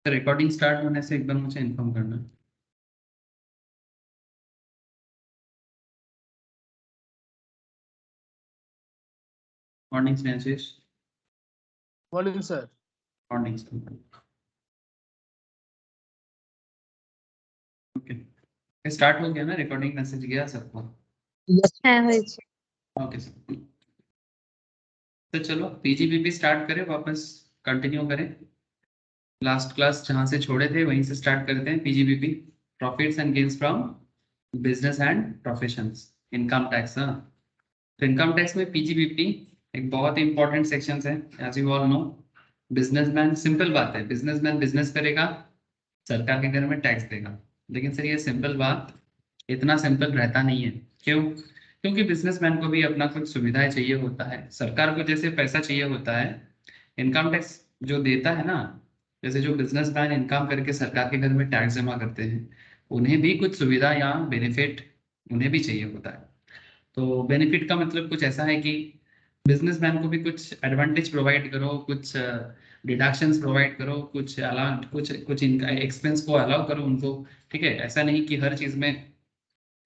Recording start होने से एक बार मुझे इन्फॉर्म करना। Morning Snehashish. Morning sir. Morning. Okay, start हो गया ना? रिकॉर्डिंग मैसेज गया सबको? ओके सर, तो चलो पीजीबीपी स्टार्ट करें, वापस कंटिन्यू करें। लास्ट क्लास जहां से छोड़े थे वहीं से स्टार्ट करते हैं। PGBP, profits and gains from business and professions, income tax. हाँ, तो इनकम टैक्स में पीजीबीपी एक बहुत ही इंपॉर्टेंट सेक्शन है, as you all know. Businessman, simple बात है, बिजनेसमैन बिजनेस करेगा, सरकार के घर में टैक्स देगा। लेकिन सर ये सिंपल बात इतना सिंपल रहता नहीं है। क्यों? क्योंकि बिजनेसमैन को भी अपना कुछ सुविधाएं चाहिए होता है, सरकार को जैसे पैसा चाहिए होता है। इनकम टैक्स जो देता है ना, जैसे जो बिजनेसमैन इनकम करके सरकार के घर में टैक्स जमा करते हैं, उन्हें भी कुछ सुविधा या बेनिफिट उन्हें भी चाहिए होता है। तो बेनिफिट का मतलब कुछ ऐसा है कि बिजनेसमैन को भी कुछ एडवांटेज प्रोवाइड करो, कुछ डिडक्शंस प्रोवाइड करो, कुछ अलाउ कुछ कुछ इनका एक्सपेंस को अलाउ करो उनको। ठीक है, ऐसा नहीं कि हर चीज में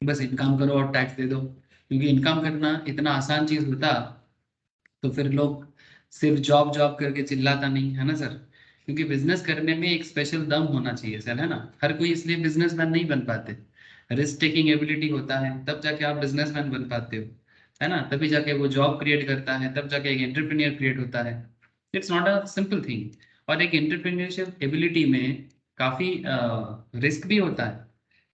बस इनकम करो और टैक्स दे दो, क्योंकि इनकम करना इतना आसान चीज होता तो फिर लोग सिर्फ जॉब जॉब करके चिल्लाता नहीं है ना सर। क्योंकि बिजनेस करने में एक स्पेशल दम होना चाहिए सर, है ना। हर कोई इसलिए बिजनेसमैन नहीं बन पाते। रिस्क टेकिंग एबिलिटी होता है तब जाके आप बिजनेसमैन बन पाते हो, है ना। तभी जाके वो जॉब क्रिएट करता है, तब जाके एक एंटरप्रेन्योर क्रिएट होता है। It's not a simple thing. और एक एंटरप्रेन्योरशिप एबिलिटी में काफी रिस्क भी होता है,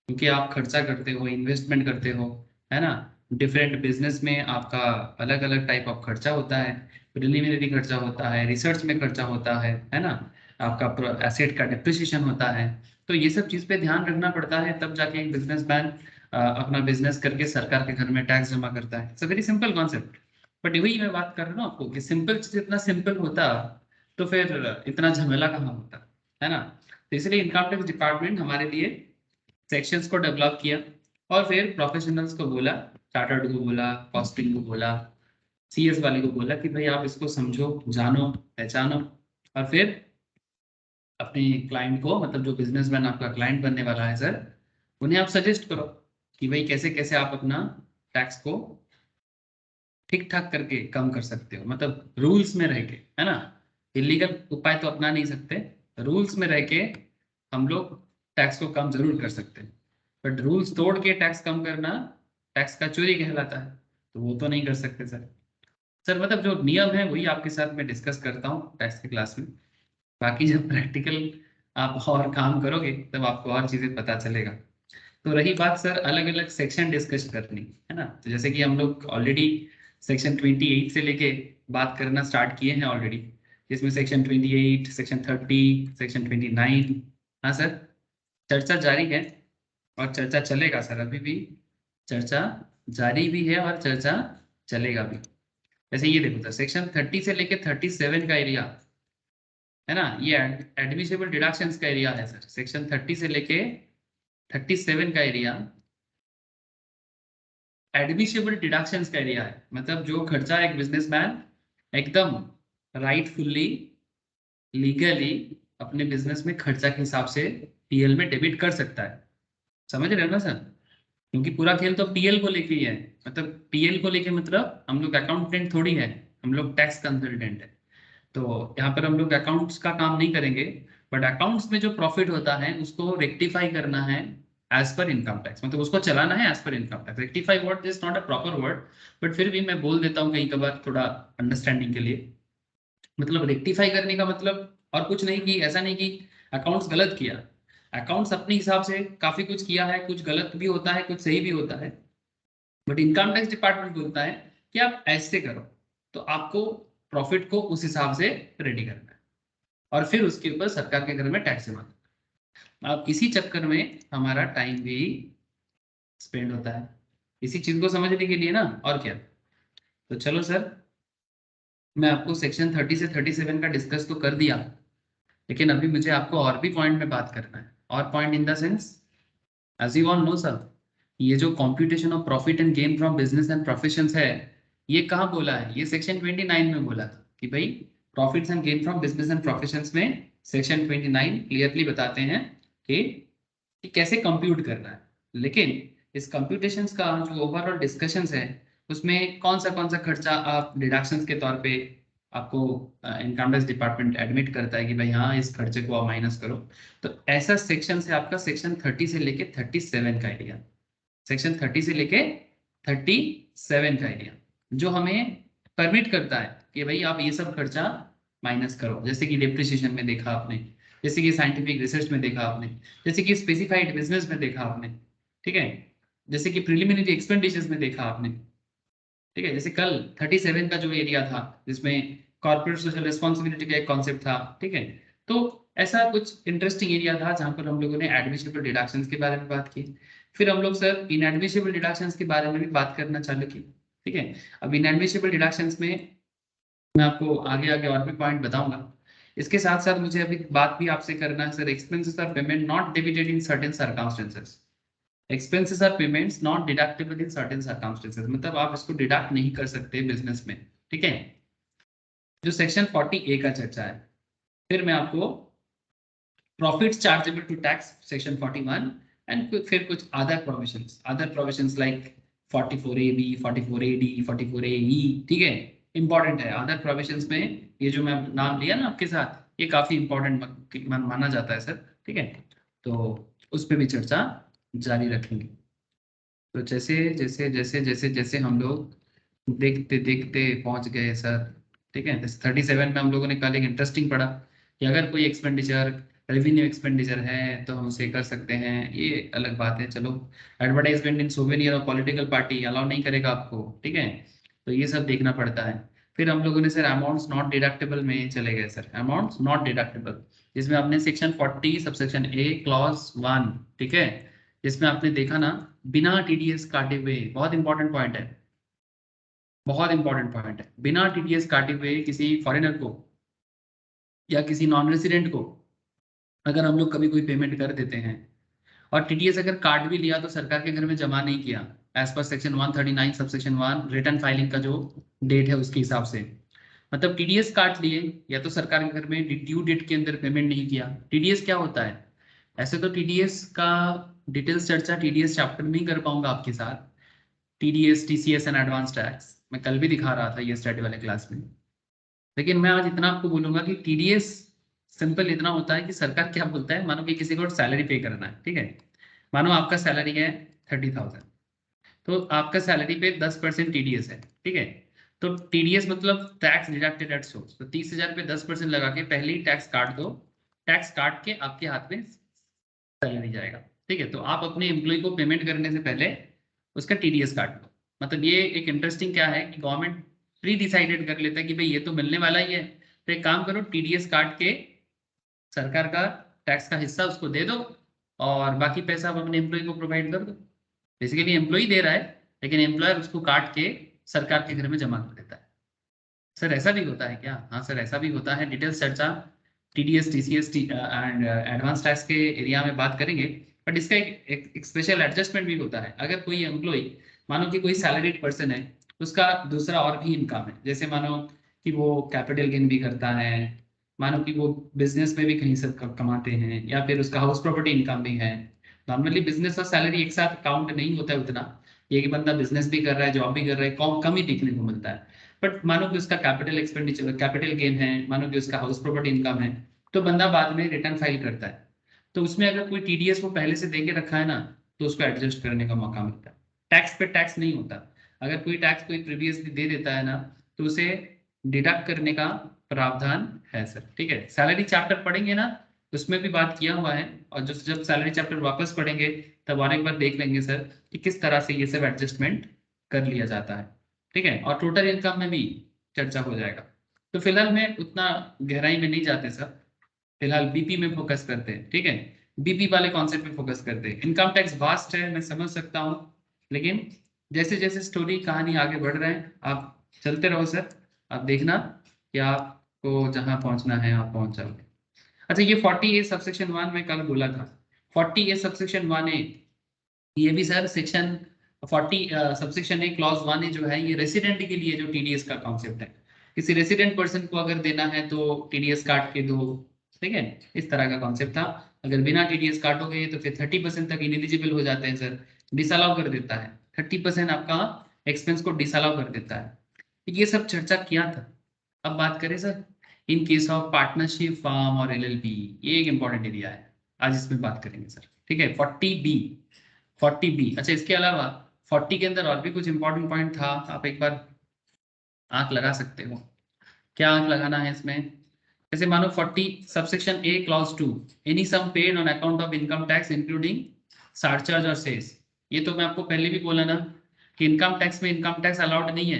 क्योंकि आप खर्चा करते हो, इन्वेस्टमेंट करते हो, है ना। डिफरेंट बिजनेस में आपका अलग अलग टाइप ऑफ खर्चा होता है। प्रिलिमिनरी खर्चा होता है, रिसर्च में खर्चा होता है ना। आपका एसेट का डिप्रिसिएशन होता है। तो ये सब चीज पे ध्यान रखना पड़ता है, तब जाके एक बिजनेसमैन अपना बिजनेस करके सरकार के घर में टैक्स जमा करता है। It's a very simple concept. But वही मैं बात कर रहा हूँ आपको कि सिंपल चीज इतना सिंपल होता तो फिर इतना झमेला कहाँ होता, है ना। तो इसलिए इनकम टैक्स डिपार्टमेंट हमारे लिए सेक्शंस को डेवलप किया, और फिर प्रोफेशनल्स को बोला, चार्टर्ड को बोला, कॉस्टिंग को बोला, सीएस वाले को बोला कि भाई आप इसको समझो, जानो, पहचानो, और फिर अपने क्लाइंट को, मतलब जो बिजनेसमैन आपका क्लाइंट बनने वाला है सर, उन्हें आप सजेस्ट करो कि भाई कैसे कैसे आप अपना टैक्स को ठीक ठाक करके कम कर सकते हो, मतलब रूल्स में रह के, है ना। इलीगल उपाय तो अपना नहीं सकते, रूल्स में रह के हम लोग टैक्स को कम जरूर कर सकते हैं। बट रूल्स तोड़ के टैक्स कम करना टैक्स का चोरी कहलाता है, तो वो तो नहीं कर सकते सर। सर मतलब जो नियम है वही आपके साथ मैं डिस्कस करता हूँ टैक्स की क्लास में। बाकी जब प्रैक्टिकल आप और काम करोगे तब आपको और चीजें पता चलेगा। तो रही बात सर अलग अलग सेक्शन डिस्कस करनी, है ना। तो जैसे कि हम लोग ऑलरेडी सेक्शन 28 से लेके बात करना स्टार्ट किए हैं ऑलरेडी, जिसमें सेक्शन 28, सेक्शन 30, सेक्शन 29। हाँ सर, चर्चा जारी है और चर्चा चलेगा सर, अभी भी चर्चा जारी भी है और चर्चा चलेगा भी। जैसे ये देखो सर, सेक्शन 30 से लेके 37 का एरिया, है ना, ये एडमिसिबल डिडक्शंस का एरिया है सर। सेक्शन 30 से लेके 37 का एरिया एडमिसिबल डिडक्शंस का एरिया है, मतलब जो खर्चा एक बिजनेसमैन एकदम राइटफुल्ली, लीगली अपने बिजनेस में खर्चा के हिसाब से टीएल में डेबिट कर सकता है। समझ रहे हो ना सर? क्योंकि पूरा खेल तो टीएल को लेके ही है। मतलब टीएल को लेके मतलब हम लोग अकाउंटेंट थोड़ी है, हम लोग टैक्स कंसल्टेंट है। तो यहाँ पर हम लोग अकाउंट्स का काम नहीं करेंगे, बट अकाउंट्स में जो प्रॉफिट होता है उसको रेक्टिफाई करना है एज पर इनकम टैक्स, मतलब उसको चलाना है as per income tax. Rectify word is not a proper word, but फिर भी मैं बोल देता हूँ कई कबार थोड़ा अंडरस्टैंडिंग के लिए। मतलब रेक्टिफाई करने का मतलब और कुछ नहीं, कि ऐसा नहीं कि अकाउंट्स गलत किया। अकाउंट्स अपने हिसाब से काफी कुछ किया है, कुछ गलत भी होता है, कुछ सही भी होता है, बट इनकम टैक्स डिपार्टमेंट बोलता है कि आप ऐसे करो, तो आपको प्रॉफिट को उस हिसाब से रेडी करना है, और फिर उसके ऊपर सरकार के घर में टैक्स जमा करना है। अब इसी चक्कर में हमारा टाइम भी स्पेंड होता है, इसी चीज को समझने के लिए ना, और क्या। तो चलो सर, मैं आपको सेक्शन 30 से 37 का डिस्कस तो कर दिया, लेकिन अभी मुझे आपको और भी पॉइंट में बात करना है। और point in the sense, as you all know sir, ये जो computation of profit and gain from business and professions है, ये कहाँ बोला है? ये सेक्शन 29 में बोला था कि भाई profits and gain from business and professions में सेक्शन 29 क्लियरली बताते हैं कि कैसे कंप्यूट करना है, लेकिन इस कंप्यूटेशंस का जो ओवरऑल डिस्कशंस है उसमें कौन सा खर्चा आप डिडक्शंस के तौर पे आपको इनकम टैक्स डिपार्टमेंट एडमिट करता है कि भाई हाँ इस खर्चे को आप माइनस करो, तो ऐसा सेक्शन से आपका सेक्शन 30 से लेके 37 का एरिया, सेक्शन 30 से लेके 37 का एरिया जो हमें परमिट करता है कि भाई आप ये सब खर्चा माइनस करो, जैसे कि डिप्रिसिएशन में देखा आपने, जैसे कि साइंटिफिक रिसर्च में देखा आपने, जैसे कि स्पेसिफाइड बिजनेस में देखा आपने, ठीक है, जैसे कि प्रिलिमिनरी एक्सपेंडिचर्स में देखा आपने, ठीक है, जैसे कल 37 का जो एरिया था जिसमें कॉर्पोरेट सोशल रिस्पॉन्सिबिलिटी का एक कॉन्सेप्ट था, ठीक है, तो ऐसा कुछ इंटरेस्टिंग एरिया था जहां पर हम लोगों ने एडमिसिबल डिडक्शंस के बारे में बात की, फिर हम लोग सर इनएडमिसिबल डिडक्शंस के बारे में भी बात करना चालू की, ठीक है। अब इनएडमिसिबल डिडक्शंस में मैं आपको आगे आगे और भी पॉइंट बताऊंगा, इसके साथ साथ मुझे अभी बात भी आपसे करना है sir, expenses are payment not debited in certain circumstances, expenses are payments not deductible in certain circumstances, मतलब आप इसको डिडक्ट नहीं कर सकते बिजनेस में, ठीक है, जो सेक्शन 40A का चर्चा है। फिर मैं आपको profits chargeable to tax section 41 and फिर कुछ other provisions like 44AB 44AD 44AE, ठीक है, इंपॉर्टेंट है अदर प्रोविजंस में, ये जो मैं नाम लिया ना आपके साथ ये काफी इंपॉर्टेंट माना जाता है सर, ठीक है, तो उस पर भी चर्चा जारी रखेंगे। तो जैसे जैसे जैसे जैसे जैसे हम लोग देखते देखते पहुंच गए सर, ठीक है, 37 में हम लोगों ने कल एक इंटरेस्टिंग पढ़ा कि अगर कोई एक्सपेंडिचर रेवेन्यू एक्सपेंडिचर है तो हम उसे कर सकते हैं, ये अलग बात है, चलो एडवर्टाइजमेंट इन सोवेनियर और पॉलिटिकल पार्टी अलाउ नहीं करेगा आपको, ठीक है, तो ये सब देखना पड़ता है। फिर हम लोगों ने सर अमाउंट्स नॉट डिडक्टेबल में चले गए सर, अमाउंट्स नॉट डिडक्टेबल, जिसमें आपने सेक्शन 40 सबसेक्शन A क्लॉज 1, ठीक है, जिसमें आपने देखा ना बिना टीडीएस काटे हुए, बहुत इंपॉर्टेंट पॉइंट है, बहुत इंपॉर्टेंट पॉइंट है, बिना टीडीएस काटे हुए किसी फॉरेनर को या किसी नॉन रेसिडेंट को अगर हम लोग कभी कोई पेमेंट कर देते हैं और टीडीएस अगर काट भी लिया तो सरकार के घर में जमा नहीं किया as per section 139 subsection 1 return filing का जो डेट है उसके हिसाब से, मतलब टीडीएस काट लिए या तो सरकार के घर में ड्यू डेट के अंदर पेमेंट नहीं किया। टीडीएस क्या होता है, ऐसे तो टीडीएस का डिटेल्स चर्चा टीडीएस चैप्टर में ही कर पाऊंगा आपके साथ, TDS TCS and advance tax मैं कल भी दिखा रहा था ये स्टडी वाले क्लास में, लेकिन मैं आज इतना आपको बोलूंगा कि टीडीएस सिंपल इतना होता है कि सरकार क्या बोलता है, मानो कि किसी को सैलरी पे करना है, ठीक है, मानो आपका सैलरी है 30,000, तो आपका सैलरी पे 10% टीडीएस है, ठीक है, तो टीडीएस मतलब टैक्स डिडक्टेड एट सोर्स, तो 30,000 पे 10% लगा के पहले ही टैक्स काट दो, टैक्स काट के आपके हाथ में सैलरी जाएगा, ठीक है, तो आप अपने एम्प्लॉय को पेमेंट करने से पहले उसका टीडीएस काट लो, मतलब ये एक इंटरेस्टिंग क्या है कि गवर्नमेंट प्री डिसाइडेड कर लेता है कि भाई ये तो मिलने वाला ही है, तो एक काम करो टीडीएस काट के सरकार का टैक्स का हिस्सा उसको दे दो और बाकी पैसा आप अपने एम्प्लॉय को प्रोवाइड कर दो, बेसिकली एम्प्लॉय दे रहा है लेकिन एम्प्लॉयर उसको काट के सरकार के घर में जमा कर देता है। सर ऐसा भी होता है क्या? हाँ सर ऐसा भी होता है, डिटेल्स चर्चा TDS TCS and advance tax के एरिया में बात करेंगे, बट इसका एक स्पेशल एडजस्टमेंट भी होता है। अगर कोई एम्प्लॉय मानो कि कोई सैलरीड पर्सन है, उसका दूसरा और भी इनकम है, जैसे मानो कि वो कैपिटल गेन भी करता है, मानो कि वो बिजनेस में भी कहीं से कमाते हैं, या फिर उसका हाउस प्रॉपर्टी इनकम भी है। नॉर्मली बिजनेस और सैलरी एक साथ काउंट नहीं होता है उतना, ये कि बंदा बिजनेस भी कर रहा है जॉब भी कर रहा है कम कम ही देखने को मिलता है, बट मानो कि उसका कैपिटल एक्सपेंडिचर कैपिटल गेन है, मानो कि उसका हाउस प्रॉपर्टी इनकम है, तो बंदा बाद में रिटर्न फाइल करता है, तो उसमें अगर कोई टीडीएस को पहले से देके रखा है ना तो उसको एडजस्ट करने का मौका मिलता है। टैक्स पे टैक्स नहीं होता, अगर कोई टैक्स कोई प्रीवियसली दे देता है ना तो उसे डिडक्ट करने का प्रावधान है सर, ठीक है। सैलरी चैप्टर पढ़ेंगे ना उसमें भी बात किया हुआ है, और जब सैलरी चैप्टर वापस पढ़ेंगे तब और एक बार देख लेंगे सर कि किस तरह से ये सब एडजस्टमेंट कर लिया जाता है, ठीक है, और टोटल इनकम में भी चर्चा हो जाएगा। तो फिलहाल मैं उतना गहराई में नहीं जाते सर, फिलहाल बीपी में फोकस करते हैं, ठीक है, बीपी वाले कॉन्सेप्ट में फोकस करते हैं। इनकम टैक्स वास्ट है मैं समझ सकता हूँ, लेकिन जैसे जैसे स्टोरी कहानी आगे बढ़ रहे हैं आप चलते रहो सर, आप देखना कि आपको जहां पहुंचना है आप पहुंच जाओगे। अच्छा ये 40A सबसेक्शन 1 में कल बोला था, 40A सबसेक्शन 1A ये भी sir section 40 subsection A clause 1 जो है ये रेसिडेंट के लिए जो टीडीएस का कॉन्सेप्ट है, किसी रेसिडेंट पर्सन को अगर देना है तो टीडीएस काट के दो, ठीक है, इस तरह का कॉन्सेप्ट था। अगर बिना टीडीएस काटोगे तो फिर 30% तक इनएलिजिबल हो जाते हैं सर, डिसअलाउ कर देता है, 30% आपका एक्सपेंस को डिसअलाउ कर देता है। ये सब चर्चा किया था। अब बात करें sir in case of partnership firm और एलएलपी, ये एक इंपॉर्टेंट एरिया है, आज इसमें बात करेंगे सर। ठीक है, 40B, 40B। अच्छा, इसके अलावा 40 के अंदर और भी कुछ इंपॉर्टेंट पॉइंट था, आप एक बार आंख लगा सकते हो। क्या आंख लगाना है इसमें? जैसे मानो 40 subsection A clause 2, any sum paid on account of income tax including surcharge और सेस। ये तो मैं आपको पहले भी बोला ना कि इनकम टैक्स में इनकम टैक्स अलाउड नहीं है।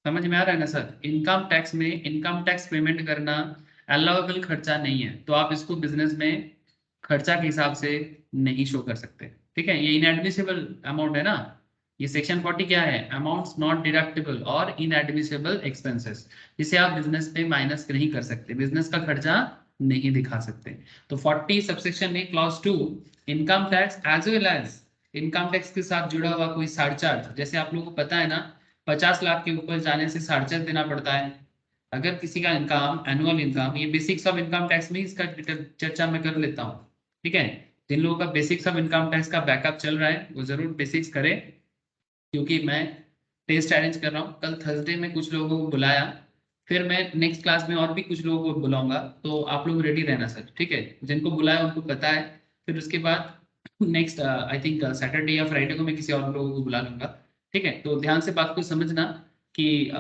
समझ में आ रहा है ना सर? इनकम टैक्स में इनकम टैक्स पेमेंट करना अलाउएबल खर्चा नहीं है, तो आप इसको बिजनेस में खर्चा के हिसाब से नहीं शो कर सकते। ठीक है, ये इनएडमिसिबल अमाउंट है ना। ये सेक्शन 40 क्या है? अमाउंट्स नॉट डिडक्टेबल और इनएडमिसिबल एक्सपेंसेस, जिसे आप बिजनेस में माइनस नहीं कर सकते, बिजनेस का खर्चा नहीं दिखा सकते। तो 40 सबसेक्शन में clause 2, income tax as well as income tax के साथ जुड़ा हुआ कोई सरचार्ज, जैसे आप लोगों को पता है ना 50 लाख के ऊपर जाने से सरचार्ज देना पड़ता है। अगर किसी का इनकम एनुअल इनकम, ये बेसिक्स ऑफ इनकम टैक्स में इसका चर्चा मैं कर लेता हूँ। ठीक है, जिन लोगों का बेसिक्स ऑफ इनकम टैक्स का बैकअप चल रहा है वो जरूर बेसिक्स करें, क्योंकि मैं टेस्ट अरेंज कर रहा हूँ। कल थर्सडे में कुछ लोगों को बुलाया, फिर मैं नेक्स्ट क्लास में और भी कुछ लोगों को बुलाऊंगा, तो आप लोग रेडी रहना सर। ठीक है, जिनको बुलाया उनको पता है। फिर उसके बाद नेक्स्ट आई थिंक सैटरडे या फ्राइडे को मैं किसी और लोगों को बुला लूंगा। ठीक है, तो ध्यान से बात को समझना कि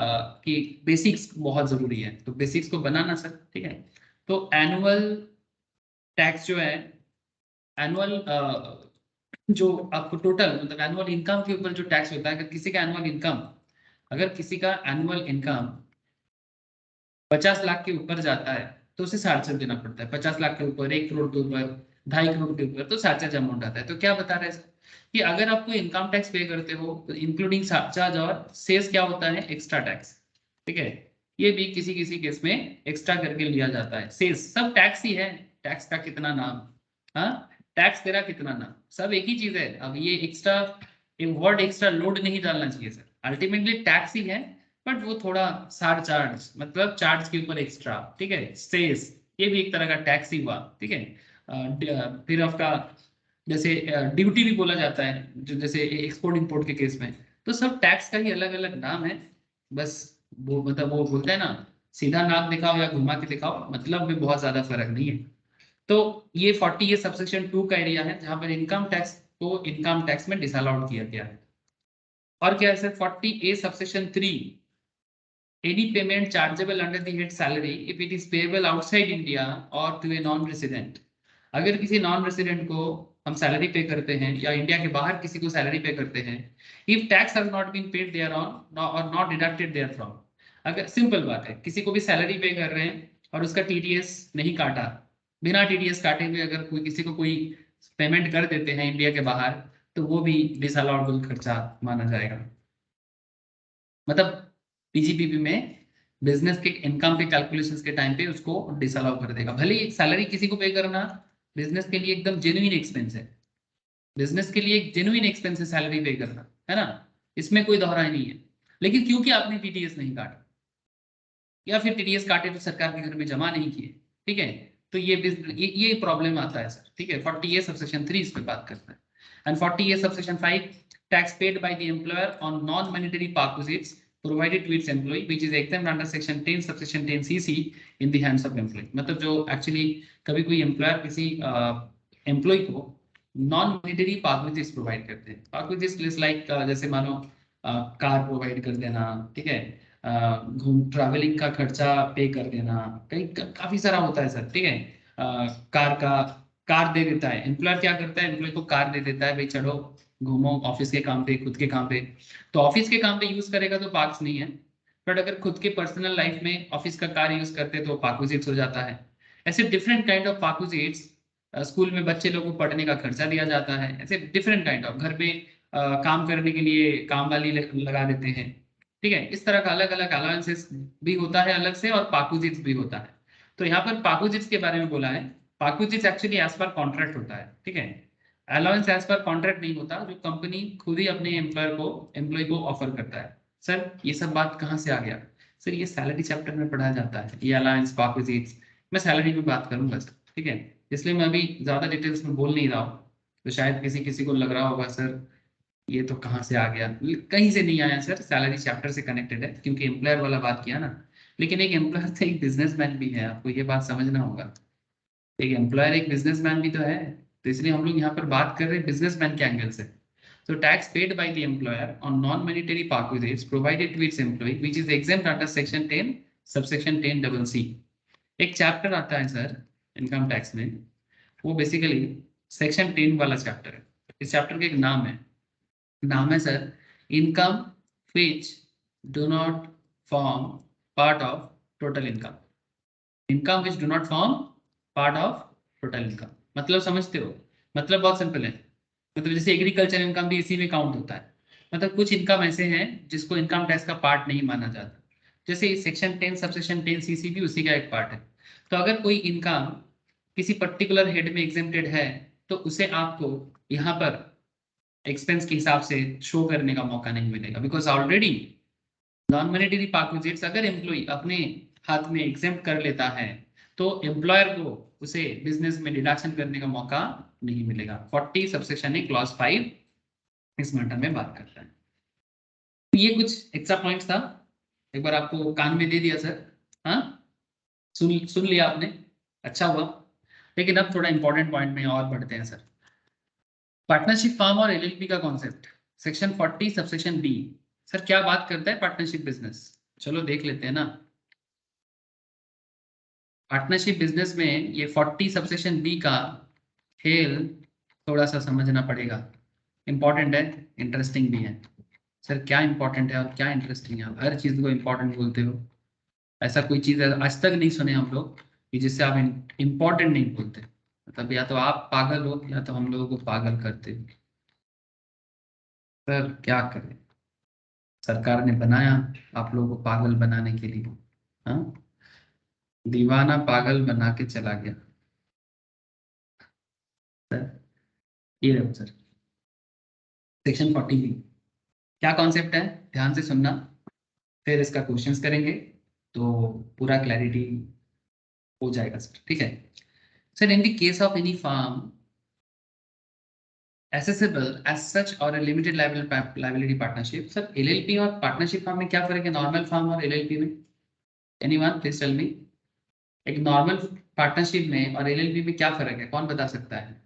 बेसिक्स बहुत जरूरी है, तो बेसिक्स को बनाना सर। ठीक है, तो एनुअल टैक्स जो है, एनुअल जो आपको टोटल मतलब एनुअल इनकम के ऊपर जो टैक्स होता है, अगर किसी का एनुअल इनकम, अगर किसी का एनुअल इनकम 50 लाख के ऊपर जाता है तो उसे सरचार्ज देना पड़ता है। 50 लाख के ऊपर, 1 करोड़ के ऊपर, 2.5 करोड़ के ऊपर, तो सरचार्ज अमाउंट आता है। तो क्या बता रहे हैं सर कि अगर आपको इनकम टैक्स पे करते हो तो इंक्लूडिंग सरचार्ज और सेस क्या होता है? Extra tax. ठीक है, ये भी किसी किसी केस में एक्स्ट्रा करके लिया जाता है। सेस सब टैक्स ही है, टैक्स का कितना नाम, हाँ, टैक्स तेरा कितना नाम, सब एक ही चीज है। अब ये एक्स्ट्रा, ये वर्ड एक्स्ट्रा लोड नहीं डालना चाहिए सर, अल्टीमेटली टैक्स ही है, बट वो थोड़ा सार चार्ज मतलब चार्ज के ऊपर एक्स्ट्रा। ठीक है, सेस ये भी एक तरह का टैक्स ही हुआ। ठीक है, फिर आपका जैसे ड्यूटी भी बोला जाता है, जो जैसे एक्सपोर्ट इंपोर्ट के केस में, तो सब टैक्स का ही अलग अलग नाम है। बस वो मतलब वो बोलते हैं ना, सीधा नाम दिखाओ या घुमा के दिखाओ, मतलब में बहुत ज्यादा फर्क नहीं है। तो ये 40 ये सबसेक्शन 2 का एरिया है, जहां पर इनकम टैक्स को इनकम टैक्स में डिसअलाउड किया गया है। और क्या है sir? 40A subsection 3, any payment chargeable under the head salary if it is payable outside India or to a non-resident। अगर किसी नॉन रेसिडेंट को हम सैलरी पे करते हैं या इंडिया के बाहर किसी को सैलरी पे करते हैं, if tax has not been paid thereon और नॉट डिडक्टेड देयर फ्रॉम। अगर सिंपल बात है, किसी को भी सैलरी पे कर रहे हैं और उसका टीडीएस नहीं काटा, बिना टीडीएस काटे हुए अगर कोई किसी को कोई पेमेंट कर देते हैं इंडिया के बाहर, तो वो भी डिसअलाउडेबल खर्चा माना जाएगा। मतलब पीजीपीपी में बिजनेस के इनकम के कैलकुलेशंस के टाइम पे उसको डिसअलाउ कर देगा। भले ही सैलरी किसी को पे करना बिजनेस के लिए एकदम जेन्युइन एक्सपेंस है, बिजनेस के लिए एक जेन्युइन एक्सपेंस है सैलरी पे करना, है ना, इसमें कोई दोहराई नहीं है। लेकिन क्योंकि आपने टीडीएस नहीं काटा या फिर टीडीएस काटे तो सरकार के घर में जमा नहीं किए, ठीक है, तो ये प्रॉब्लम आता है सर। ठीक है, 40A सबसेक्शन 3 इस पे बात करता है। And 40A subsection 5, tax paid by the employer on non monetary perquisites provided to its employee which is exempt under section 10 subsection 10 cc in the hands of employee। मतलब जो actually कभी कोई employer किसी एम्प्लॉय को non monetary perquisites provide करते हैं। Perquisites like जैसे मानो कार प्रोवाइड कर देना, ठीक है, घूम ट्रैवलिंग का खर्चा पे कर देना, कहीं काफी सारा होता है सर। ठीक है, कार का कार दे देता है एम्प्लॉयर, क्या करता है एम्प्लॉय को कार दे देता है, भाई चढ़ो घूमो ऑफिस के काम पे, खुद के काम पे। तो ऑफिस के काम पे यूज करेगा तो पार्क्स नहीं है, बट अगर खुद के पर्सनल लाइफ में ऑफिस का कार यूज करते तो पार्क्विजिट्स हो जाता है। ऐसे डिफरेंट काइंड ऑफ पार्क्विजिट्स, स्कूल में बच्चे लोगों को पढ़ने का खर्चा दिया जाता है, ऐसे डिफरेंट काइंड ऑफ घर पे काम करने के लिए काम वाली लगा देते हैं। ठीक है, इस तरह का अलग अलग अलाउंसेस भी होता है अलग से, और पार्क्विजिट्स भी होता है। तो यहाँ पर पार्क्विजिट्स के बारे में बोला है, पार्क्विजिट्स एक्चुअली एज पर कॉन्ट्रैक्ट होता है। ठीक है, अलाउंस एज पर कॉन्ट्रैक्ट नहीं होता, जो कंपनी खुद ही अपने एम्प्लॉय को ऑफर करता है। सर ये सब बात कहाँ से आ गया? सर ये सैलरी चैप्टर में पढ़ा जाता है, ये अलाउंस, परक्विजिट्स, मैं सैलरी में बात करूंगा सर, ठीक है, इसलिए मैं अभी ज्यादा डिटेल्स में बोल नहीं रहा हूँ। तो शायद किसी किसी को लग रहा होगा सर ये तो कहाँ से आ गया, कहीं से नहीं आया सर, सैलरी चैप्टर से कनेक्टेड है क्योंकि एम्प्लॉयर वाला बात किया ना। लेकिन एक एम्प्लॉयर तो एक बिजनेसमैन भी है, आपको ये बात समझना होगा। एक एम्प्लॉयर एक बिजनेसमैन भी तो है, तो इसलिए हम लोग यहाँ पर बात कर रहे हैं बिजनेसमैन के एंगल से। So tax paid by the employer on non-monetary perquisites provided to its employee, which is exempt under section 10, subsection 10 double C. एक चैप्टर आता है सर इनकम टैक्स में, वो बेसिकली सेक्शन 10 वाला चैप्टर है। इस चैप्टर का एक नाम है sir income which do not form part of total income. Income which do not form part of total income, मतलब समझते हो? मतलब बहुत सिंपल है, मतलब जैसे एग्रीकल्चर इनकम भी इसी में काउंट होता है। मतलब कुछ इनकम ऐसे हैं जिसको इनकम टैक्स का पार्ट नहीं माना जाता, जैसे सेक्शन 10 सबसेक्शन 10 सीसी भी उसी का एक पार्ट है। तो अगर कोई इनकम किसी पर्टिकुलर हेड में एग्जेम्प्टेड है तो उसे आपको यहाँ पर एक्सपेंस के हिसाब से शो करने का मौका नहीं मिलेगा, because already non monetary perquisites अगर एम्प्लॉय अपने हाथ में एग्जेम्प्ट कर लेता है तो एम्प्लॉयर को उसे बिजनेस में डिडक्शन करने का मौका नहीं मिलेगा। 40 सबसेक्शन ए क्लॉज 5 इस मैटर में बात करता है। तो ये कुछ एक्स्ट्रा पॉइंट्स था, एक बार आपको कान में दे दिया सर। हाँ, सुन लिया आपने, अच्छा हुआ। लेकिन अब थोड़ा इंपॉर्टेंट पॉइंट में और बढ़ते हैं सर। पार्टनरशिप फॉर्म और एलएलपी का concept, section 40 subsection B. Sir क्या बात करता है पार्टनरशिप बिजनेस, चलो देख लेते हैं ना। पार्टनरशिप बिजनेस में ये 40 सबसेक्शन बी का खेल थोड़ा सा समझना पड़ेगा, इंपॉर्टेंट है, इंटरेस्टिंग भी है। सर क्या इंपॉर्टेंट है और क्या इंटरेस्टिंग है, आप हर चीज को इंपॉर्टेंट बोलते हो। ऐसा कोई चीज आज तक नहीं सुने हम लोग कि जिससे आप इंपॉर्टेंट नहीं बोलते। मतलब या तो आप पागल हो या तो हम लोगों को पागल करते हो। सर क्या करें, सरकार ने बनाया आप लोगों को पागल बनाने के लिए। हाँ, दीवाना पागल बना के चला गया सर। ये रहो सर सेक्शन 40 बी, क्या कॉन्सेप्ट है, ध्यान से सुनना, फिर इसका क्वेश्चंस करेंगे तो पूरा क्लैरिटी हो जाएगा सर, ठीक है। Sir in the case of any firm accessible as such or a limited liability partnership, sir LLP और पार्टनरशिप फर्म में क्या फर्क है, नॉर्मल फर्म और एलएलपी में? एनीवन प्लीज टेल मी, एक नॉर्मल पार्टनरशिप में और एलएलपी में क्या फर्क है, कौन बता सकता है?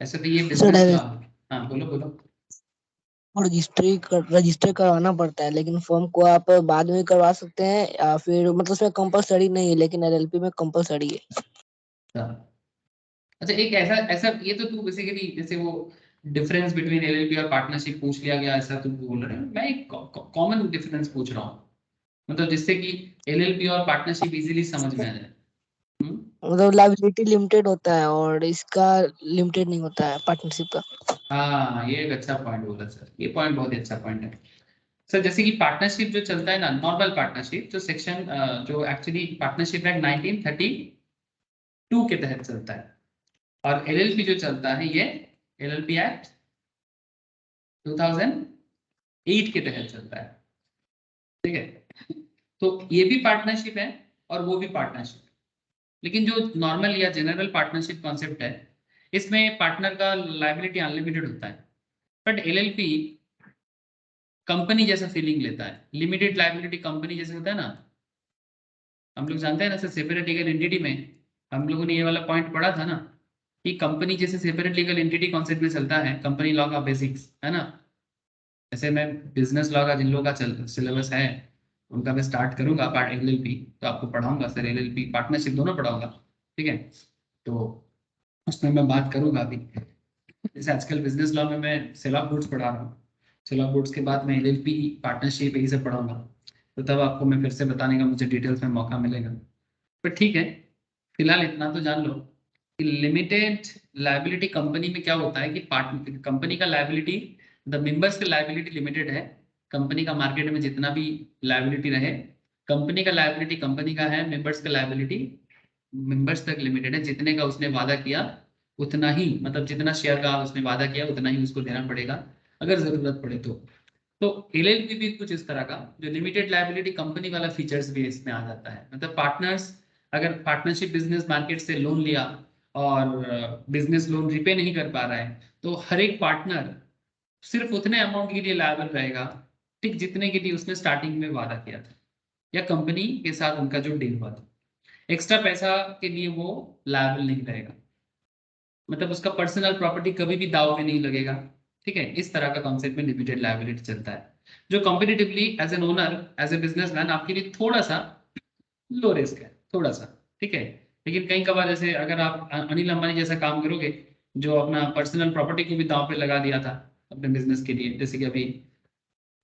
ऐसे तो ये बिजनेस लॉ। हाँ बोलो बोलो। रजिस्टर करवाना पड़ता है, लेकिन फॉर्म को आप बाद में करवा सकते हैं या फिर मतलब उसमें कंपलसरी नहीं है, लेकिन एलएलपी में कंपलसरी है। अच्छा एक ऐसा ऐसा ये तो तू बेसिकली जैसे वो डिफरेंस बिटवीन एलएलपी और पार्टनरशिप पूछ लिया गया, ऐसा तू बोल रहा है, मैं एक कॉमन डिफरेंस पूछ रहा हूँ, मतलब जिससे कि एलएलपी और पार्टनरशिप इजीली समझ में आ जाए। मतलब लायबिलिटी लिमिटेड होता है और इसका लिमिटेड नहीं होता है पार्टनरशिप का। हाँ ये एक अच्छा पॉइंट बोला सर, ये पॉइंट बहुत ही अच्छा पॉइंट है सर। जैसे कि पार्टनरशिप जो चलता है ना, नॉर्मल पार्टनरशिप जो सेक्शन जो एक्चुअली पार्टनरशिप एक्ट 1932 के तहत चलता है, और एलएलपी जो चलता है ये एलएलपी एक्ट 2008 के तहत चलता है, ठीक है। तो ये भी पार्टनरशिप है और वो भी पार्टनरशिप, लेकिन जो नॉर्मल या जनरल पार्टनरशिप कॉन्सेप्ट है इसमें पार्टनर का लायबिलिटी अनलिमिटेड होता है, बट एलएलपी कंपनी जैसा फीलिंग लेता है, लिमिटेड लायबिलिटी कंपनी जैसे होता है ना, हम लोग जानते हैं ना सर सेपरेट लीगल एंटिटी में हम लोगों ने ये वाला पॉइंट पढ़ा था ना कि कंपनी जैसे सेपरेट लीगल एंटिटी कॉन्सेप्ट में चलता है, कंपनी लॉ का बेसिक्स है ना। जैसे मैं बिजनेस लॉ का जिन लोगों का सिलेबस है उनका मैं स्टार्ट करूंगा पार्ट एलएलपी, तो आपको पढ़ाऊंगा सर एलएलपी पार्टनरशिप दोनों पढ़ाऊंगा, ठीक है। तो उसमें मैं बात करूंगा अभी, जैसे आजकल बिजनेस लॉ में मैं सेवा बोर्ड्स पढ़ा रहा हूँ, सेवा बोर्ड्स के बाद मैं एलएलपी पार्टनरशिप यही सब पढ़ाऊंगा, तो तब आपको मैं फिर से बताने का मुझे डिटेल्स में मौका मिलेगा। पर ठीक है, फिलहाल इतना तो जान लो कि लिमिटेड लायबिलिटी कंपनी में क्या होता है कि पार्ट कंपनी का लायबिलिटी, द मेंबर्स की लायबिलिटी लिमिटेड है। कंपनी का मार्केट में जितना भी लायबिलिटी रहे, कंपनी का लायबिलिटी कंपनी का है, मेंबर्स का लायबिलिटी मेंबर्स तक लिमिटेड है। जितने का उसने वादा किया उतना ही, मतलब जितना शेयर का उसने वादा किया उतना ही उसको देना पड़ेगा अगर जरूरत पड़े तो एलएलपी भी कुछ इस तरह का जो लिमिटेड लायबिलिटी कंपनी वाला फीचर्स भी इसमें आ जाता है, मतलब पार्टनर्स अगर पार्टनरशिप बिजनेस मार्केट से लोन लिया और बिजनेस लोन रिपे नहीं कर पा रहा है, तो हर एक पार्टनर सिर्फ उतने अमाउंट के लिए लायबल रहेगा ठीक जितने के लिए उसने स्टार्टिंग में वादा किया था या कंपनी के साथ उनका जो डील हुआ था। एक्स्ट्रा पैसा के लिए वो लायबल नहीं रहेगा, मतलब उसका पर्सनल प्रॉपर्टी कभी भी दाव पे नहीं लगेगा। ठीक है, इस तरह का कॉन्सेप्ट में लिमिटेड लायबिलिटी चलता है, जो competitively as an owner as a businessman आपके लिए थोड़ा सा लो रिस्क है, थोड़ा सा। ठीक है, लेकिन कई कबार जैसे अगर आप अनिल अंबानी जैसा काम करोगे जो अपना पर्सनल प्रॉपर्टी को भी दांव पे लगा दिया था अपने बिजनेस के लिए, जैसे कि अभी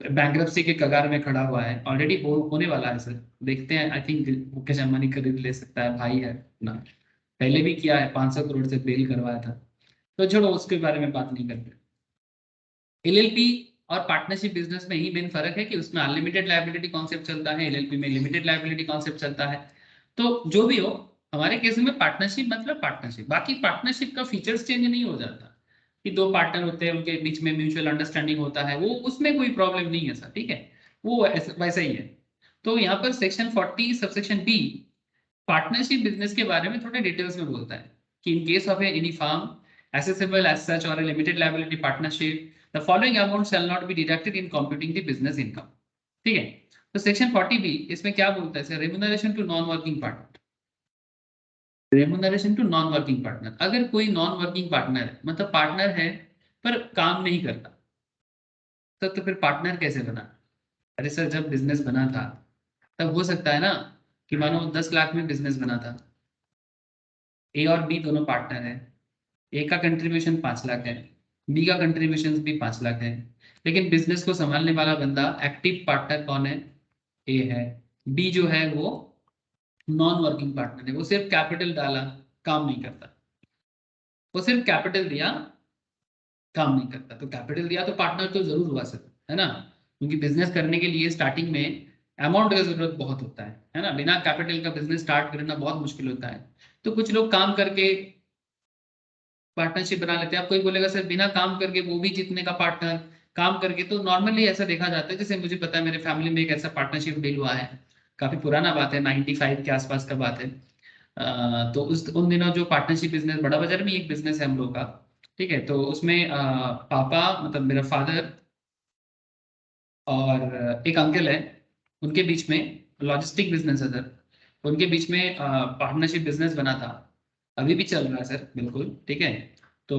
बैंक्रप्सी के कगार में खड़ा हुआ है, ऑलरेडी होने वाला है सर, देखते हैं। आई थिंक मुकेश अंबानी खरीद ले सकता है, भाई है ना, पहले भी किया है, 500 करोड़ से बेल करवाया था। तो छोड़ो, उसके बारे में बात नहीं करते। एलएलपी और पार्टनरशिप बिजनेस में ही मेन फर्क है कि उसमें अनलिमिटेड लायबिलिटी कॉन्सेप्ट चलता है, एलएलपी में लिमिटेड लायबिलिटी कॉन्सेप्ट चलता है। तो जो भी हो, हमारे केस में पार्टनरशिप मतलब पार्टनरशिप, बाकी पार्टनरशिप का फीचर्स चेंज नहीं हो जाता कि दो पार्टनर होते हैं उनके बीच में म्यूचुअल अंडरस्टैंडिंग होता है, वो उसमें कोई प्रॉब्लम नहीं है सर। ठीक है, वो वैसा ही है। तो यहाँ पर section 40 subsection B partnership business के बारे में थोड़े डिटेल्स में बोलता है कि in case of any firm accessible as such or a limited liability partnership, the following amount shall not be deducted in computing the business income। ठीक है, तो सेक्शन 40 बी इसमें क्या बोलता है? Remuneration to non working partner, remuneration to non working partner. अगर कोई non working partner है, मतलब पार्टनर है पर काम नहीं करता, तो फिर पार्टनर कैसे बना? अरे सर, जब बिजनेस बना था तब हो सकता है ना कि मानो 10 लाख में बिजनेस बना था, ए और बी दोनों पार्टनर है, ए का कंट्रीब्यूशन 5 लाख है, बी का कंट्रीब्यूशन भी 5 लाख है, लेकिन बिजनेस को संभालने वाला बंदा एक्टिव पार्टनर कौन है? ए है। बी जो है वो नॉन वर्किंग पार्टनर है, वो सिर्फ कैपिटल डाला, काम नहीं करता, वो सिर्फ कैपिटल दिया, काम नहीं करता। तो कैपिटल दिया तो पार्टनर तो जरूर हुआ सर, है ना, क्योंकि बिजनेस करने के लिए स्टार्टिंग में अमाउंट का जरूरत बहुत होता है ना, बिना कैपिटल का बिजनेस स्टार्ट करना बहुत मुश्किल होता है। तो कुछ लोग काम करके पार्टनरशिप बना लेते हैं। आप कोई बोलेगा सर बिना काम करके वो भी जितने का पार्टनर, काम करके तो नॉर्मली ऐसा देखा जाता है, जैसे मुझे पता है मेरे फैमिली में एक ऐसा पार्टनरशिप डील हुआ है, काफी पुराना बात है, 95 के आसपास का बात है। तो उस उन दिनों जो पार्टनरशिप बिजनेस, बड़ा बाजार में एक बिजनेस है हम लोग का, ठीक है, तो उसमें पापा मतलब मेरा फादर और एक अंकल है, उनके बीच में लॉजिस्टिक बिजनेस है सर, उनके बीच में पार्टनरशिप बिजनेस बना था, अभी भी चल रहा है सर, बिल्कुल ठीक है। तो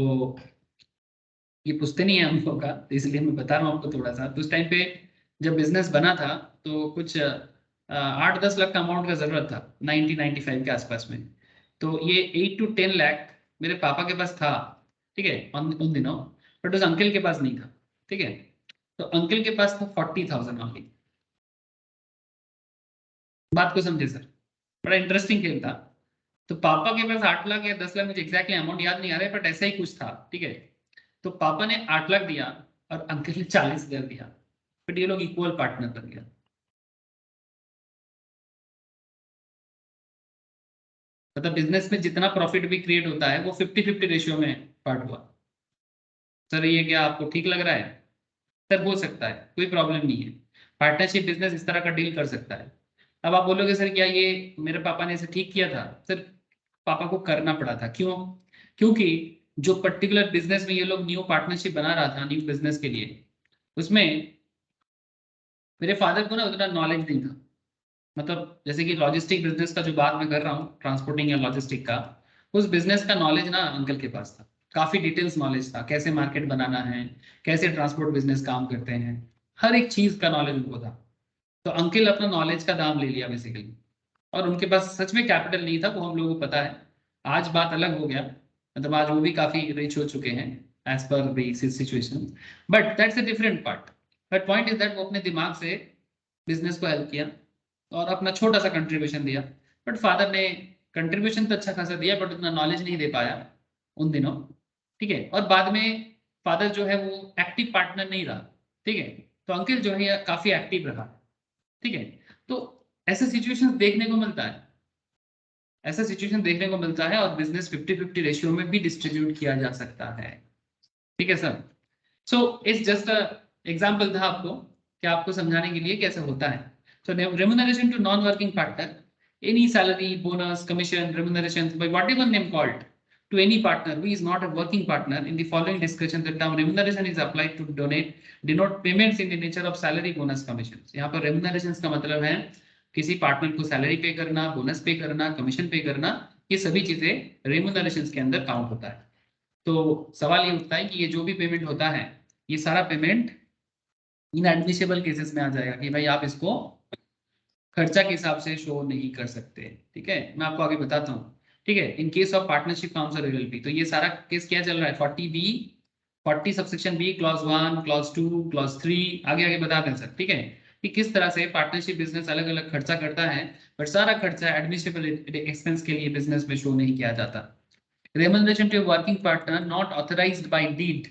ये पूछते नहीं है हम लोग का, तो इसलिए मैं बता रहा हूँ आपको थोड़ा सा। तो उस टाइम पे जब बिजनेस बना था तो कुछ 8-10 लाख का अमाउंट का जरूरत था, 95 के आसपास में। तो ये 8 to 10 लाख मेरे पापा के पास था, ठीक है, उन दिनों, बट उस अंकल के पास नहीं था। ठीक है, तो अंकल के पास था 40,000 ओनली। बात को समझे सर, बड़ा इंटरेस्टिंग खेल था। तो पापा के पास 8 लाख या 10 लाख, मुझे एग्जैक्टली अमाउंट याद नहीं आ रहा है, बट ऐसा ही कुछ था। ठीक है, तो पापा ने 8 लाख दिया और अंकल ने 40,000 दिया, बट ये लोग इक्वल पार्टनर बन गया। मतलब बिजनेस में जितना प्रॉफिट भी क्रिएट होता है वो 50-50 रेशियो में पार्ट हुआ। सर ये क्या आपको ठीक लग रहा है? सर हो सकता है, कोई प्रॉब्लम नहीं है, पार्टनरशिप बिजनेस इस तरह का डील कर सकता है। अब आप बोलोगे सर क्या ये मेरे पापा ने इसे ठीक किया था? सर पापा को करना पड़ा था, क्यों? क्योंकि जो पर्टिकुलर बिजनेस में ये लोग न्यू पार्टनरशिप बना रहा था, न्यू बिजनेस के लिए, उसमें मेरे फादर को ना उतना नॉलेज नहीं था। मतलब जैसे कि लॉजिस्टिक बिजनेस का जो बात मैं कर रहा हूँ, ट्रांसपोर्टिंग या लॉजिस्टिक का, उस बिजनेस का नॉलेज ना अंकल के पास था, काफी डिटेल्स नॉलेज था, कैसे मार्केट बनाना है, कैसे ट्रांसपोर्ट बिजनेस काम करते हैं, हर एक चीज का नॉलेज उनको था। तो अंकल अपना नॉलेज का दाम ले लिया बेसिकली, और उनके पास सच में कैपिटल नहीं था, वो हम लोगों को पता है। आज बात अलग हो गया, मतलब आज वो भी काफी रिच हो चुके हैं as per the situation, but that's a different part. But point is that वो अपने दिमाग से बिजनेस को हेल्प किया और अपना छोटा सा कंट्रीब्यूशन दिया। बट फादर ने कंट्रीब्यूशन तो अच्छा खासा दिया, बट उतना नॉलेज नहीं दे पाया उन दिनों। ठीक है, और बाद में फादर जो है वो एक्टिव पार्टनर नहीं रहा। ठीक है, तो अंकिल जो है काफी एक्टिव रहा। ठीक है, तो ऐसे सिचुएशन देखने को मिलता है, ऐसा सिचुएशन देखने को मिलता है, और बिजनेस 50-50 रेशियो में भी डिस्ट्रीब्यूट किया जा सकता है। ठीक है sir, so it's just a example था आपको, कि आपको समझाने के लिए कैसे होता है। So remuneration to non-working partner any salary, bonus, commission, remuneration, by whatever name called, to any partner who is not a working partner. In the following discussion, the term remuneration is applied to denote payments in the nature of salary, bonus, commissions. यहाँ पर remunerations का मतलब है किसी partner को salary पे करना, bonus पे करना, कमीशन पे करना, ये सभी चीजें रेम्यूनरेशंस के अंदर काउंट होता है। तो सवाल ये उठता है कि ये जो भी पेमेंट होता है, ये सारा पेमेंट इनएडमिसिबल केसेस में आ जाएगा कि भाई आप इसको खर्चा के हिसाब से शो नहीं कर सकते। ठीक है, मैं आपको आगे बताता हूँ। ठीक है, इन केस ऑफ पार्टनरशिप फॉर्म्स और एलएलपी, तो ये सारा केस क्या चल रहा है, 40B 40 subsection B clause 1 clause 2 clause 3 आगे आगे बता दें सर। ठीक है, कि किस तरह से पार्टनरशिप बिजनेस अलग अलग खर्चा करता है, बट सारा खर्चा एडमिसिबल एक्सपेंस के लिए बिजनेस में शो नहीं किया जाता। Remuneration to working partner not authorised by deed,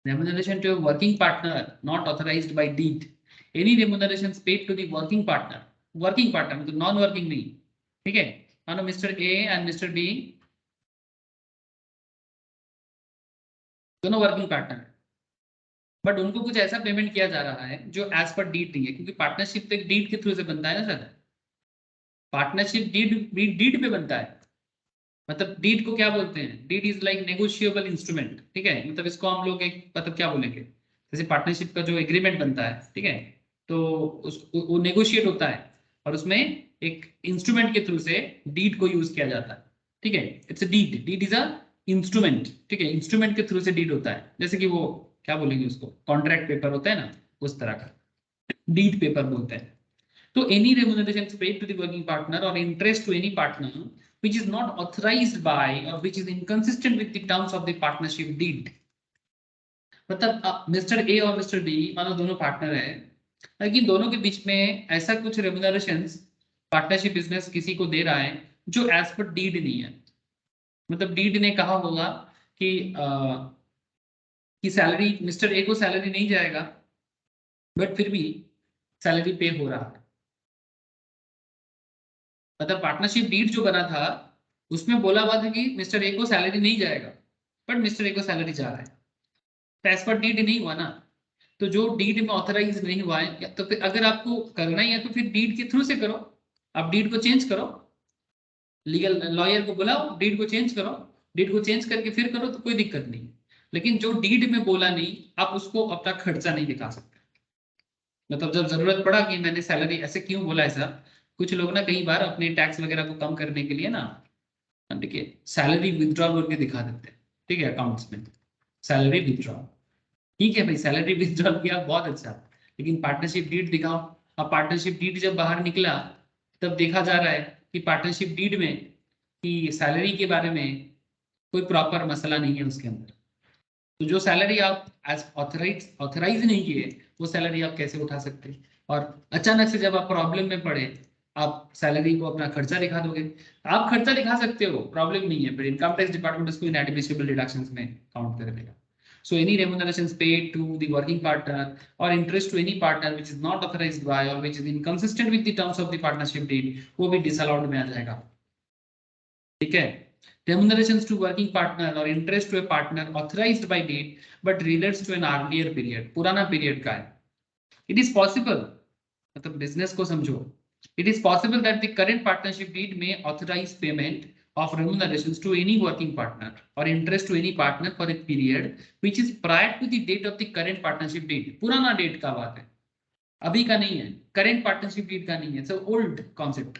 remuneration to a working partner not authorized by deed, any remunerations paid to the working partner मतलब नॉन वर्किंग नहीं। ठीक है, मानो mister A and mister B दोनों working partner, but उनको कुछ ऐसा payment किया जा रहा है जो एज पर डीड नहीं है, क्योंकि पार्टनरशिप तो एक डीड के थ्रू से बनता है ना सर। पार्टनरशिप डीड पे बनता है, मतलब डीड को क्या बोलते हैं, deed is like negotiable instrument. ठीक है, मतलब इसको हम लोग एक मतलब क्या बोलेंगे, जैसे पार्टनरशिप का जो एग्रीमेंट बनता है, ठीक है, तो वो नेगोशिएट होता है और उसमें एक इंस्ट्रूमेंट के थ्रू से डीड को यूज किया जाता है। ठीक है, it's a deed, deed is a instrument. ठीक है, इंस्ट्रूमेंट के थ्रू से डीड होता है, जैसे कि वो क्या बोलेंगे उसको, कॉन्ट्रैक्ट पेपर होता है ना, उस तरह का डीड पेपर बोलते हैं। तो any remuneration paid to the working partner or interest to any partner which is not authorized by or which is inconsistent with the terms of the partnership deed, मतलब मिस्टर ए और mister B मानो दोनों partner है, लेकिन दोनों के बीच में ऐसा कुछ रेम्यूनरेशंस पार्टनरशिप बिजनेस किसी को दे रहा है जो एज पर डीड नहीं है। मतलब डीड ने कहा होगा कि सैलरी मिस्टर ए को सैलरी नहीं जाएगा, बट फिर भी सैलरी पे हो रहा है। मतलब पार्टनरशिप डीड जो बना था उसमें बोला हुआ था कि मिस्टर ए को सैलरी नहीं जाएगा, बट मिस्टर ए को सैलरी जा रहा है, तो एज पर डीड नहीं हुआ ना। तो जो डीड में ऑथराइज नहीं हुआ है, तो फिर अगर आपको करना ही है तो फिर डीड के थ्रू से करो, आप डीड को चेंज करो, लीगल लॉयर को बुलाओ, डीड को चेंज करो, डीड को चेंज करके फिर करो तो कोई दिक्कत नहीं। लेकिन जो डीड में बोला नहीं, आप उसको अपना खर्चा नहीं दिखा सकते। मतलब जब जरूरत पड़ा कि मैंने सैलरी, ऐसे क्यों बोला ऐसा, कुछ लोग ना कई बार अपने टैक्स वगैरह को कम करने के लिए ना, देखिए सैलरी विथड्रॉल करके दिखा देते हैं। ठीक है, अकाउंट्स में सैलरी विथड्रॉल, ठीक है भाई, सैलरी विथड्रॉल किया बहुत अच्छा, लेकिन पार्टनरशिप डीड दिखाओ। अब पार्टनरशिप डीड जब बाहर निकला तब देखा जा रहा है कि पार्टनरशिप डीड में कि सैलरी के बारे में कोई प्रॉपर मसला नहीं है उसके अंदर। तो जो सैलरी आप एज ऑथराइज नहीं किए, वो सैलरी आप कैसे उठा सकते हैं? और अचानक से जब आप प्रॉब्लम में पड़े, आप सैलरी को अपना खर्चा दिखा दोगे। आप खर्चा दिखा सकते हो, प्रॉब्लम नहीं है, पर इनकम टैक्स डिपार्टमेंट उसको इनएडमिसिबल डिडक्शंस में काउंट कर देगा। So any remunerations paid to the working partner or interest to any partner which is not authorized by or which is inconsistent with the terms of the partnership deed, वो भी disallowed में आ जाएगा। ठीक है, remunerations to working partner or interest to a partner authorized by deed but relates to an earlier period, पुराना period का है। It is possible, मतलब बिजनेस को समझो, it is possible that the current partnership deed may authorize payment of remunerations to any working partner or interest to any partner for a period which is prior to the date of the current partnership deed। पुराना date का बात है, अभी का नहीं है, current partnership deed का नहीं है, so old concept।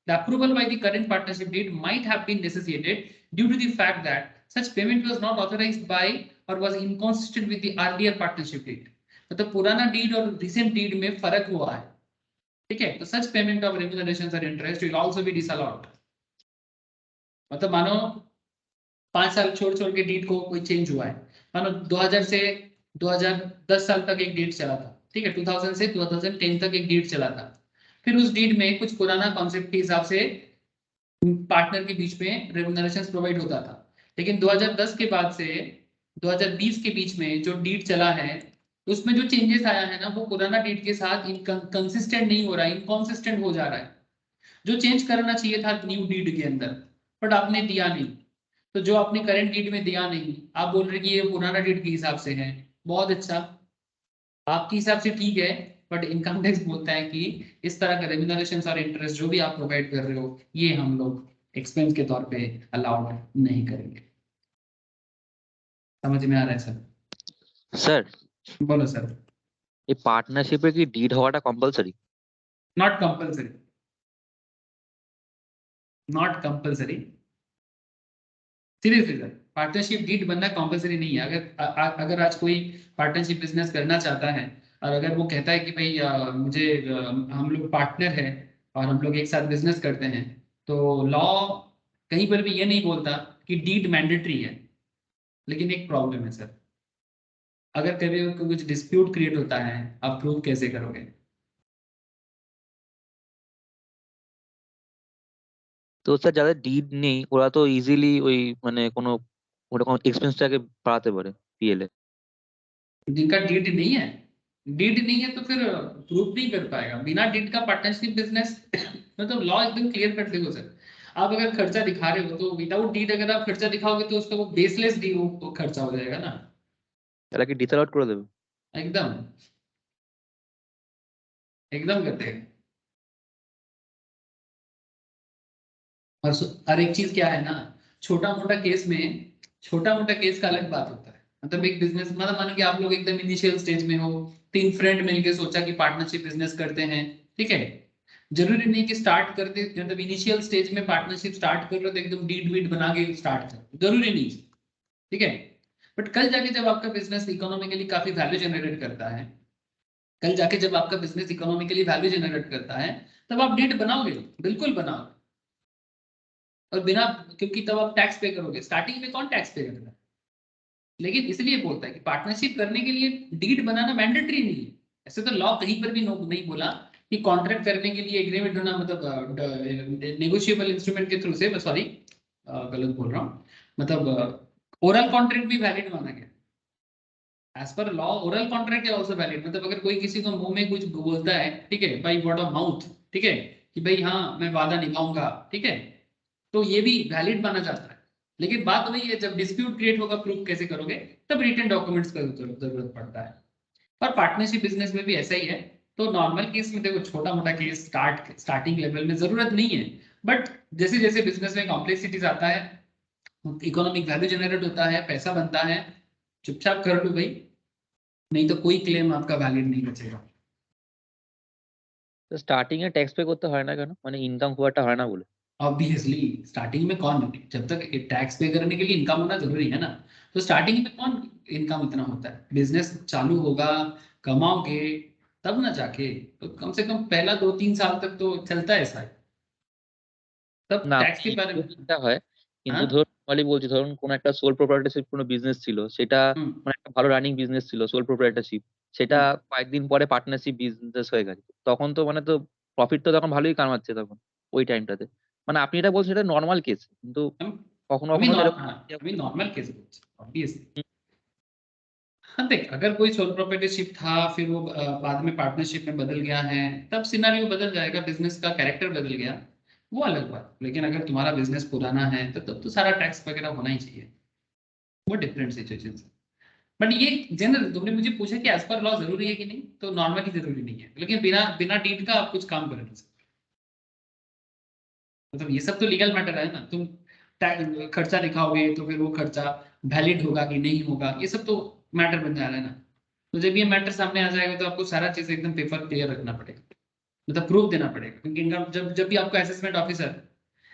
The approval by the current partnership deed might have been necessitated due to the fact that such payment was not authorized by or was inconsistent with the earlier partnership deed। मतलब पुराना deed और recent deed में फर्क हुआ है। ठीक है, तो सच पेमेंट ऑफ रेम्यूनरेशंस और interest will also be disallowed. मतलब मानो 5 साल छोड़ छोड़ के डीड को कोई चेंज हुआ है, मानो 2000 से 2010 साल तक एक डीड चला था। ठीक है, 2000 से 2010 तक एक डीड चला था, फिर उस डीड में कुछ पुराना कॉन्सेप्ट के हिसाब से पार्टनर के बीच में रेम्यूनरेशंस प्रोवाइड होता था, लेकिन 2010 के बाद से 2020 के बीच में जो डीड चला है उसमें जो चेंजेस आया है ना, वो पुराना डीड के साथ कंसिस्टेंट नहीं हो रहा है, इनकॉन्सिस्टेंट हो जा रहा है। जो चेंज करना चाहिए था न्यू डीड के अंदर, बट आपने दिया नहीं, तो जो आपने करंट डीड में दिया नहीं, आप बोल रहे कि ये पुराना डीड के हिसाब से है। बहुत अच्छा, आपके हिसाब से ठीक है, बट इनकम टैक्स बोलता है कि इस तरह का रेम्यूनरेशन और इंटरेस्ट जो भी आप प्रोवाइड कर रहे हो ये हम लोग एक्सपेंस के तौर पे अलाउड नहीं करेंगे। समझ में आ रहा है सर? স্যার बोलो सर। এই পার্টনারশিপে কি ডিড হওয়াটা compulsory? Not compulsory, not compulsory. Seriously sir, partnership deed बनना कंपल्सरी नहीं है। अगर आज कोई पार्टनरशिप बिजनेस करना चाहता है और अगर वो कहता है कि भाई हम लोग पार्टनर है और हम लोग एक साथ बिजनेस करते हैं, तो लॉ कहीं पर भी ये नहीं बोलता कि डीड मैंडेटरी है। लेकिन एक प्रॉब्लम है सर, अगर कभी कुछ डिस्प्यूट क्रिएट होता है, आप प्रूव कैसे करोगे? তো স্যার যাদের ডিড নেই ওরা তো ইজিলি ওই মানে কোনো ওরকম এক্সপেন্সটাকে বাড়াতে পারে পিএল এ। जिनका डीड नहीं है, डीड नहीं है तो फिर प्रूफ नहीं कर पाएगा। बिना डीड का पार्टनरशिप बिजनेस मतलब लॉ एकदम क्लियर कर देखो सर, आप अगर खर्चा दिखा रहे हो तो विदाउट डीड अगर आप खर्चा दिखाओगे तो उसका वो बेसलेस डी वो खर्चा हो जाएगा ना। তারা কি ডিসঅ্যালাউড করে দেবে? एकदम एकदम करते हैं। और एक चीज क्या है ना, छोटा मोटा केस में, छोटा मोटा केस का अलग बात होता है। मतलब एक बिजनेस मतलब मानो कि आप लोग एकदम इनिशियल स्टेज में हो, 3 फ्रेंड मिलके सोचा कि पार्टनरशिप बिजनेस करते हैं, ठीक है। जरूरी नहीं कि स्टार्ट करते मतलब इनिशियल स्टेज में पार्टनरशिप स्टार्ट कर रहे हो तो एकदम डीड वीड बना के स्टार्ट करो, जरूरी नहीं, ठीक है। बट कल जाके जब आपका बिजनेस इकोनॉमिकली काफी वैल्यू जनरेट करता है, कल जाके जब आपका बिजनेस इकोनॉमिकली वैल्यू जनरेट करता है, तब आप डीड बनाओगे, बिल्कुल बनाओगे। और बिना, क्योंकि तब आप टैक्स पे करोगे। स्टार्टिंग में कौन टैक्स पे करता है? लेकिन इसलिए बोलता है कि पार्टनरशिप करने के लिए डीड बनाना मैंडेटरी नहीं है। ऐसे तो लॉ कहीं पर भी नहीं बोला कि कॉन्ट्रैक्ट करने के लिए एग्रीमेंट होना मतलब नेगोशिएबल इंस्ट्रूमेंट के थ्रू से, सॉरी गलत बोल रहा हूँ, मतलब ओरल कॉन्ट्रैक्ट भी वैलिड माना गया। As per law oral contract है ऑल्सो वैलिड। मतलब अगर कोई किसी को मुंह में कुछ बोलता है, ठीक है, बाई वर्ड ऑफ माउथ, ठीक है, कि भाई हाँ मैं वादा निभाऊंगा, ठीक है, तो ये भी वैलिड माना जाता है। लेकिन बात वही है, जब डिस्प्यूट क्रिएट होगा प्रूफ कैसे करोगे, तब रिटन डॉक्यूमेंट्स का जरूरत पड़ता है। और पार्टनरशिप बिजनेस में भी ऐसा ही है। तो नॉर्मल केस में देखो, छोटा मोटा केस स्टार्टिंग लेवल में जरूरत नहीं है। बट जैसे जैसे बिजनेस में कॉम्प्लेक्सिटीज आता है, इकोनॉमिक वैल्यू जनरेट होता है, पैसा बनता है, चुपचाप कर लो भाई, नहीं तो कोई क्लेम आपका वैलिड नहीं बचेगा। তো স্টার্টিং এ ট্যাক্স পে করতে হয় না কেন? মানে ইনকাম খুব একটা হয় না বলে? ऑब्वियसली स्टार्टिंग में कौन, जब तक टैक्स पे करने के लिए इनकम होना जरूरी है ना, तो स्टार्टिंग में कौन इनकम इतना होता है? बिजनेस चालू होगा, कमाओगे, तब ना जाके, तो कम से कम पहला 2-3 साल तक तो चलता है ऐसा, तब না टैक्स के बारे में। এটা হয়, কিন্তু हाँ। ধরুন নর্মালি বলছি, ধরুন কোন একটা সোল প্রোপ্রাইটারশিপ কোনো বিজনেস ছিল, সেটা हम्म, মানে একটা ভালো রানিং বিজনেস ছিল সোল প্রোপ্রাইটারশিপ, সেটা हम्म, কয়েকদিন পরে পার্টনারশিপ বিজনেস হয়ে গেছে, তখন তো মানে তো প্রফিট তো তখন ভালোই কামাচ্ছে তখন ওই টাইমটাতে। মানে আপনি এটা বলছেন এটা নর্মাল কেস, কিন্তু हम কখনো अभी কখনো তো हाँ, अभी नॉर्मल केस ऑब्वियसली। हाँ देख, अगर कोई सोल प्रोप्राइटरशिप था फिर वो बाद में पार्टनरशिप में बदल गया है, तब सिनारियो बदल जाएगा, बिजनेस का कैरेक्टर बदल गया, वो अलग बात। लेकिन अगर तुम्हारा बिजनेस पुराना है तो तब तो सारा टैक्स वगैरह होना ही चाहिए, वो डिफरेंट सिचुएशन है। बट ये जनरल, तुमने मुझे पूछा कि एज पर लॉ जरूरी है कि नहीं, तो नॉर्मली जरूरी नहीं है। लेकिन बिना बिना डीड का आप कुछ काम कर नहीं सकते। मतलब ये सब तो लीगल मैटर है ना, तुम खर्चा दिखाओगे तो फिर वो खर्चा वैलिड होगा कि नहीं होगा, ये सब तो मैटर बन जा रहा है ना। तो जब ये मैटर सामने आ जाएगा तो आपको सारा चीज एकदम पेपर क्लियर रखना पड़ेगा, मतलब प्रूफ देना पड़ेगा। क्योंकि इनका जब जब भी आपको असेसमेंट ऑफिसर,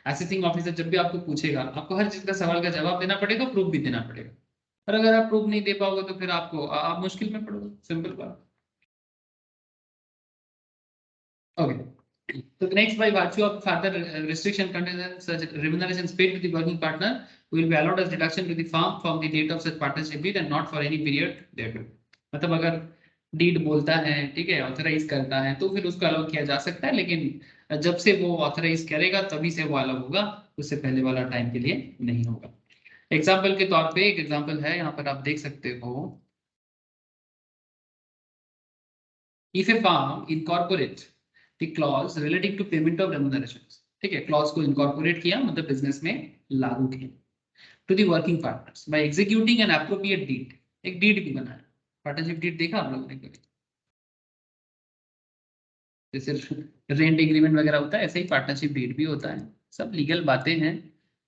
असेसिंग ऑफिसर जब भी आपको पूछेगा, आपको हर चीज का सवाल का जवाब देना पड़ेगा, प्रूफ भी देना पड़ेगा। और अगर आप प्रूफ नहीं दे पाओगे तो फिर आपको आप मुश्किल में पड़ोगे, सिंपल बात। Okay, so the next, by virtue of further restriction conditions such remunerations paid to the working partner will be allowed as deduction to the firm from the date of such partnership deed and not for any period thereto। मतलब अगर deed बोलता है, ठीक है, authorise करता है, तो फिर उसको अलाउ किया जा सकता है। लेकिन जब से वो ऑथराइज करेगा तभी से वो अलाउ होगा, उससे पहले वाला टाइम के लिए नहीं होगा। एग्जाम्पल के तौर पे एक एग्जाम्पल है, यहाँ पर आप देख सकते हो। If a firm incorporate the clause relating to payment of remunerations, ठीक है, क्लॉज को इनकॉर्पोरेट किया मतलब बिजनेस में लागू किया, to the working partners by executing an appropriate deed. एक डीड भी बनाया, पार्टनरशिप डीड देखा आप लोगों ने कभी? जैसे रेंट एग्रीमेंट वगैरह होता है, ऐसे ही पार्टनरशिप डीड भी होता है। सब लीगल बातें हैं।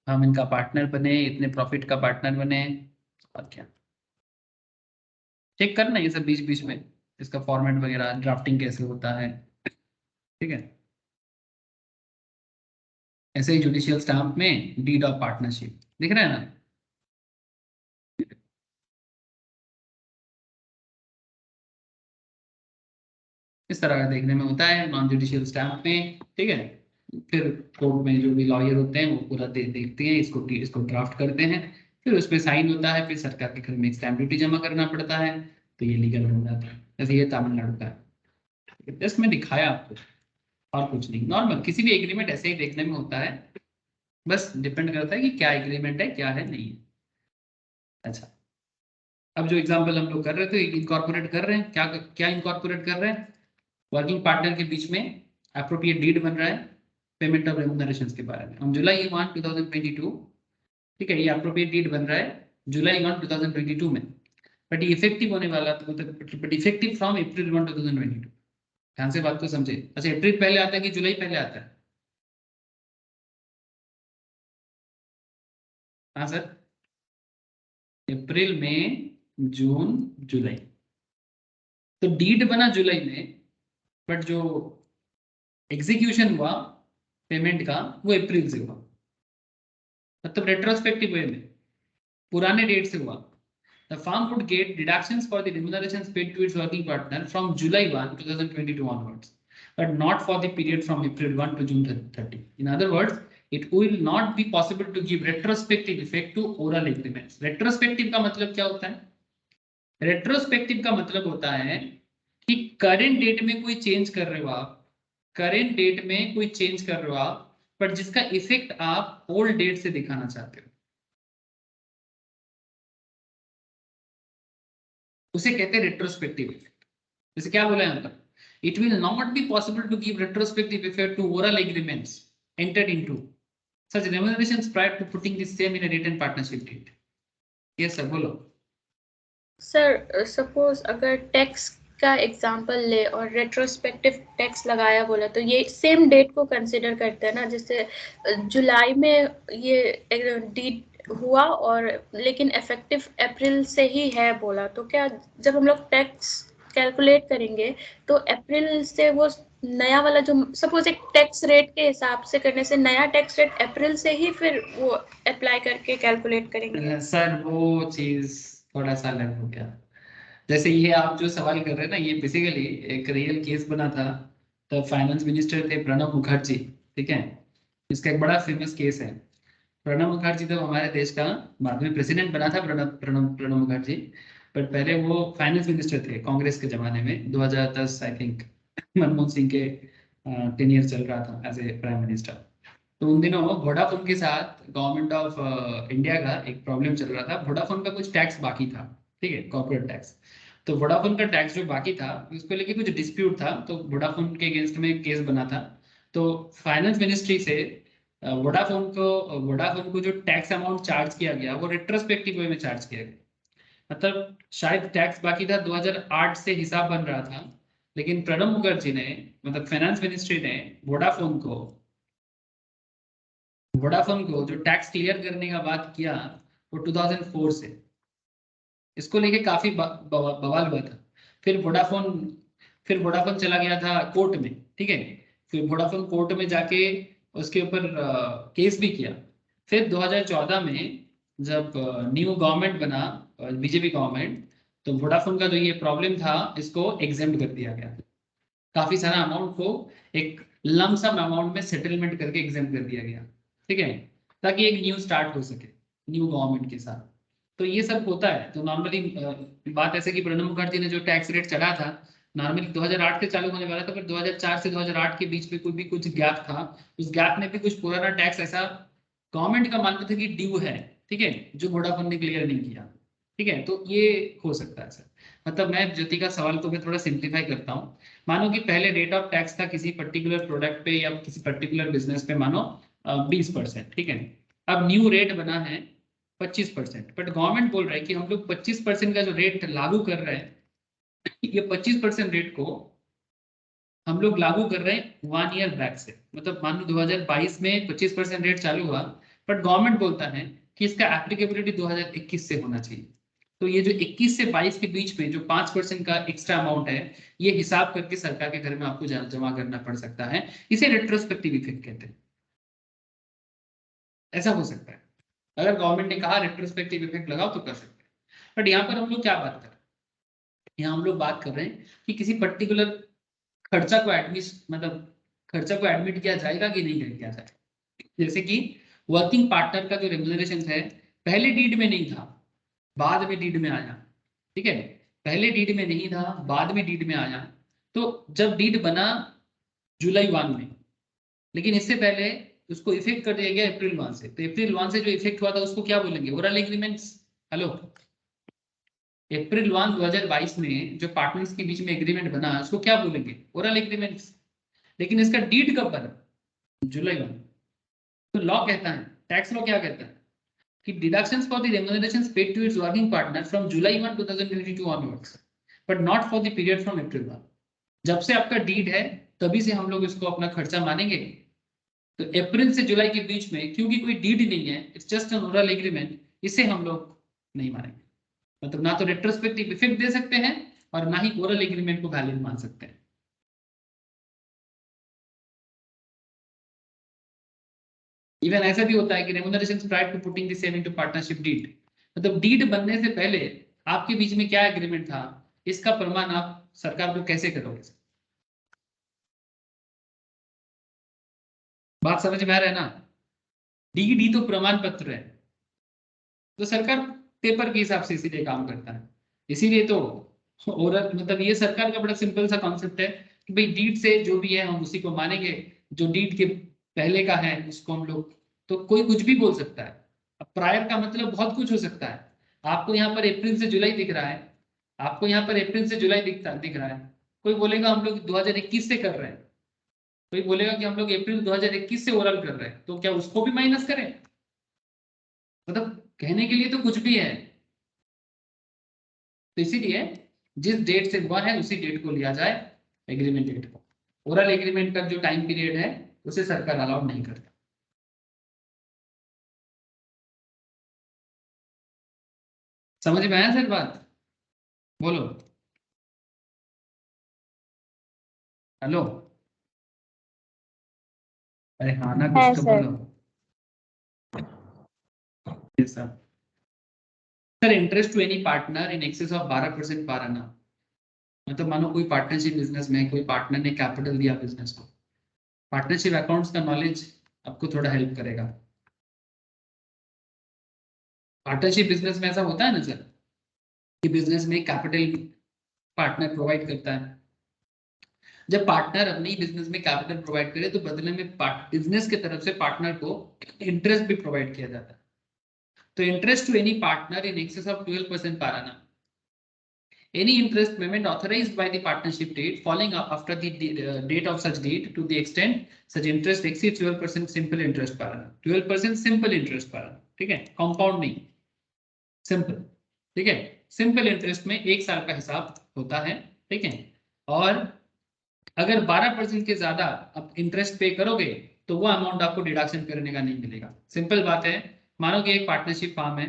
हम इनका पार्टनर बने, इतने प्रॉफिट का पार्टनर बने, और क्या। चेक करना ये सब बीच बीच में, इसका फॉर्मेट वगैरह, ड्राफ्टिंग कैसे होता है, ठीक है। ऐसे ही जुडिशियल स्टैम्प में डीड ऑफ पार्टनरशिप दिख रहा है ना। इस तरह का देखने में होता है नॉन जुडिशियल स्टैम्प में, ठीक है। फिर कोर्ट में जो भी लॉयर होते हैं वो पूरा देखते हैं, इसको ड्राफ्ट करते हैं, फिर उस पर साइन होता है, फिर सरकार के घर में स्टैम्प ड्यूटी जमा करना पड़ता है, तो ये लीगल हो जाता है। जैसे ये तमिलनाडु का है, जस्ट मैं दिखाया आपको, और कुछ नहीं। नॉर्मल किसी भी एग्रीमेंट ऐसे ही देखने में होता है, बस डिपेंड करता है कि क्या एग्रीमेंट है क्या है नहीं है। अच्छा, अब जो एग्जाम्पल हम लोग कर रहे थे, इनकॉर्पोरेट कर रहे हैं, क्या क्या इनकॉर्पोरेट कर रहे हैं, वर्किंग पार्टनर के बीच में अप्रोप्रिएट डीड बन रहा है पेमेंट ऑफ रेम्यूनरेशंस के बारे में। हम जुलाई 1 2022, ठीक है, ये अप्रोप्रिएट डीड बन रहा है जुलाई 1 2022 में, बट ये इफेक्टिव होने वाला, तो मतलब बट इफेक्टिव फ्रॉम अप्रैल 1 2022। ध्यान से बात को समझे। अच्छा, अप्रैल पहले आता है कि जुलाई पहले आता है? हाँ सर, अप्रैल में, जून, जुलाई। तो डीड बना जुलाई में, बट जो एग्जीक्यूशन हुआ पेमेंट का वो अप्रैल से हुआ, मतलब रेट्रोस्पेक्टिव वे में पुराने डेट से हुआ। The firm would get deductions for the remunerations paid to its working partner from July 1, 2022 onwards, but not for the period from April 1 to June 30. In other words, it will not be possible to give retrospective effect to oral agreements. Retrospective का मतलब क्या होता है? Retrospective का मतलब होता है कि current date में कोई change कर रहे हो आप, current date में कोई change कर रहे हो आप, पर जिसका effect आप old date से दिखाना चाहते हो, उसे कहते हैं रेट्रोस्पेक्टिव इफेक्ट। जैसे क्या बोला यहाँ पर, it will not be possible to give retrospective effect to oral agreements entered into such remunerations prior to putting the same in a written partnership deed. Yes sir, बोलो। सर सपोज अगर tax का example ले और retrospective tax लगाया बोला, तो ये same date को कंसिडर करते हैं ना, जैसे जुलाई में ये डीड हुआ और लेकिन इफेक्टिव अप्रैल से ही है बोला, तो क्या जब हम लोग टैक्स कैलकुलेट करेंगे तो अप्रैल से वो नया वाला जो सपोज एक टैक्स रेट के हिसाब से करने से नया टैक्स रेट अप्रैल से ही फिर वो अप्लाई करके कैलकुलेट करेंगे? सर वो चीज थोड़ा सा अलग हो गया। जैसे ये आप जो सवाल कर रहे हैं ना, ये बेसिकली एक रियल केस बना था। तो फाइनेंस मिनिस्टर थे प्रणब मुखर्जी, ठीक है। इसका एक बड़ा फेमस केस है। प्रणब मुखर्जी तो हमारे देश का बाद में प्रेसिडेंट बना था, प्रणब मुखर्जी, बट पहले वो फाइनेंस मिनिस्टर थे कांग्रेस के जमाने में। 2010 आई थिंक मनमोहन सिंह के 10 ईयर चल रहा था एज ए प्राइम मिनिस्टर। तो उन दिनों वोडाफोन के साथ गवर्नमेंट ऑफ इंडिया का एक प्रॉब्लम चल रहा था। वोडाफोन का कुछ टैक्स बाकी था, ठीक है, कॉर्पोरेट टैक्स। तो वोडाफोन का टैक्स जो बाकी था उसको लेके कुछ डिस्प्यूट था, तो वोडाफोन के अगेंस्ट में केस बना था। तो फाइनेंस मिनिस्ट्री से वोडाफोन को जो टैक्स अमाउंट चार्ज किया गया वो रेट्रोस्पेक्टिव वे में चार्ज किया गया। मतलब शायद टैक्स बाकी था, 2008 से हिसाब बन रहा था, लेकिन प्रणब मुखर्जी ने, मतलब फाइनेंस मिनिस्ट्री ने वोडाफोन को जो टैक्स क्लियर करने का बात किया वो 2004 से। इसको लेके काफी बवाल हुआ था। फिर वोडाफोन चला गया था कोर्ट में, ठीक है। फिर वोडाफोन कोर्ट में जाके उसके ऊपर केस भी किया। फिर 2014 में जब न्यू गवर्नमेंट बना, बीजेपी गवर्नमेंट, तो वोडाफोन का जो ये प्रॉब्लम था इसको एग्जेम्प्ट कर दिया गया। काफी सारा अमाउंट को एक लमसम अमाउंट में सेटलमेंट करके एग्जाम कर दिया गया, ठीक है, ताकि एक न्यू स्टार्ट हो सके न्यू गवर्नमेंट के साथ। तो ये सब होता है। तो नॉर्मली बात ऐसे कि प्रणब मुखर्जी ने जो टैक्स रेट चढ़ा था, नॉर्मली 2008 से चालू होने वाला था, पर 2004 से 2008 के बीच में कोई भी कुछ गैप था, उस गैप में भी कुछ पुराना टैक्स ऐसा गवर्नमेंट का मानना था कि ड्यू है, ठीक है, जो वोडाफोन ने क्लियर नहीं किया, ठीक है। तो ये हो सकता है सर। मतलब मैं ज्योति का सवाल को मैं थोड़ा सिंप्लीफाई करता हूँ। मानो कि पहले रेट ऑफ टैक्स था किसी पर्टिकुलर प्रोडक्ट पे या किसी पर्टिकुलर बिजनेस पे, मानो 20%, ठीक है। अब न्यू रेट बना है 25%, बट गवर्नमेंट बोल रहा है कि हम लोग 25% का जो रेट लागू कर रहे हैं, ये 25% रेट को हम लोग लागू कर रहे हैं 1 ईयर बैक से, मतलब मान लो 2022 में 25% रेट चालू हुआ, बट गवर्नमेंट बोलता है कि इसका एप्लीकेबिलिटी 2021 से होना चाहिए। तो ये जो 21 से 22 के बीच में जो 5% का एक्स्ट्रा अमाउंट है, ये हिसाब करके सरकार के घर में आपको जमा करना पड़ सकता है। इसे रेट्रोस्पेक्टिव इफेक्ट कहते हैं। ऐसा हो सकता है, अगर गवर्नमेंट ने कहा रेट्रोस्पेक्टिव इफेक्ट लगाओ तो कर सकते हैं। बट यहाँ पर हम लोग क्या बात कर रहे हैं, यहाँ हम लोग बात कर रहे हैं कि किसी पर्टिकुलर खर्चा को एडमिट किया जाएगा कि नहीं किया जाएगा। जैसे कि वर्किंग पार्टनर का जो रेम्यूनरेशन है, पहले डीड में नहीं था, बाद में डीड में आया, ठीक है, पहले डीड में नहीं था, बाद में डीड में आया। तो जब डीड बना जुलाई 1 में, लेकिन इससे पहले उसको इफेक्ट कर दिया गया अप्रैल 1 से, तो अप्रैल 1 से जो इफेक्ट हुआ था उसको क्या बोलेंगे, ओरल एग्रीमेंट्स। हेलो, अप्रैल 1 2022 में जो पार्टनर्स के बीच में एग्रीमेंट बना उसको क्या बोलेंगे, ओरल एग्रीमेंट्स। लेकिन इसका डीड कब बना, जुलाई 1। तो लॉ कहता है, टैक्स लॉ क्या कहता है कि deductions for the remunerations paid to its working partner from July 1 2022 onwards, but not for the period from April 1। जब से आपका डीड है तभी से हम लोग इसको अपना खर्चा मानेंगे। तो अप्रैल से जुलाई के बीच में क्योंकि कोई डीड नहीं है, it's just an oral agreement, इसे हम लोग नहीं मानेंगे। मतलब ना तो रेट्रोस्पेक्टिव इफेक्ट दे सकते हैं और ना ही ओरल एग्रीमेंट को वैलिड मान सकते हैं। इवन ऐसा भी होता है कि remunerations prior to putting the same into partnership deed, मतलब डीड बनने से पहले आपके बीच में क्या एग्रीमेंट था, इसका प्रमाण आप सरकार को कैसे करोगे। बात समझ में आ रहा है ना। डीडी तो प्रमाण पत्र है, तो सरकार पेपर के हिसाब से इसीलिए काम करता है। इसीलिए तो ओरल, मतलब ये सरकार का बड़ा सिंपल सा कॉन्सेप्ट है कि भाई डीड से जो भी है हम उसी को मानेंगे, जो डीड के पहले का है उसको हम लोग, तो कोई कुछ भी बोल सकता है। अब प्रायर का मतलब बहुत कुछ हो सकता है। आपको यहाँ पर अप्रैल से जुलाई दिख रहा है, आपको यहाँ पर अप्रैल से जुलाई दिख रहा है, कोई बोलेगा हम लोग 2021 से कर रहे हैं, कोई बोलेगा कि हम लोग अप्रैल 2021 से ओरल कर रहे हैं, तो क्या उसको भी माइनस करें। मतलब कहने के लिए तो कुछ भी है। तो इसीलिए जिस डेट से हुआ है उसी डेट को लिया जाए एग्रीमेंट डेट को। ओरल एग्रीमेंट का जो टाइम पीरियड है उसे सरकार अलाउड नहीं करता। समझ में आया सर बात, बोलो। हेलो, अरे हाँ ना, कुछ तो बोलो। Sir interest to any partner in excess of 12% per annum, मतलब मानो कोई पार्टनरशिप बिजनेस में कोई पार्टनर ने कैपिटल दिया बिजनेस को, पार्टनरशिप अकाउंट्स का नॉलेज आपको थोड़ा हेल्प करेगा। पार्टनरशिप बिजनेस में ऐसा होता है ना सर कि बिजनेस में कैपिटल पार्टनर प्रोवाइड करता है। जब पार्टनर अपने ही बिजनेस में कैपिटल प्रोवाइड करे तो बदले में बिजनेस की तरफ से पार्टनर को इंटरेस्ट भी प्रोवाइड किया जाता है। तो interest to any partner in excess of 12% per annum, any interest payment authorized by the partnership date falling after the date of such date to the extent such interest exceeds 12% simple interest per annum, 12% simple interest per annum, ठीक है, compound नहीं, simple, ठीक है। Simple interest में 1 साल का हिसाब होता है, ठीक है। और अगर 12% के ज्यादा आप इंटरेस्ट पे करोगे तो वो अमाउंट आपको डिडक्शन करने का नहीं मिलेगा। सिंपल बात है, मानो कि एक पार्टनरशिप फार्म है,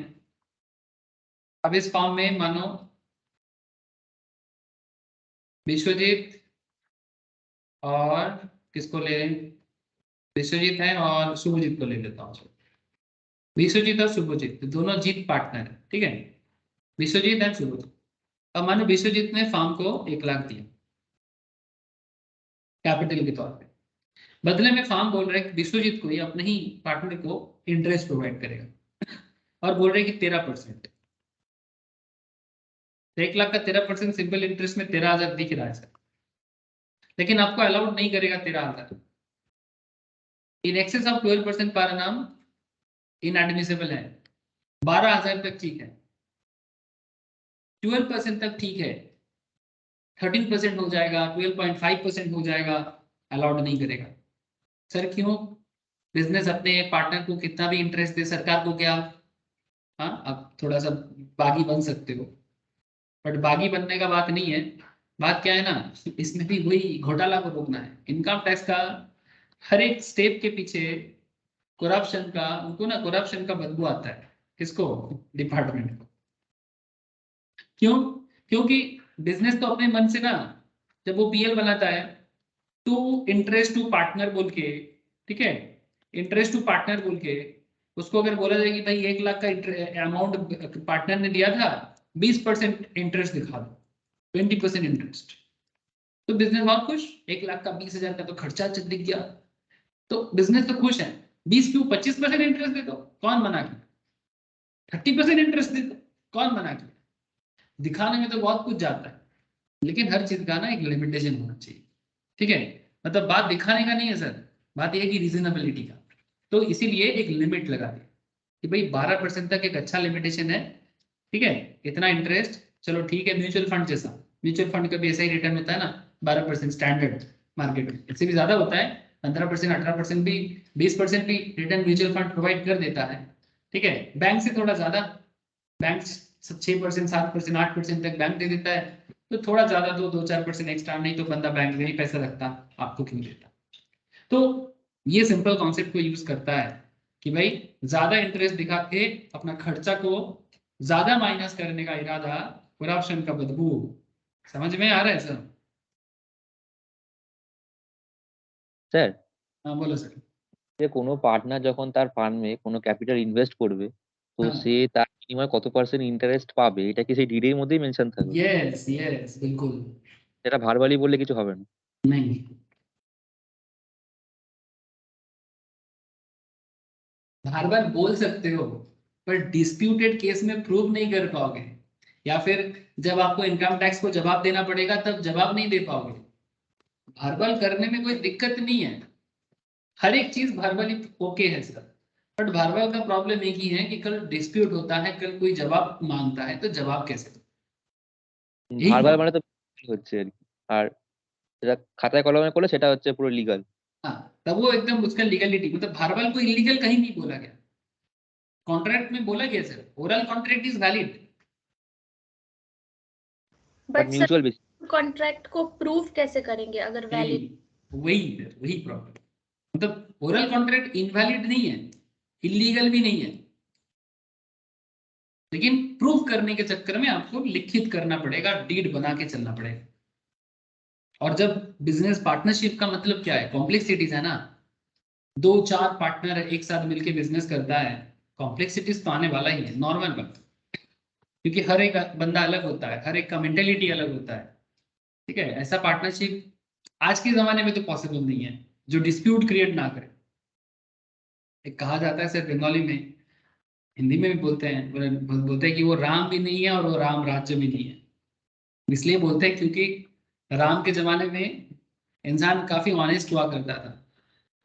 अब इस फार्म में मानो विश्वजीत और किसको ले, विश्वजीत है और शुभजीत को ले लेता हूँ। विश्वजीत और शुभजीत दोनों जीत पार्टनर है, ठीक है, विश्वजीत एंड शुभजीत। अब मानो विश्वजीत ने फार्म को 1 लाख दिया कैपिटल के तौर पे, बदले में फार्म बोल रहे हैं कि विश्वजीत को ही अपने ही पार्टनर को इंटरेस्ट प्रोवाइड करेगा और बोल रहे हैं कि 13%। 1 लाख का 13% सिंपल इंटरेस्ट में 13,000 दिख रहा है सर, लेकिन आपको अलाउड नहीं करेगा 13,000। इन excess of 12% per annum inadmissible है। 12,000 तक ठीक है, 12% तक ठीक है, 13% हो जाएगा, 12.5% हो जाएगा, अलाउड नहीं करेगा। सर क्यों, बिजनेस अपने पार्टनर को कितना भी इंटरेस्ट दे, सरकार को क्या, हाँ आप थोड़ा सा बागी बन सकते हो, बट बागी बनने का बात नहीं है। बात क्या है ना, इसमें भी वही घोटाला को रोकना है। इनकम टैक्स का हर एक स्टेप के पीछे करप्शन का, उनको ना करप्शन का बदबू आता है। किसको? डिपार्टमेंट को। क्यों? क्योंकि बिजनेस तो अपने मन से ना, जब वो पीएल बनाता है तो इंटरेस्ट टू पार्टनर बोल के, ठीक है, इंटरेस्ट टू पार्टनर बोल के उसको अगर बोला जाए कि भाई 1 लाख का अमाउंट पार्टनर ने दिया था, 20% इंटरेस्ट दिखा दो, 20% इंटरेस्ट, तो बिजनेस बहुत खुश। 1 लाख का 20,000 का तो खर्चा दिख गया, तो बिजनेस तो खुश है। 20 क्यों, 25% इंटरेस्ट दे दो, कौन मना किया? 30% इंटरेस्ट दे दो, कौन मना किया? दिखाने में तो बहुत कुछ जाता है, लेकिन हर चीज का ना एक लिमिटेशन होना चाहिए, ठीक है। मतलब बात दिखाने का नहीं है सर, बात यह है कि रीजनेबिलिटी का। तो इसीलिए एक लिमिट लगा दी कि भाई 12% तक एक अच्छा लिमिटेशन है, ठीक है, इतना इंटरेस्ट। चलो ठीक है, म्यूचुअल फंड जैसा, म्यूचुअल फंड का भी ऐसा ही रिटर्न होता है ना, 12% स्टैंडर्ड मार्केट में, इससे भी ज्यादा होता है, 15%, 18% भी, 20% भी रिटर्न म्यूचुअल फंड प्रोवाइड कर देता है, ठीक है। बैंक से थोड़ा ज्यादा, बैंक 6%, 7%, 8% तक बैंक दे देता है, तो थोड़ा ज्यादा तो 2-4% एक्स्ट्रा, नहीं तो बंदा बैंक में ही पैसा रखता, आपको क्यों देता। तो ये सिंपल कॉन्सेप्ट को यूज करता है कि भाई ज्यादा इंटरेस्ट दिखा के अपना खर्चा को ज्यादा माइनस करने का इरादा, करप्शन का बदबू। समझ में आ रहा है सर? স্যার, हाँ बोलो सर। যে কোনো পার্টনার যখন তার ফার্মে কোনো ক্যাপিটাল ইনভেস্ট করবে, তো हाँ সে তার বিনিময়ে কত পার্সেন্ট ইন্টারেস্ট পাবে, এটা কি সেই ডিডের মধ্যেই মেনশন থাকবে? यस यस बिल्कुल। এটা ভার্বালি বললে কিছু হবে না। नहीं, बार बार बोल सकते हो, पर डिस्प्यूटेड केस में प्रूव नहीं कर पाओगे, या फिर जब आपको इनकम टैक्स को जवाब देना पड़ेगा तब जवाब नहीं दे पाओगे। वर्बल करने में कोई दिक्कत नहीं है, हर एक चीज वर्बली ओके है सर, बट वर्बल का प्रॉब्लम एक ही है कि कल डिस्प्यूट होता है, कल कोई जवाब मांगता है, तो जवाब कैसे दो? यही ভার্বাল problem। মানে তো হচ্ছে আর কি। আর যেটা খাতায় কলমে করলে সেটা হচ্ছে পুরো লিগাল। हाँ, तब वो एकदम उसका लीगलिटी, मतलब वर्बल को इलीगल कहीं नहीं बोला गया, कॉन्ट्रैक्ट में बोला गया sir, oral contract is valid. But but mutual basis. Sir contract को प्रूव कैसे करेंगे अगर वैलिड? वही प्रॉब्लम, मतलब ओरल कॉन्ट्रैक्ट इनवैलिड नहीं है, इलीगल भी नहीं है, लेकिन प्रूफ करने के चक्कर में आपको लिखित करना पड़ेगा, डीड बना के चलना पड़ेगा। और जब बिजनेस पार्टनरशिप का मतलब क्या है, कॉम्प्लेक्सिटीज है ना, 2-4 पार्टनर एक साथ मिलके बिजनेस करता है, कॉम्प्लेक्सिटीज तो आने वाला ही है, नॉर्मल बात, क्योंकि हर एक बंदा अलग होता है, हर एक का मेंटेलिटी अलग होता है, ठीक है। ऐसा पार्टनरशिप आज के जमाने में तो पॉसिबल नहीं है जो डिस्प्यूट क्रिएट ना करे। एक कहा जाता है सर बंगाली में, हिंदी में भी बोलते हैं, बोलते हैं कि वो राम भी नहीं है और वो राम राज्य भी नहीं है। इसलिए बोलते हैं क्योंकि राम के जमाने में इंसान काफी ऑनेस्ट हुआ करता था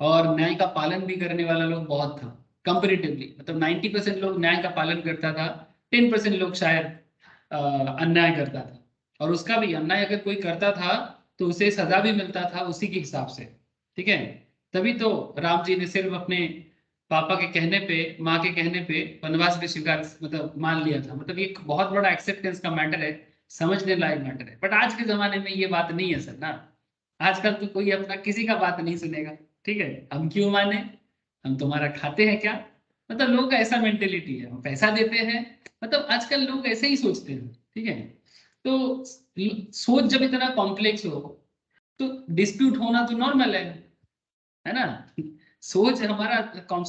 और न्याय का पालन भी करने वाला लोग बहुत था कंपेरेटिवली, मतलब 90% लोग न्याय का पालन करता था, 10% लोग शायद अन्याय करता था, और उसका भी अन्याय अगर कोई करता था तो उसे सजा भी मिलता था उसी के हिसाब से, ठीक है। तभी तो राम जी ने सिर्फ अपने पापा के कहने पे, माँ के कहने पे वनवास भी स्वीकार, मतलब मान लिया था, मतलब ये बहुत बड़ा एक्सेप्टेंस का मैटर है, समझने लायक मैटर है। बट आज के जमाने में ये बात नहीं है सर ना, आजकल तो कोई अपना किसी का बात नहीं सुनेगा, ठीक है। हम क्यों माने, हम तुम्हारा खाते हैं क्या, मतलब लोगों का ऐसा मेंटेलिटी है, हम पैसा देते हैं, मतलब आजकल लोग ऐसे ही सोचते हैं, ठीक है। तो सोच जब इतना कॉम्प्लेक्स हो तो डिस्प्यूट होना तो नॉर्मल है ना। सोच हमारा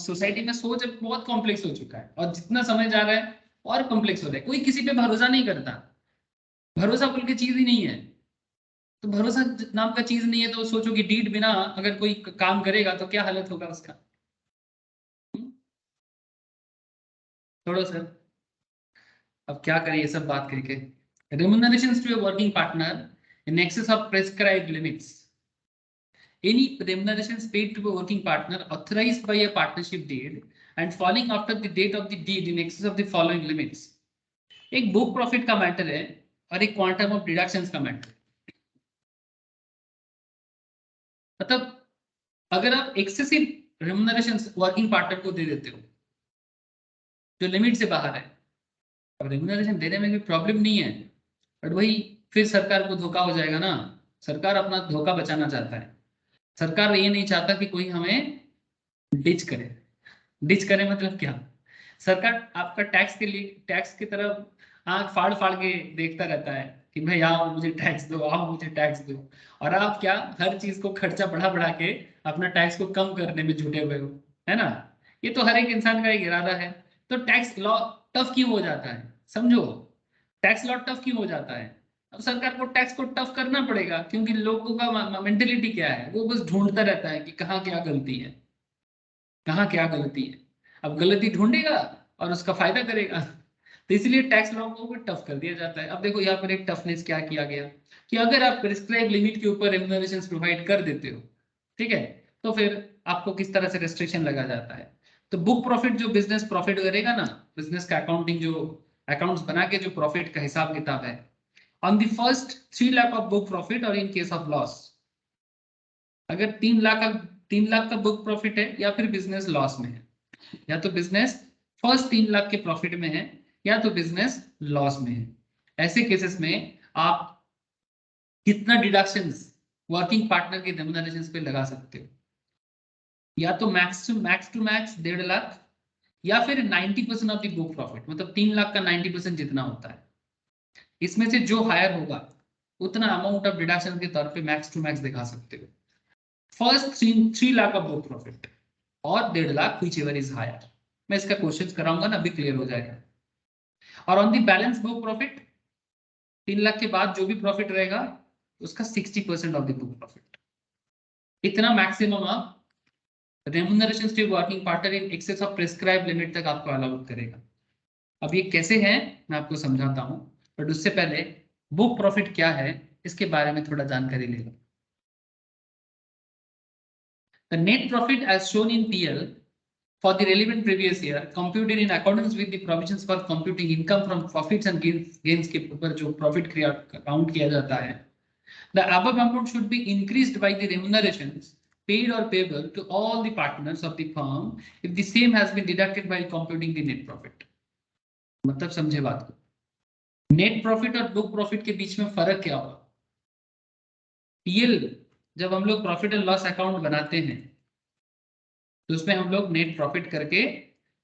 सोसाइटी में सोच बहुत कॉम्प्लेक्स हो चुका है, और जितना समय जा रहा है और कॉम्प्लेक्स हो रहा है, कोई किसी पे भरोसा नहीं करता, भरोसा बोल के चीज ही नहीं है। तो भरोसा नाम का चीज नहीं है, तो सोचो कि डीड बिना अगर कोई काम करेगा तो क्या हालत होगा उसका। छोड़ो सर, अब क्या करें ये सब बात करके। Remunerations to a working partner in excess of prescribed limits. Any remunerations paid to a working partner authorized by a partnership deed and falling after the date of the deed in excess of the following limits. एक book profit का matter है और एक quantum of deductions का matter है। मतलब अगर आप एक्सेसिव रेम्युनरेशंस वर्किंग पार्टनर को दे देते हो जो लिमिट से बाहर है, अब रेम्युनरेशन देने में भी प्रॉब्लम नहीं है, बट वही फिर सरकार को धोखा हो जाएगा ना। सरकार अपना धोखा बचाना चाहता है। सरकार ये नहीं चाहता कि कोई हमें डिच करे। डिच करे मतलब क्या? सरकार आपका टैक्स के लिए, टैक्स की तरफ आंख फाड़ फाड़ के देखता रहता है कि भाई आओ मुझे टैक्स दो, आओ मुझे टैक्स दो, और आप क्या हर चीज को खर्चा बढ़ा बढ़ा के अपना टैक्स को कम करने में जुटे हुए हो, है ना। ये तो हर एक इंसान का एक इरादा है। तो टैक्स लॉ टफ क्यों हो जाता है? समझो, टैक्स लॉ टफ क्यों हो जाता है? अब सरकार को टैक्स को टफ करना पड़ेगा, क्योंकि लोगों का मेंटेलिटी क्या है, वो बस ढूंढता रहता है कि कहाँ क्या गलती है, कहाँ क्या गलती है। अब गलती ढूंढेगा और उसका फायदा करेगा। तो इसलिए टैक्स लॉ को टफ कर दिया जाता है। अब देखो यहाँ पर एक टफनेस क्या किया गया कि अगर आप प्रिस्क्राइब लिमिट के ऊपर रेम्युनरेशंस प्रोवाइड कर देते हो, ठीक है, तो फिर आपको किस तरह से रेस्ट्रिक्शन लगा जाता है। तो बुक प्रॉफिट जो बिजनेस प्रॉफिट करेगा ना, बिजनेस का अकाउंटिंग जो अकाउंट्स बना के जो प्रॉफिट का हिसाब किताब है, on the first 3 lakh of book profit और इन केस ऑफ लॉस, अगर 3 लाख का बुक प्रॉफिट है या फिर बिजनेस लॉस में है, या तो बिजनेस फर्स्ट 3 लाख के प्रॉफिट में है या तो बिजनेस लॉस में है, ऐसे केसेस में आप कितना डिडक्शंस वर्किंग पार्टनर के रेम्युनरेशंस पे लगा सकते हो? या तो मैक्स टू मैक्स 1.5 लाख, या फिर 90% ऑफ द बुक प्रॉफिट, मतलब 3 लाख का 90% जितना होता है, इसमें से जो हायर होगा उतना अमाउंट ऑफ डिडक्शन के तौर पे मैक्स टू मैक्स दिखा सकते हो। First 3 lakh of book profit और 1.5 lakh, whichever is higher. मैं इसका क्वेश्चन कराऊंगा ना, अभी क्लियर हो जाएगा। और on the balance book profit, 3 lakh के बाद जो भी प्रॉफिट रहेगा उसका 60% ऑफ द बुक प्रॉफिट, इतना मैक्सिमम आप remuneration to working partner in excess of prescribe limit तक आपको अलाउड करेगा। अब ये कैसे है मैं आपको समझाता हूं, बट उससे पहले बुक प्रॉफिट क्या है इसके बारे में थोड़ा जानकारी ले लो। The net profit as shown in PL for the relevant previous year computed in accordance with the provisions for computing income from profits and gains के ऊपर जो profit काउंट किया जाता है, the above amount should be increased by the remunerations paid or payable to all the partners of the firm if the same has been deducted while computing the net profit। मतलब समझे बात को, net profit और book profit के बीच में फर्क क्या होगा? पीएल जब हम लोग प्रॉफिट एंड लॉस अकाउंट बनाते हैं तो उसमें हम लोग नेट प्रॉफिट करके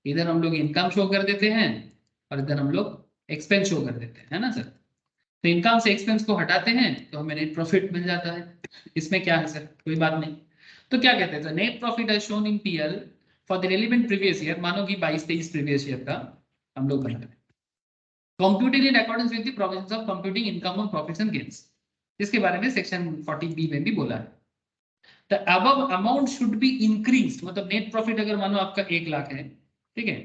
इधर हम लोग इनकम शो कर देते हैं और इधर हम लोग एक्सपेंस शो कर देते हैं, है ना सर। तो इनकम से एक्सपेंस को हटाते हैं तो हमें नेट प्रॉफिट मिल जाता है। इसमें क्या है सर, कोई बात नहीं। तो क्या कहते हैं, तो net profit as shown in PL for the relevant previous year, मानो कि 22-23 प्रीवियस ईयर का हम लोग बना रहे हैं, computed in accordance with the provisions of computing income of profits and gains, इसके बारे में सेक्शन 40B में भी बोला है। The above amount should be increased, मतलब नेट प्रॉफिट अगर मानो आपका 1 लाख है, ठीक है,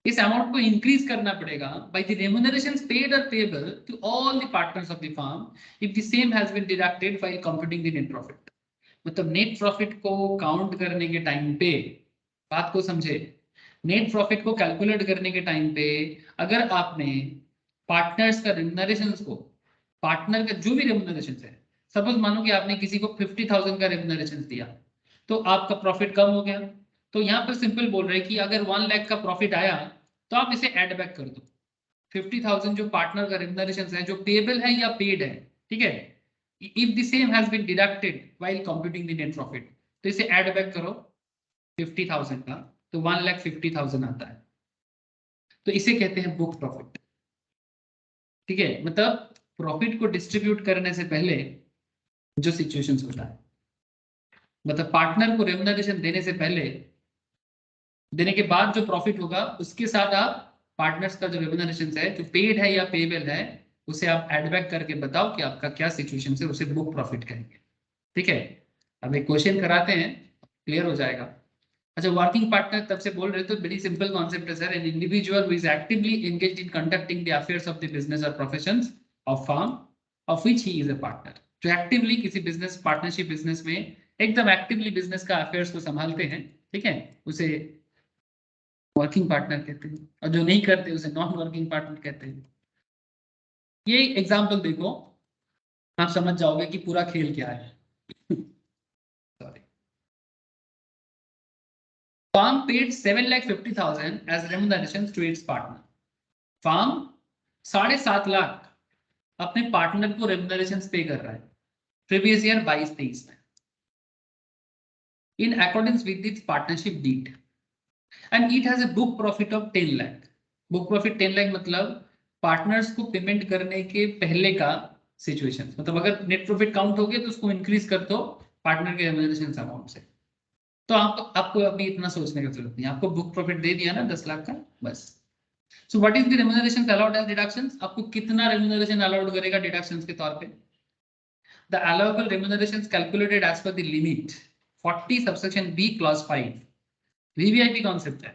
इस अमाउंट को इंक्रीज करना पड़ेगा by the remunerations paid or payable to all the partners of the firm if the same has been deducted while computing the net profit। मतलब नेट प्रॉफिट को काउंट करने के टाइम पे, बात को समझे, नेट प्रॉफिट को कैलकुलेट करने के टाइम पे अगर आपने पार्टनर्स का रेम्युनरेशंस को, पार्टनर का जो भी रेम्युनरेशंस है, सपोज मानो कि आपने किसी को 50,000 का रेम्युनरेशन दिया तो आपका प्रॉफिट कम हो गया, तो यहाँ पर सिंपल बोल रहे हैं कि अगर 1 लाख का प्रॉफिट आया तो आप इसे ऐड बैक कर दो। 50,000 जो पार्टनर का रेम्युनरेशन है जो पेबल है या पेड है, ठीक है, if the same has been deducted while computing the net profit, तो इसे ऐड बैक करो 50,000 का, तो 1,50,000 आता है, तो इसे कहते हैं बुक प्रॉफिट। ठीक है, मतलब प्रॉफिट को डिस्ट्रीब्यूट करने से पहले जो सिचुएशन होता है, मतलब पार्टनर को रेम्युनरेशन देने से पहले, देने के बाद जो प्रॉफिट होगा उसके साथ आप पार्टनर्स का जो रेम्युनरेशन है जो पेड है या पेबल है उसे आप ऐड बैक करके बताओ कि आपका क्या सिचुएशन है, उसे बुक प्रॉफिट कहेंगे। ठीक है, अब एक क्वेश्चन कराते हैं, क्लियर हो जाएगा। अच्छा, वर्किंग पार्टनर तब से बोल रहे तो वेरी सिंपल कॉन्सेप्ट है sir, an individual who is actively engaged in conducting the affairs of the business और professions of firm of which he is a partner. जो एक्टिवली किसी बिजनेस पार्टनरशिप बिजनेस में एकदम एक्टिवली बिजनेस का affairs को संभालते हैं, ठीक है, उसे वर्किंग पार्टनर कहते हैं, और जो नहीं करते उसे नॉन वर्किंग पार्टनर कहते हैं। ये एग्जांपल देखो, आप समझ जाओगे कि पूरा खेल क्या है। Sorry, Firm paid 7,50,000 as remuneration to its partner. Firm 7.5 lakh अपने पार्टनर को रेम्यूनरेशन पे कर रहा है प्रीवियस ईयर 22-23 में in accordance with its partnership deed and it has a book profit of 10 lakh. book profit 10 lakh मतलब पार्टनर्स को payment करने के पहले का सिचुएशन, मतलब अगर नेट प्रॉफिट काउंट हो गया तो उसको इंक्रीज कर दो पार्टनर के रेम्यूनरेशन अमाउंट से। तो आपको अभी इतना सोचने की जरूरत नहीं, आपको बुक प्रॉफिट दे दिया ना 10 लाख का बस। So what is the remuneration allowed as deductions, आपको कितना रेम्यूनरेशन अलाउड करेगा डिडक्शंस के तौर पे। The allowable remunerations calculated as per the limit 40 subsection B clause 5 VVIP concept है,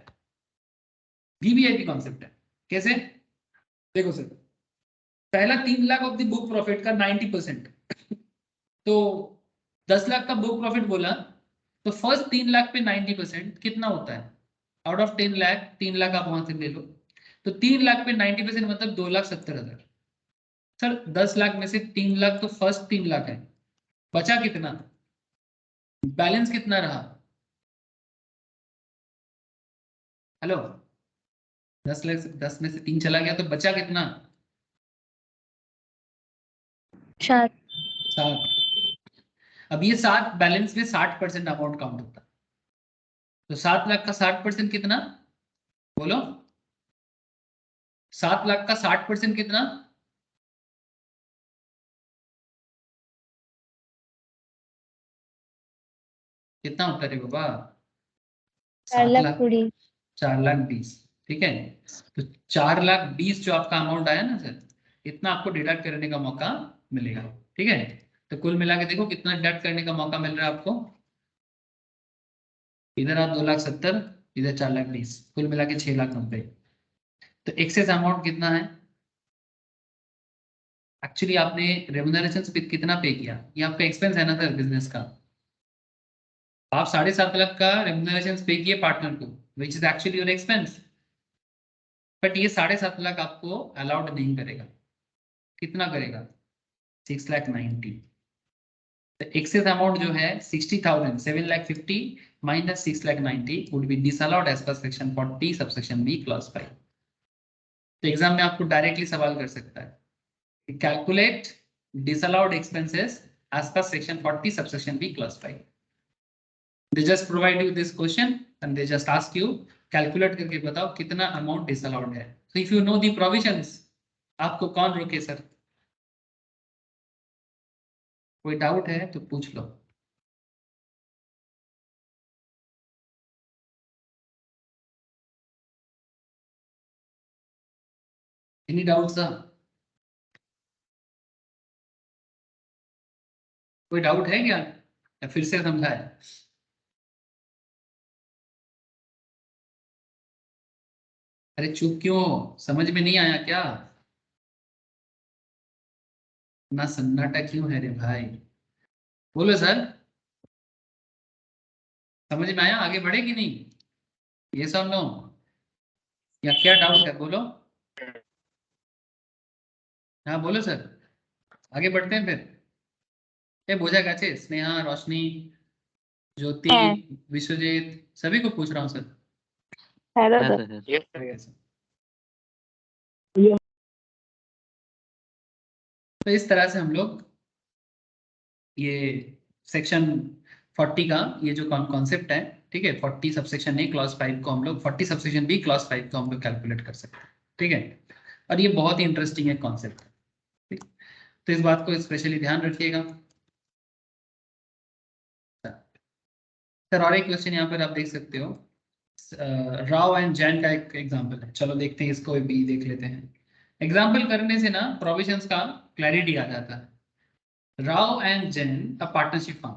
वीवीआईपी कॉन्सेप्ट है। कैसे देखो सर, पहला 3 lakh of the book profit का 90%, तो 10 लाख का बुक प्रॉफिट बोला तो फर्स्ट 3 लाख पे 90% कितना होता है, आउट ऑफ 10 लाख 3 लाख आप वहां से ले लो, तो 3 लाख पे 90% मतलब 2,70,000। सर 10 लाख में से 3 लाख तो फर्स्ट 3 लाख है, बचा कितना, बैलेंस कितना रहा। हेलो 10 लाख से 10 में से 3 चला गया तो बचा कितना, 7। अब ये 7 बैलेंस में 60% अमाउंट काउंट होता है, तो 7 लाख का 60% कितना बोलो, 7 लाख का 60% कितना, कितना होता है रे बाबा, 4,20,000। ठीक है, तो 4,20,000 जो आपका अमाउंट आया ना सर, इतना आपको डिडक्ट करने का मौका मिलेगा। ठीक है, तो कुल मिला के देखो कितना डिडक्ट करने का मौका मिल रहा है आपको, इधर आप 2,70,000, इधर 4,20,000, कुल मिला के 6,90,000। तो एक्सेस अमाउंट कितना है, एक्चुअली आपने रेम्यूनरेशन पे कितना पे किया, ये आपका एक्सपेंस है ना सर बिजनेस का, आप 7.5 लाख का रेम्यूनरेशन पे किए पार्टनर को, which is actually your expense, but ये 7.5 लाख आपको अलाउड नहीं करेगा, कितना करेगा 6,90,000। तो एक्सेस अमाउंट जो है 60,000, 7,50,000 minus 6,90,000 would be disallowed as per section 40 subsection B clause 5। तो एग्जाम में आपको डायरेक्टली सवाल कर सकता है, calculate disallowed expenses as per section 40 subsection B clause 5. They just provide you this question and they just ask you calculate करके बताओ कितना amount disallowed है। So if you know the provisions, आपको कौन रोके सर, कोई डाउट है तो पूछ लो। Any doubts sir? कोई डाउट है क्या, या फिर से समझाए। अरे चुप क्यों, समझ में नहीं आया क्या, ना सन्नाटा क्यों है रे भाई, बोलो सर समझ में आया, आगे बढ़े कि नहीं, ये सब नो या क्या डाउट है बोलो। हाँ बोलो सर, आगे बढ़ते हैं फिर। ये बोझा गाचे, स्नेहा, रोशनी, ज्योति, विश्वजीत, सभी को पूछ रहा हूँ सर। है सर। तो इस तरह से हम लोग ये सेक्शन 40 का ये जो कॉन्सेप्ट है, ठीक है, 40 सबसेक्शन ए क्लॉज 5 को हम लोग 40 सबसेक्शन बी क्लॉज 5 को हम लोग कैलकुलेट कर सकते हैं। ठीक है, और ये बहुत ही इंटरेस्टिंग है कॉन्सेप्ट, ठीक, तो इस बात को स्पेशली ध्यान रखिएगा सर। और एक क्वेश्चन यहाँ पर आप देख सकते हो, राव एंड जैन का एक एग्जाम्पल है, चलो देखते हैं इसको भी देख लेते हैं। एग्जाम्पल करने से ना प्रोविजंस का क्लैरिटी आ जाता है। Rao and Jain, a partnership firm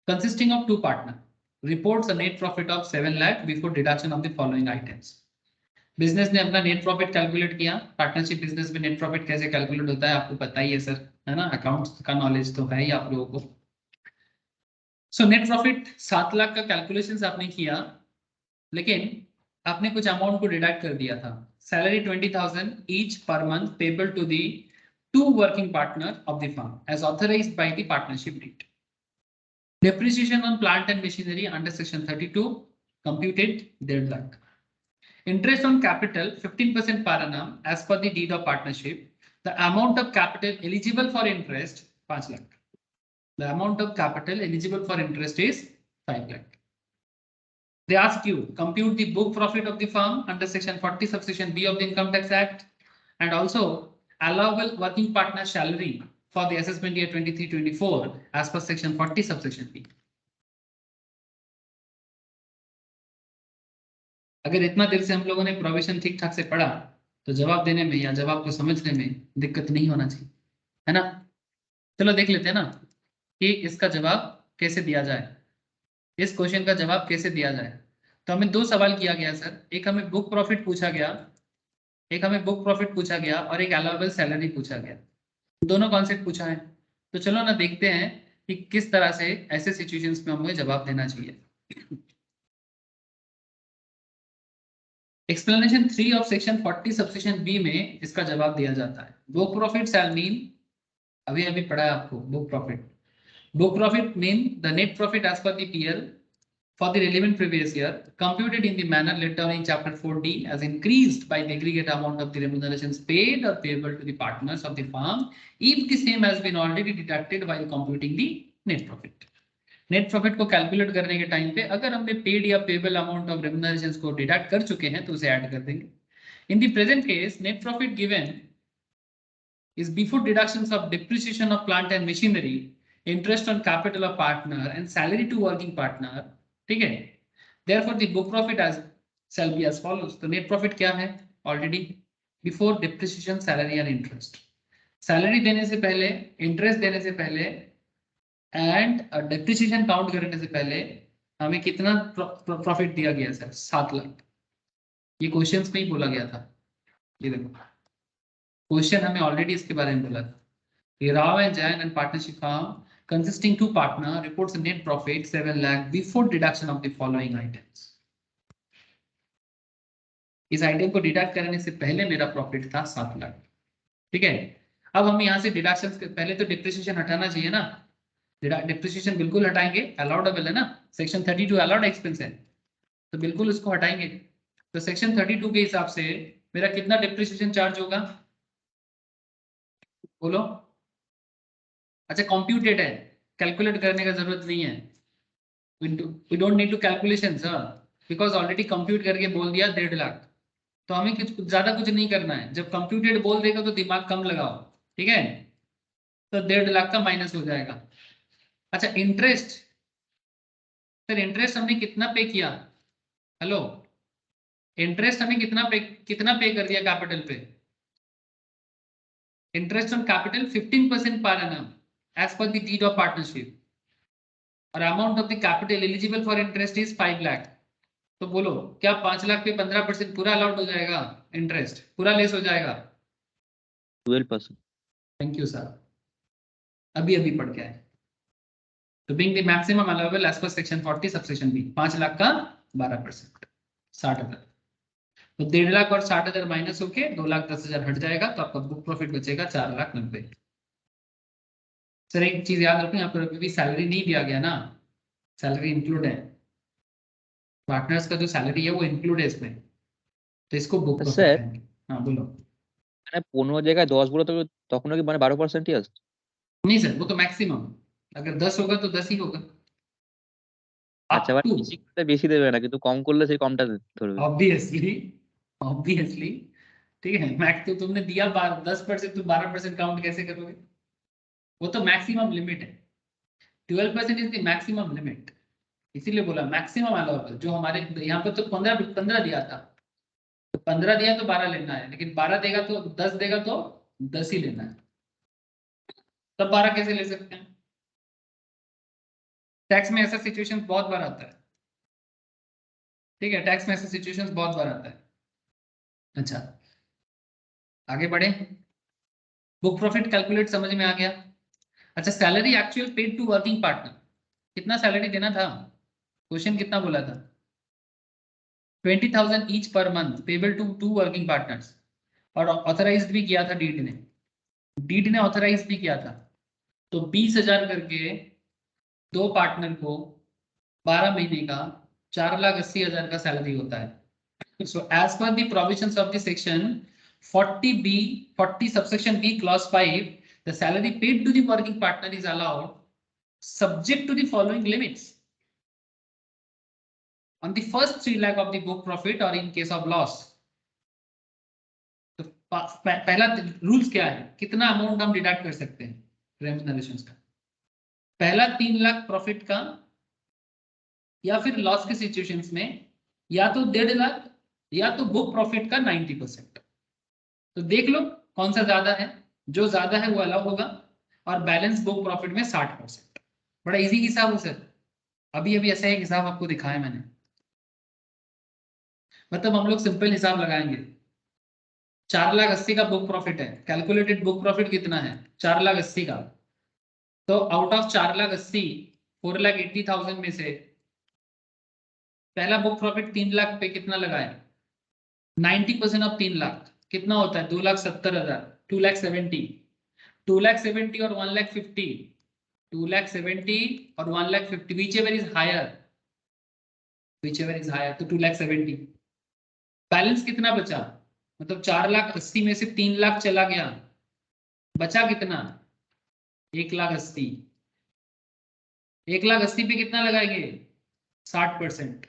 consisting of 2 partners, reports a net profit of 7 lakh before deduction of the following items. Business ने अपना नेट प्रॉफिट कैलकुलेट किया, पार्टनरशिप बिजनेस में नेट प्रॉफिट कैसे calculate होता है आपको पता ही है सर, है ना, अकाउंट्स का नॉलेज तो है ही आप लोगों को। सो नेट प्रॉफिट 7 लाख का कैलकुलेशन आपने किया, लेकिन आपने कुछ अमाउंट को डिडक्ट कर दिया था, salary 20,000 each per month payable to the 2 working partners of the firm as authorized by the partnership deed. Depreciation on plant and machinery under section 32 computed 1.5 lakh. Interest on capital 15% per annum as per the deed of partnership The amount of capital eligible for interest 5 lakh. The amount of capital eligible for interest is 5 lakh. They ask you compute the book profit of the firm under section 40 subsection B of the Income Tax Act, and also allowable working partner salary for the assessment year 23-24 as per section 40 subsection B. अगर इतना देर से हम लोगों ने provision ठीक ठाक से पढ़ा तो जवाब देने में या जवाब को समझने में दिक्कत नहीं होना चाहिए, है ना। चलो देख लेते हैं ना कि इसका जवाब कैसे दिया जाए, इस क्वेश्चन का जवाब कैसे दिया जाए। तो हमें दो सवाल किया गया सर, एक हमें बुक प्रॉफिट पूछा गया, और एक अलाउबल सैलरी पूछा गया। दोनों कॉन्सेप्ट पूछा है, तो चलो ना देखते हैं कि किस तरह से ऐसे सिचुएशंस में हमें जवाब देना चाहिए। Explanation 3 of section 40 subsection B में इसका जवाब दिया जाता है। बुक प्रॉफिट शैल मीन, अभी पढ़ा है आपको, book profit mean the net profit as per the PL for the relevant previous year, computed in the manner laid down in chapter 4D as increased by the aggregate amount of the remunerations paid or payable to the partners of the firm if the same has been already deducted while computing the net profit. Net profit को calculate करने के time पे अगर हमने paid या payable amount of रेम्यूनरेशंस को deduct कर चुके हैं तो उसे ऐड कर देंगे। In the present case net profit given is before deductions of depreciation of plant and machinery, interest on capital of partner and salary to working partner, ठीक है। Therefore the book profit as shall be as follows. तो net profit क्या है? Already before depreciation salary and interest, salary देने से पहले, interest देने से पहले एंड डिप्रिसिएशन काउंट करने से पहले हमें कितना प्रॉफिट दिया गया सर? 7 लाख। ये क्वेश्चंस में ही बोला गया था, ये देखो क्वेश्चन हमें ऑलरेडी इसके बारे में बोला था। Rao and Jain and partnership firm consisting 2 partner reports a net profit 7 lakh before deduction of the following items. इस आइटम को डिडक्ट करने से पहले मेरा प्रॉफिट था 7 लाख, ठीक है। अब हम यहाँ से डिडक्शन के पहले तो डिप्रिसिएशन हटाना चाहिए ना, डिप्रिसिएशन बिल्कुल हटाएंगे, अलाउडेबल है ना, सेक्शन 32 अलाउड एक्सपेंस है, तो बिल्कुल उसको हटाएंगे। तो सेक्शन 32 के हिसाब से मेरा कितना डिप्रिसिएशन चार्ज होगा बोलो? अच्छा कंप्यूटेड है, कैलकुलेट करने का जरूरत नहीं है, we don't need to calculation sir, because already compute करके बोल दिया 1.5 लाख, तो हमें कुछ ज्यादा कुछ नहीं करना है। जब कंप्यूटेड बोल देगा तो दिमाग कम लगाओ, ठीक है। तो 1.5 लाख का माइनस हो जाएगा। अच्छा इंटरेस्ट, सर इंटरेस्ट हमने कितना पे किया? हेलो, इंटरेस्ट हमें कितना पे कर दिया कैपिटल पे? Interest on capital 15% per annum as per the deed of partnership, और amount of the capital eligible for interest is 5 lakh. तो बोलो क्या 5 लाख पे 15% पूरा अलाउड हो जाएगा? इंटरेस्ट पूरा लेस हो जाएगा? 12%। थैंक यू सर, अभी पढ़ के आए। तो being the maximum allowable as per section 40 subsection B, 5 lakh का 12% 60,000। तो 1.5 लाख और 60,000 माइनस होके 2,10,000 हट जाएगा, तो आपका बुक प्रॉफिट बचेगा 4,90,000। सर एक चीज याद रखना, यहाँ पर अभी भी सैलरी नहीं दिया गया ना, सैलरी इंक्लूड है, पार्टनर्स का जो सैलरी है वो इंक्लूड है इसमें, तो इसको बुक प्रॉफिट कहेंगे। हाँ बोलो। মানে 15 জায়গায় 10 বলে তো তখন কি মানে 12% ই আসছে? नहीं सर वो तो मैक्सिमम, अगर 10 होगा तो 10 ही होगा। আচ্ছা মানে বেশি করলে বেশি দেবে না, কিন্তু কম করলে সেই কমটা ধরবে। ऑब्वियसली ठीक है, मैक्स तो तुमने दिया 10% तो 12% काउंट कैसे करोगे? वो तो मैक्सिमम लिमिट है, 12% इज द मैक्सिमम लिमिट, इसीलिए बोला मैक्सिमम अलाउएबल। जो हमारे यहाँ पर तो 15 दिया था, तो 15 दिया तो 12 लेना है, लेकिन 12 देगा तो 10 देगा तो 10 ही लेना है, तब 12 कैसे ले सकते हैं? टैक्स में ऐसा सिचुएशन बहुत बार आता है, ठीक है, टैक्स में ऐसा सिचुएशन बहुत बार आता है। अच्छा आगे बढ़े, बुक प्रॉफिट कैलकुलेट समझ में आ गया। अच्छा salary actual paid to working partner, कितना सैलरी देना था? क्वेश्चन कितना बोला था? 20,000 each per month payable to 2 working partners, और ऑथराइज्ड भी किया था डीड ने ऑथराइज भी किया था। तो 20,000 करके 2 पार्टनर को 12 महीने का 4,80,000 का सैलरी होता है। So as per the provisions of the section 40 subsection B clause 5, the salary paid to the working partner is allowed subject to the following limits. On the first 3 lakh of the book profit or in case of loss. तो पहला rules क्या है, कितना amount हम deduct कर सकते हैं रेम्यूनरेशंस का? पहला 3 लाख प्रॉफिट का, या फिर लॉस के सिचुएशंस में या तो 1.5 लाख या तो बुक प्रॉफिट का 90%। तो देख लो कौन सा ज्यादा है, जो ज्यादा है वो अलाउ होगा, और बैलेंस बुक प्रॉफिट में 60%। बड़ा इजी हिसाब है सर, अभी अभी ऐसा एक हिसाब आपको दिखाया मैंने। मतलब हम लोग सिंपल हिसाब लगाएंगे, 4,80,000 का बुक प्रॉफिट है, कैलकुलेटेड बुक प्रॉफिट कितना है 4,80,000 का, तो आउट ऑफ 4,80,000 4,80,000 में से पहला बुक प्रॉफिट 3 लाख पे कितना लगाए, 90% ऑफ 3 लाख कितना होता है 2,70,000, 2,70,000, 2,70,000 और 1,50,000, 2,70,000 और 1,50,000, whichever is higher, तो 2,70,000। बैलेंस कितना बचा, मतलब 4,80,000 में से 3 लाख चला गया, बचा कितना 1,80,000। 1,80,000 पे कितना लगाएंगे 60%,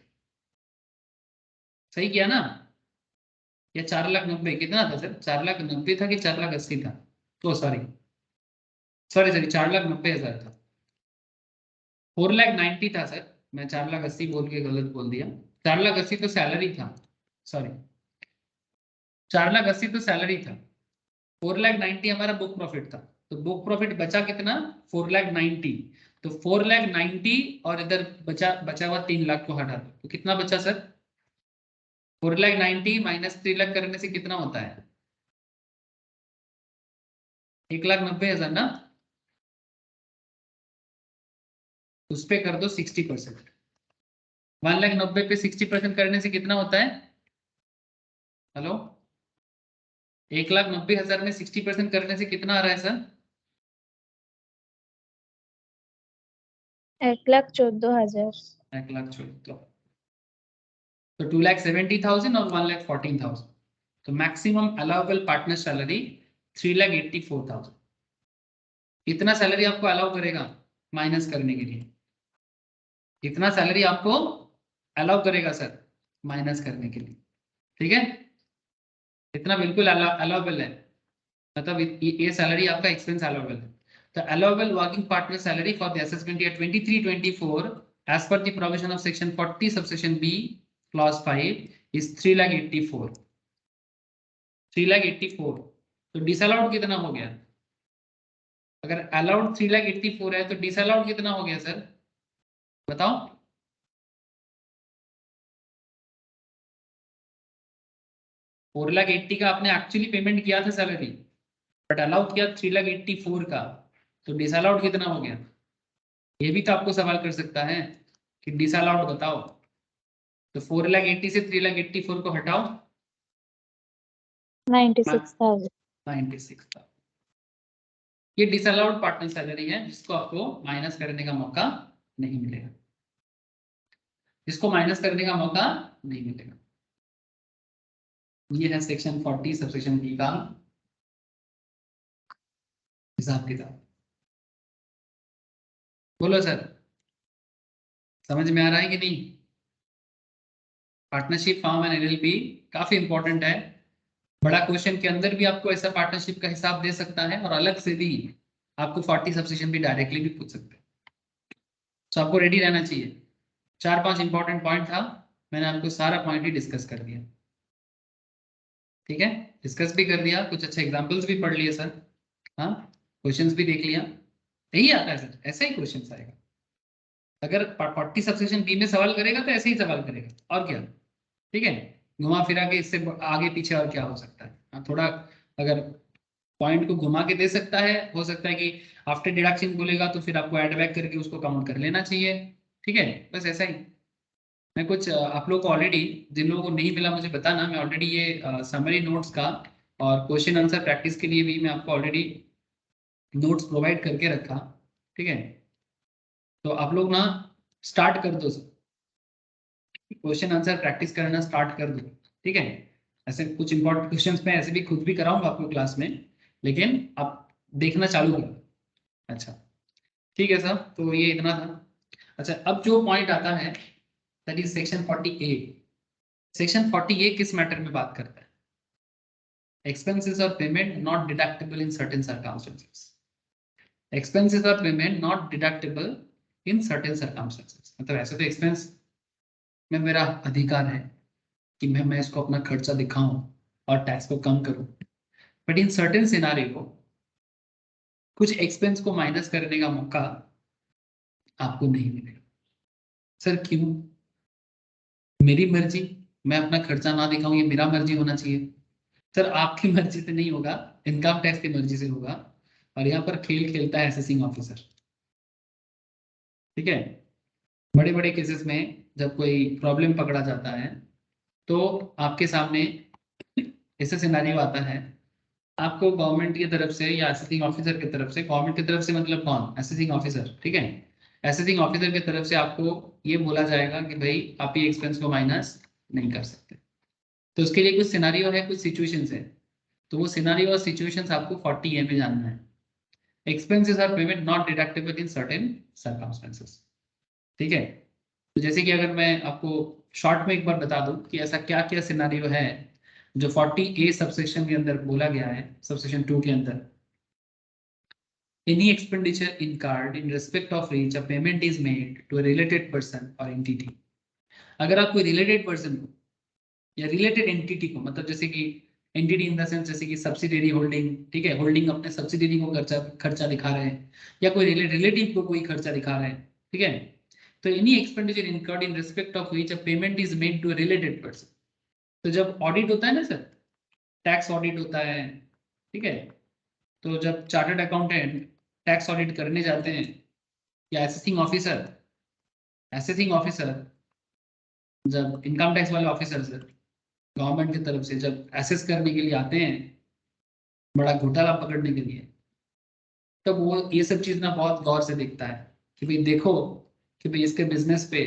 सही किया ना? या 4,90,000 कितना था सर, 4,90,000 था कि 4,80,000 था? तो सॉरी 4,90,000 था, 4,90,000 था सर, मैं 4,80,000 बोल के गलत बोल दिया। 4,80,000 तो सैलरी था, सॉरी 4,80,000 तो सैलरी था, 4,90,000 हमारा बुक प्रॉफिट था। तो बुक प्रॉफिट बचा कितना 4,90,000, तो 4,90,000 और इधर बचा हुआ 3 लाख को हटा दो, तो कितना बचा सर 4,90,000 माइनस 3 लाख करने से कितना होता है 1,90,000 ना, उस पे कर दो 60%। 1,90,000 पे 60% करने से कितना होता है, हेलो 1,90,000 में 60% करने से कितना आ रहा है सर 1,14,000। 1,14,000, तो 2,70,000 और 1,14,000, तो मैक्सिमम अलाउबल पार्टनर सैलरी 3,84,000। इतना सैलरी आपको अलाउ करेगा माइनस करने के लिए, इतना सैलरी आपको अलाउ करेगा सर माइनस करने के लिए, ठीक है? इतना बिल्कुल अलाउबल है, मतलब ये सैलरी आपका एक्सपेंस अलाउबल है। तो allowable working partner salary for the assessment year 23-24 as per the provision of section 40 subsection B clause 5 is 3,84,000। 3,84,000, तो डिसअलाउड कितना हो गया? अगर अलाउड 3,84,000 है तो डिसअलाउड कितना हो गया सर बताओ? फोर 4,80,000 का आपने एक्चुअली पेमेंट किया था सैलरी, बट अलाउड किया 3,84,000 का, तो डिसअलाउड कितना हो गया? ये भी तो आपको सवाल कर सकता है कि डिसअलाउड बताओ। तो 4,80,000 से 3,84,000 को हटाओ, 96,000। 96,000। ये डिसअलाउड पार्टनर सैलरी है जिसको आपको माइनस करने का मौका नहीं मिलेगा, जिसको माइनस करने का मौका नहीं मिलेगा। ये है सेक्शन 40 सबसेक्शन बी का हिसाब किताब। बोलो सर समझ में आ रहा है कि नहीं? पार्टनरशिप फॉर्म एंड एलएलपी काफी इंपॉर्टेंट है, बड़ा क्वेश्चन के अंदर भी आपको ऐसा पार्टनरशिप का हिसाब दे सकता है, और अलग से भी आपको 40 सबसेक्शन भी डायरेक्टली भी पूछ सकते हैं। तो आपको रेडी रहना चाहिए। 4-5 इंपॉर्टेंट पॉइंट था, मैंने आपको सारा पॉइंट ही डिस्कस कर दिया, ठीक है? डिस्कस भी कर दिया, कुछ अच्छे एग्जांपल्स भी पढ़ लिए सर, हाँ क्वेश्चंस भी देख लिया। यही आता है सर, ऐसा ही क्वेश्चन आएगा। अगर 40 सबसेक्शन बी में सवाल करेगा तो ऐसे ही सवाल करेगा, और क्या, ठीक है? घुमा फिरा के इससे आगे पीछे और क्या हो सकता है, हाँ थोड़ा अगर पॉइंट को घुमा के दे सकता है, हो सकता है कि आफ्टर डिडक्शन बोलेगा तो फिर आपको ऐड बैक करके उसको काउंट कर लेना चाहिए, ठीक है? बस ऐसा ही। मैं कुछ आप लोग को ऑलरेडी, जिन लोगों को नहीं मिला मुझे बताना, मैं ऑलरेडी ये समरी नोट्स का और क्वेश्चन आंसर प्रैक्टिस के लिए भी मैं आपको ऑलरेडी नोट्स प्रोवाइड करके रखा, ठीक है? तो आप लोग ना स्टार्ट कर दो, क्वेश्चन आंसर प्रैक्टिस करना स्टार्ट कर दो, ठीक है? ऐसे कुछ इंपॉर्टेंट क्वेश्चंस मैं ऐसे भी खुद भी कराऊंगा आपको क्लास में, लेकिन आप देखना चालू करो। अच्छा ठीक है सर, तो ये इतना था। अच्छा अब जो पॉइंट आता है that is section 40A। Section 40A किस मैटर में बात करता है? एक्सपेंसेस और payment not deductible in certain circumstances. Expenses और payment not deductible in certain circumstances, मतलब ऐसे तो एक्सपेंस में मेरा अधिकार है कि मैं इसको अपना खर्चा दिखाऊं और टैक्स को कम करूं, बट इन सर्टेन सिनारियो कुछ एक्सपेंस को माइनस करने का मौका आपको नहीं मिलेगा। सर क्यों? मेरी मर्जी, मैं अपना खर्चा ना दिखाऊं, ये मेरा मर्जी होना चाहिए। सर आपकी मर्जी से नहीं होगा, इनकम टैक्स की मर्जी से होगा। और यहाँ पर खेल खेलता है असेसिंग ऑफिसर। ठीक है, बड़े बड़े केसेस में जब कोई प्रॉब्लम पकड़ा जाता है तो आपके सामने ऐसा सिनेरियो आता है, आपको गवर्नमेंट की तरफ से या असेसिंग ऑफिसर की तरफ से, गवर्नमेंट की तरफ से मतलब कौन? Assessing officer. ठीक है, असेसिंग ऑफिसर की तरफ से आपको ये बोला जाएगा कि भाई आप ये एक्सपेंस को माइनस नहीं कर सकते। तो उसके लिए कुछ सिनेरियो है, कुछ सिचुएशंस है, तो वो सिनेरियो और सिचुएशंस आपको 40A में जानना है। Expenses are payment not deductible in certain circumstances. ठीक है, तो जैसे कि अगर मैं आपको शॉर्ट में एक बार बता दूं कि ऐसा क्या क्या सिनेरियो है जो 40A सबसेक्शन के अंदर बोला गया है, सबसेक्शन 2 के अंदर। Any expenditure incurred in respect of which a payment is made to a related person or entity। अगर आप कोई रिलेटेड पर्सन को या रिलेटेड एंटिटी को, मतलब जैसे कि एंटिटी इन द सेंस जैसे कि सब्सिडियरी होल्डिंग, ठीक है, होल्डिंग अपने सब्सिडियरी को खर्चा दिखा रहे हैं, या कोई रिलेटिव को कोई खर्चा दिखा रहे हैं। ठीक है, तो any expenditure incurred in respect of which a payment is made to a related person. तो जब ऑडिट होता है ना सर, टैक्स ऑडिट होता है, ठीक है, तो जब चार्टर्ड अकाउंटेंट टैक्स ऑडिट करने जाते हैं या असेसिंग ऑफिसर जब इनकम टैक्स वाले ऑफिसर सर गवर्नमेंट की तरफ से जब एसेस करने के लिए आते हैं, बड़ा घोटाला पकड़ने के लिए, तब वो ये सब चीज ना बहुत गौर से देखता है कि भाई देखो कि भाई इसके बिजनेस पे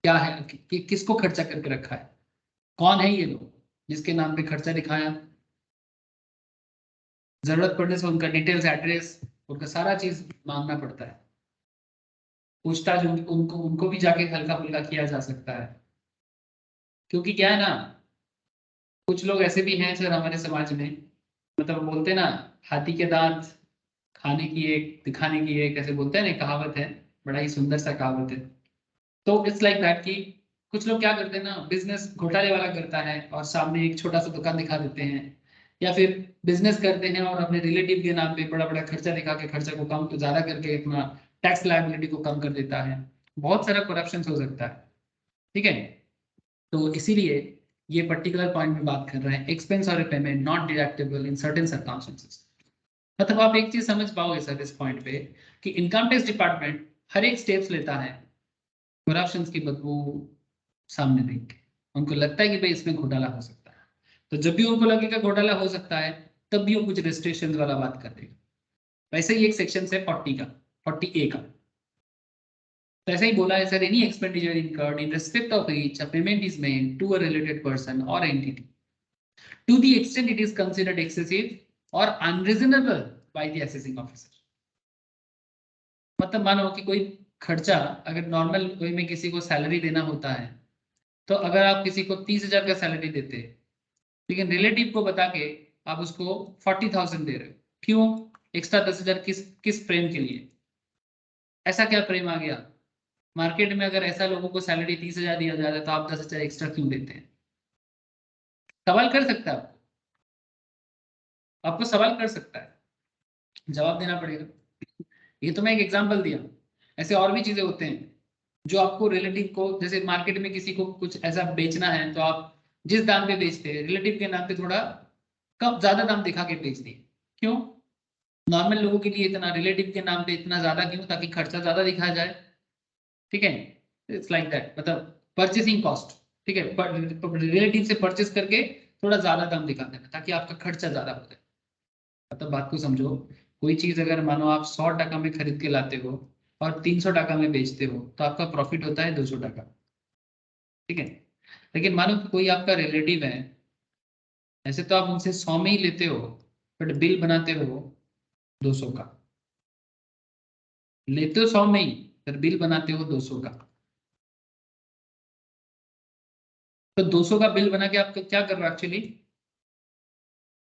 क्या है, कि किसको खर्चा करके रखा है, कौन है ये लोग जिसके नाम पे खर्चा दिखाया। जरूरत पड़ने से उनका डिटेल्स, एड्रेस, उनका सारा चीज मांगना पड़ता है। पूछताछ उनको भी जाके हल्का फुल्का किया जा सकता है, क्योंकि क्या है ना, कुछ लोग ऐसे भी हैं सर हमारे समाज में, मतलब बोलते हैं ना, हाथी के दांत खाने की एक दिखाने की एक, ऐसे बोलते हैं ना, कहावत है, बड़ा ही सुंदर सा कहावत है। तो इट्स लाइक दैट कि कुछ लोग क्या करते हैं ना, बिजनेस घोटाले वाला करता है और सामने एक छोटा सा दुकान दिखा देते हैं, या फिर बिजनेस करते हैं और अपने रिलेटिव के नाम पे बड़ा बड़ा खर्चा दिखा के खर्चा को कम ज्यादा करके अपना टैक्स लायबिलिटी को कम कर देता है। बहुत सारा करप्शन हो सकता है। ठीक है, तो इसीलिए ये पर्टिकुलर पॉइंट में बात कर रहे हैं, एक्सपेंस और payment not deductible in certain circumstances. मतलब आप एक चीज समझ पाओगे सर इस पॉइंट पे कि इनकम टैक्स डिपार्टमेंट हर एक स्टेप्स लेता है करप्शन की बदबू सामने देख के। उनको लगता है कि भाई इसमें घोटाला हो सकता है, तो जब भी उनको लगेगा घोटाला हो सकता है तब भी वो कुछ रेस्ट्रिक्शन वाला बात कर देगा। वैसे ही एक सेक्शन है 40A का, तो ऐसा ही बोला है sir, any expenditure incurred in respect of which a payment is made to a related person और entity to the extent it is considered excessive or unreasonable by the assessing officer। मतलब मानो कि कोई खर्चा अगर नॉर्मल वे में किसी को सैलरी देना होता है, तो अगर आप किसी को 30,000 का सैलरी देते, लेकिन रिलेटिव को बता के आप उसको 40,000 दे रहे हो, क्यों? एक्स्ट्रा 10,000 किस प्रेम के लिए? ऐसा क्या प्रेम आ गया? मार्केट में अगर ऐसा लोगों को सैलरी 30,000 दिया जा रहा है तो आप 10,000 एक्स्ट्रा क्यों देते हैं? सवाल कर सकता है, आपको सवाल कर सकता है, जवाब देना पड़ेगा। ये तो मैं एक एग्जांपल दिया, ऐसे और भी चीजें होते हैं जो आपको रिलेटिव को, जैसे मार्केट में किसी को कुछ ऐसा बेचना है तो आप जिस दाम पे बेचते हैं रिलेटिव के नाम पे थोड़ा कम ज्यादा दाम दिखा के बेच दिए, क्यों? नॉर्मल लोगों के लिए इतना, रिलेटिव के नाम पे इतना ज्यादा क्यों? ताकि खर्चा ज्यादा दिखाया जाए। ठीक है, इट्स लाइक दैट, मतलब परचेसिंग कॉस्ट। ठीक है, रिलेटिव से परचेस करके थोड़ा ज्यादा दाम दिखा देना ताकि आपका खर्चा ज्यादा हो जाए। मतलब बात को समझो, कोई चीज अगर मानो आप 100 टका में खरीद के लाते हो और 300 टका में बेचते हो तो आपका प्रॉफिट होता है 200 टका। ठीक है, लेकिन मानो कि कोई आपका रिलेटिव है, ऐसे तो आप उनसे 100 में ही लेते हो, बट बिल बनाते हो 200 का, लेते हो 100 में ही, फिर बिल बनाते हो 200 का। तो 200 का बिल बना के आप क्या कर रहे हो एक्चुअली?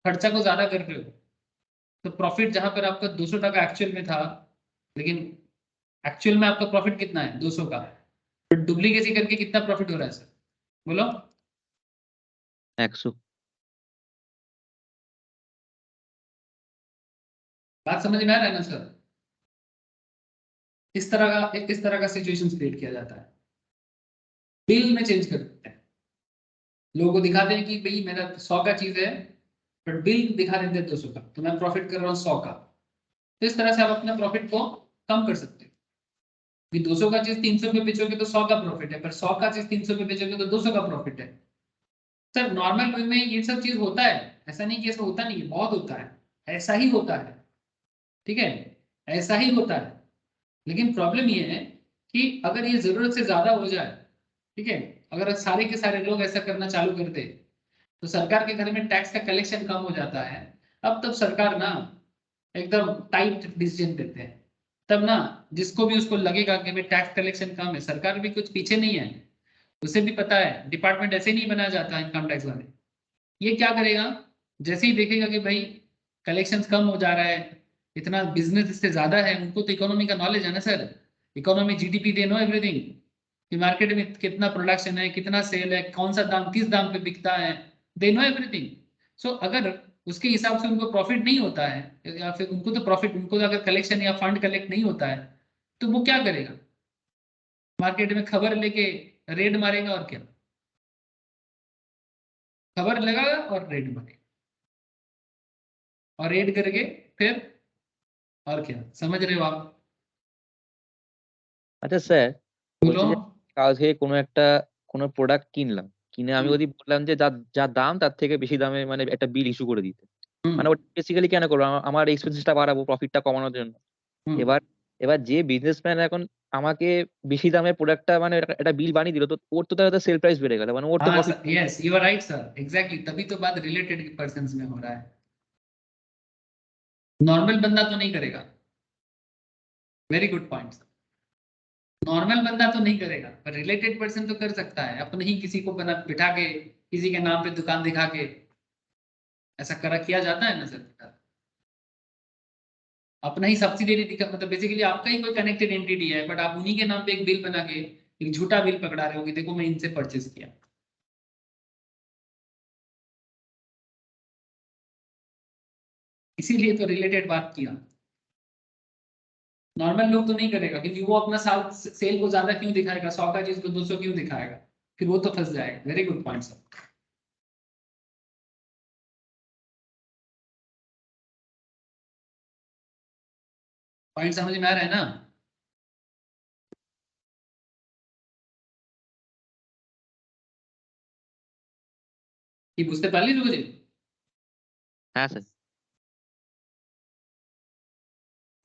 खर्चा को ज्यादा कर रहे हो। तो प्रॉफिट जहां पर आपका 200 टका एक्चुअल में था, लेकिन एक्चुअल में आपका प्रॉफिट कितना है? 200 का। तो डुप्लीकेसी करके कितना प्रॉफिट हो रहा है सर? बोलो। 100। बात समझ में आ रहा है ना सर? इस तरह का सिचुएशन क्रिएट किया जाता है। बिल में चेंज कर देते हैं, लोगों को दिखाते हैं कि भाई मेरा 100 का चीज है, बट बिल दिखा देते हैं 200 का, तो मैं प्रॉफिट कर रहा हूँ 100 का। तो इस तरह से आप अपने प्रॉफिट को कम कर सकते हो कि 200 का चीज 300 पे बेचोगे तो 100 का प्रॉफिट है, पर 100 का चीज 300 पे बेचोगे तो 200 का प्रॉफिट है। सर नॉर्मल वे में ये सब चीज होता है, ऐसा नहीं कि ऐसा होता नहीं है, बहुत होता है, ऐसा ही होता है, ठीक है, ऐसा ही होता है। लेकिन प्रॉब्लम ये है कि अगर ये जरूरत से ज्यादा हो जाए, ठीक है, अगर सारे के सारे लोग ऐसा करना चालू कर दे, तो सरकार के घर में टैक्स का कलेक्शन कम हो जाता है। अब तब सरकार ना एकदम टाइट डिसीजन देते हैं, तब ना जिसको भी उसको लगेगा कि भाई टैक्स कलेक्शन कम है, सरकार भी कुछ पीछे नहीं है, उसे भी पता है डिपार्टमेंट ऐसे नहीं बनाया जाता इनकम टैक्स वाले। ये क्या करेगा, जैसे ही देखेगा कि भाई कलेक्शन कम हो जा रहा है, इतना बिजनेस इससे ज्यादा है, उनको तो इकोनॉमी का नॉलेज है ना sir, economy GDP they know everything, कि मार्केट में कितना प्रोडक्शन है, कितना सेल है, कौन सा दाम किस दाम पे बिकता है, दे नो एवरीथिंग। सो अगर उसके हिसाब से उनको प्रॉफिट नहीं होता है, या फिर उनको तो प्रॉफिट, उनको तो अगर कलेक्शन या फंड कलेक्ट नहीं होता है, तो वो क्या करेगा? मार्केट में खबर लेके रेड मारेगा, और क्या, खबर लगाएगा और रेड मारेगा, और रेड करके फिर, और क्या, समझ रहे हो आप? আচ্ছা স্যার, बोलो। বলছি যে কালকে কোনো প্রোডাক্ট কিনলাম, কিনে আমি যদি বললাম যে যা যা দাম তার থেকে বেশি দামে মানে একটা বিল ইস্যু করে দিতে, মানে ওটা বেসিক্যালি কেন করবো? আমার এক্সপেন্সেসটা বাড়াবো প্রফিটটা কমানোর জন্য। এবার এবার যে বিজনেসম্যান এখন আমাকে বেশি দামে প্রোডাক্টটা মানে একটা বিল বানিয়ে দিল, তো ওর তো তাহলে সেল প্রাইস বেড়ে গেল, মানে ওর তো हाँ profit. Sir, yes you are right sir, exactly, तभी तो बात रिलेटेड पर्सन्स में हो रहा है। नॉर्मल बंदा तो नहीं करेगा। Very good point sir. Normal बंदा तो नहीं करेगा, पर रिलेटेड पर्सन तो कर सकता है, अपने ही किसी को बना बिठा के, किसी के नाम पे दुकान दिखा के, ऐसा करा किया जाता है ना सर। अपना ही सब्सिडियरी दिखा, मतलब बेसिकली आपका ही कोई कनेक्टेड एंटिटी है, बट आप उन्हीं के नाम पे एक बिल बना के एक झूठा बिल पकड़ा रहे हो कि देखो मैं इनसे परचेज किया। इसीलिए तो रिलेटेड बात किया। नॉर्मल लोग तो नहीं करेगा, क्योंकि वो अपना साल सेल को ज्यादा क्यों दिखाएगा, 100 का चीज को 200 क्यों दिखाएगा, फिर वो तो फंस जाएगा। Very good point sir. Point समझ में आ रहा है ना? कि बुझते पारली लोग जी? হ্যাঁ স্যার।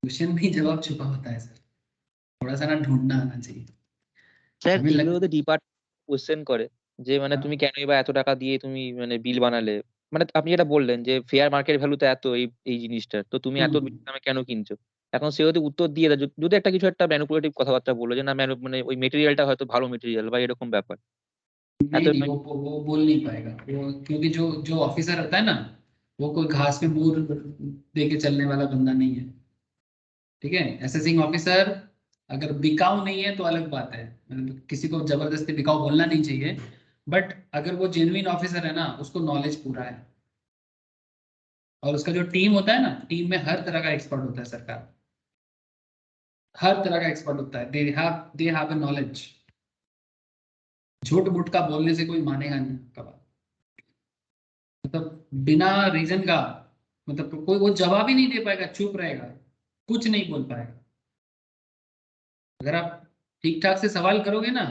क्वेश्चन में ही जवाब छुपा होता है सर, थोड़ा सा ना ढूंढना आना चाहिए। স্যার हमें যেগুলো लग... ওদের ডিপার্টমেন্ট কোশ্চেন করে যে মানে তুমি কেনই বা এত টাকা দিয়ে তুমি মানে বিল বানালে, মানে আপনি যেটা বললেন যে ফেয়ার মার্কেট ভ্যালু তো এত এই এই জিনিসটার, তো তুমি এত বেশি দামে কেন কিনছো? এখন সে যদি উত্তর দিয়ে দেয়, যদি একটা কিছু একটা ম্যানিপুলেটিভ কথাবার্তা বললো যে না মানে ওই মেটেরিয়ালটা হয়তো ভালো মেটেরিয়াল বা এরকম ব্যাপার, এত नहीं नहीं, वो बोल नहीं पाएगा वो, क्योंकि जो जो ऑफिसर होता है ना, वो कोई घास पे मूर दे के चलने वाला बंदा नहीं है, ठीक है। असेसिंग ऑफिसर अगर बिकाऊ नहीं है तो अलग बात है, मतलब किसी को जबरदस्ती बिकाऊ बोलना नहीं चाहिए, बट अगर वो जेन्युइन ऑफिसर है ना, उसको नॉलेज पूरा है, और उसका जो टीम होता है ना, टीम में हर तरह का एक्सपर्ट होता है सरकार, हर तरह का एक्सपर्ट होता है, दे हैव अ नॉलेज। झूठ मूठ का बोलने से कोई मानेगा नहीं आपका बात, मतलब बिना रीजन का, मतलब कोई वो जवाब ही नहीं दे पाएगा, चुप रहेगा, कुछ नहीं बोल पाएगा। अगर आप ठीक ठाक से सवाल करोगे ना,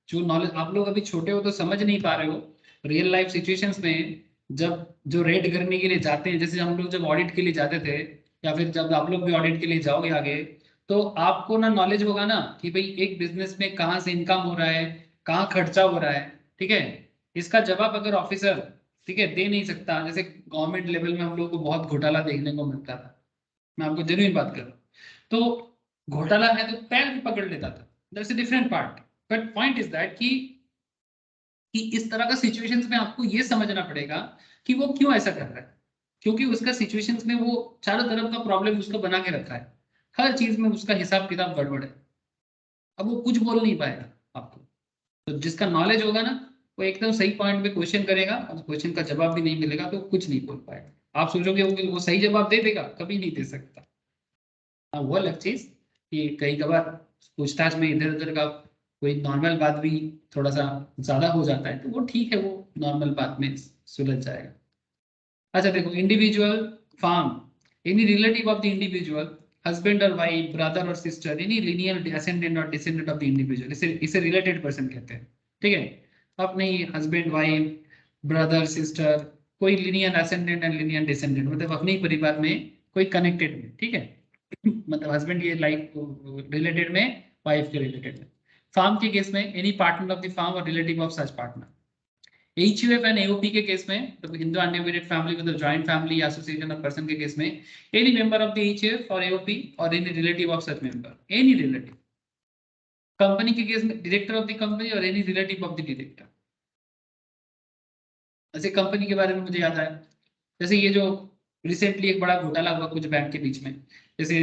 जो नॉलेज, आप लोग अभी छोटे हो तो समझ नहीं पा रहे हो, रियल लाइफ सिचुएशंस में जब जो रेड करने के लिए जाते हैं, जैसे हम लोग जब ऑडिट के लिए जाते थे, या फिर जब आप लोग भी ऑडिट के लिए जाओगे आगे, तो आपको ना नॉलेज होगा ना कि भाई एक बिजनेस में कहाँ से इनकम हो रहा है, कहाँ खर्चा हो रहा है, ठीक है। इसका जवाब अगर ऑफिसर, ठीक है, दे नहीं सकता, जैसे गवर्नमेंट लेवल में हम लोग को बहुत घोटाला देखने को मिलता था, मैं आपको जेन्युइन बात कर रहा हूँ, तो घोटाला है तो पैर भी पकड़ लेता था, that's a different part. But point is that कि इस तरह का सिचुएशंस में आपको ये समझना पड़ेगा कि वो क्यों ऐसा कर रहा है, क्योंकि उसका सिचुएशंस में वो चारों तरफ का प्रॉब्लम उसको बना के रखा है, हर चीज में उसका हिसाब किताब गड़बड़ है, अब वो कुछ बोल नहीं पाएगा आपको। तो जिसका नॉलेज होगा ना, वो एकदम सही पॉइंट पे क्वेश्चन करेगा, और क्वेश्चन का जवाब भी नहीं मिलेगा तो कुछ नहीं बोल पाएगा। आप सोचोगे वो सही जवाब दे देगा, कभी नहीं दे सकता। हाँ, वो अलग चीज कि कई कबार पूछताछ में इधर उधर का कोई नॉर्मल बात भी थोड़ा सा ज्यादा हो जाता है, तो वो ठीक है, वो नॉर्मल बात में सुलझ जाएगा। अच्छा देखो, individual firm, any relative of the individual, husband और वाइफ, ब्रदर और सिस्टर, एनी लीनियर असेंडेंट और डिसेंडेंट ऑफ द इंडिविजुअल, इसे रिलेटेड पर्सन कहते हैं, ठीक है। अपने हस्बैंड, वाइफ, ब्रदर, सिस्टर, कोई linear ascendant and linear descendant, मतलब अपने ही परिवार में कोई कनेक्टेड में, ठीक है। मतलब हस्बैंड ये लाइफ रिलेटेड में, वाइफ के रिलेटेड में। फार्म के केस में any partner of the firm और relative of such partner. HUF and AOP के केस में, तो Hindu undivided family with joint family association of person के केस में, any member of the HUF और AOP और any relative of such member, any relative. Company के case में director of the company और any relative of the director. ऐसे company के बारे में मुझे याद आया, जैसे ये जो रिसेंटली एक बड़ा घोटाला हुआ कुछ बैंक के बीच में, जैसे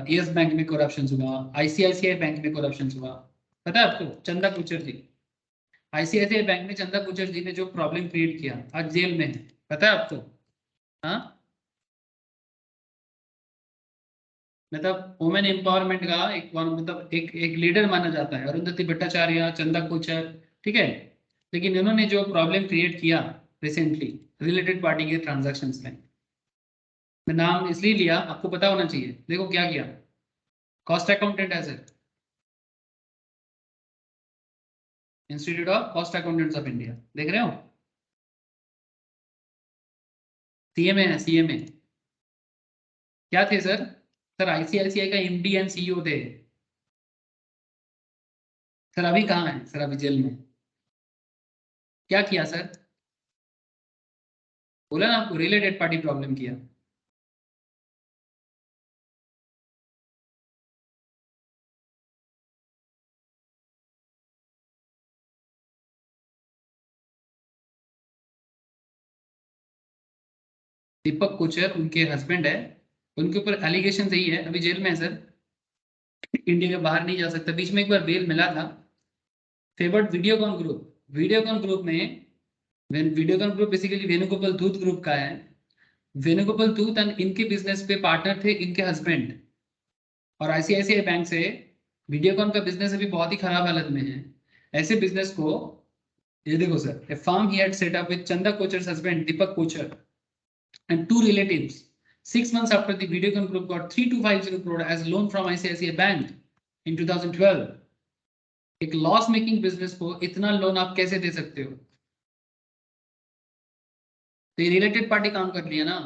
येस बैंक में करप्शन हुआ, ICICI बैंक में करप्शन हुआ, पता है आपको? चंदा कोचर जी, ICICI बैंक में चंदा कोचर जी ने जो प्रॉब्लम क्रिएट किया, आज जेल में है, पता है आपको? हाँ, मतलब वुमेन एम्पावरमेंट का एक मतलब एक लीडर माना जाता है अरुंधति भट्टाचार्य, चंदा कोचर, ठीक है। लेकिन इन्होंने जो प्रॉब्लम क्रिएट किया रिसेंटली रिलेटेड पार्टी के ट्रांजैक्शंस में, मैं नाम इसलिए लिया, आपको पता होना चाहिए। देखो क्या किया, कॉस्ट अकाउंटेंट है sir, institute of cost accountants of India, देख रहे हो? CMA है, CMA। क्या थे सर? सर ICICI का MD एंड CEO थे सर। अभी कहाँ है सर? अभी जेल में। क्या किया सर? बोला ना आपको, रिलेटेड पार्टी प्रॉब्लम किया। दीपक कोचर उनके हस्बैंड है, उनके ऊपर एलिगेशन यही है, अभी जेल में है सर, इंडिया के बाहर नहीं जा सकता। बीच में एक बार बेल मिला था। Favoured Videocon group, Videocon group में, Videocon group basically Venugopal Dhoot group का है। वेणुगोपाल धूत एंड इनके बिजनेस पे पार्टनर थे इनके हस्बैंड, और ICICI बैंक से वीडियोकॉन का बिजनेस अभी बहुत ही खराब हालत में है। ऐसे बिजनेस को, ये देखो सर, ए फार्म ही had set up with Chanda Kochhar's husband Deepak Kochhar and two relatives 6 months after the Videocon group got 3250 crore as loan from ICICI Bank in 2012। एक लॉस मेकिंग बिजनेस को इतना लोन आप कैसे दे सकते हो? तो ये रिलेटेड पार्टी काम कर रही है ना,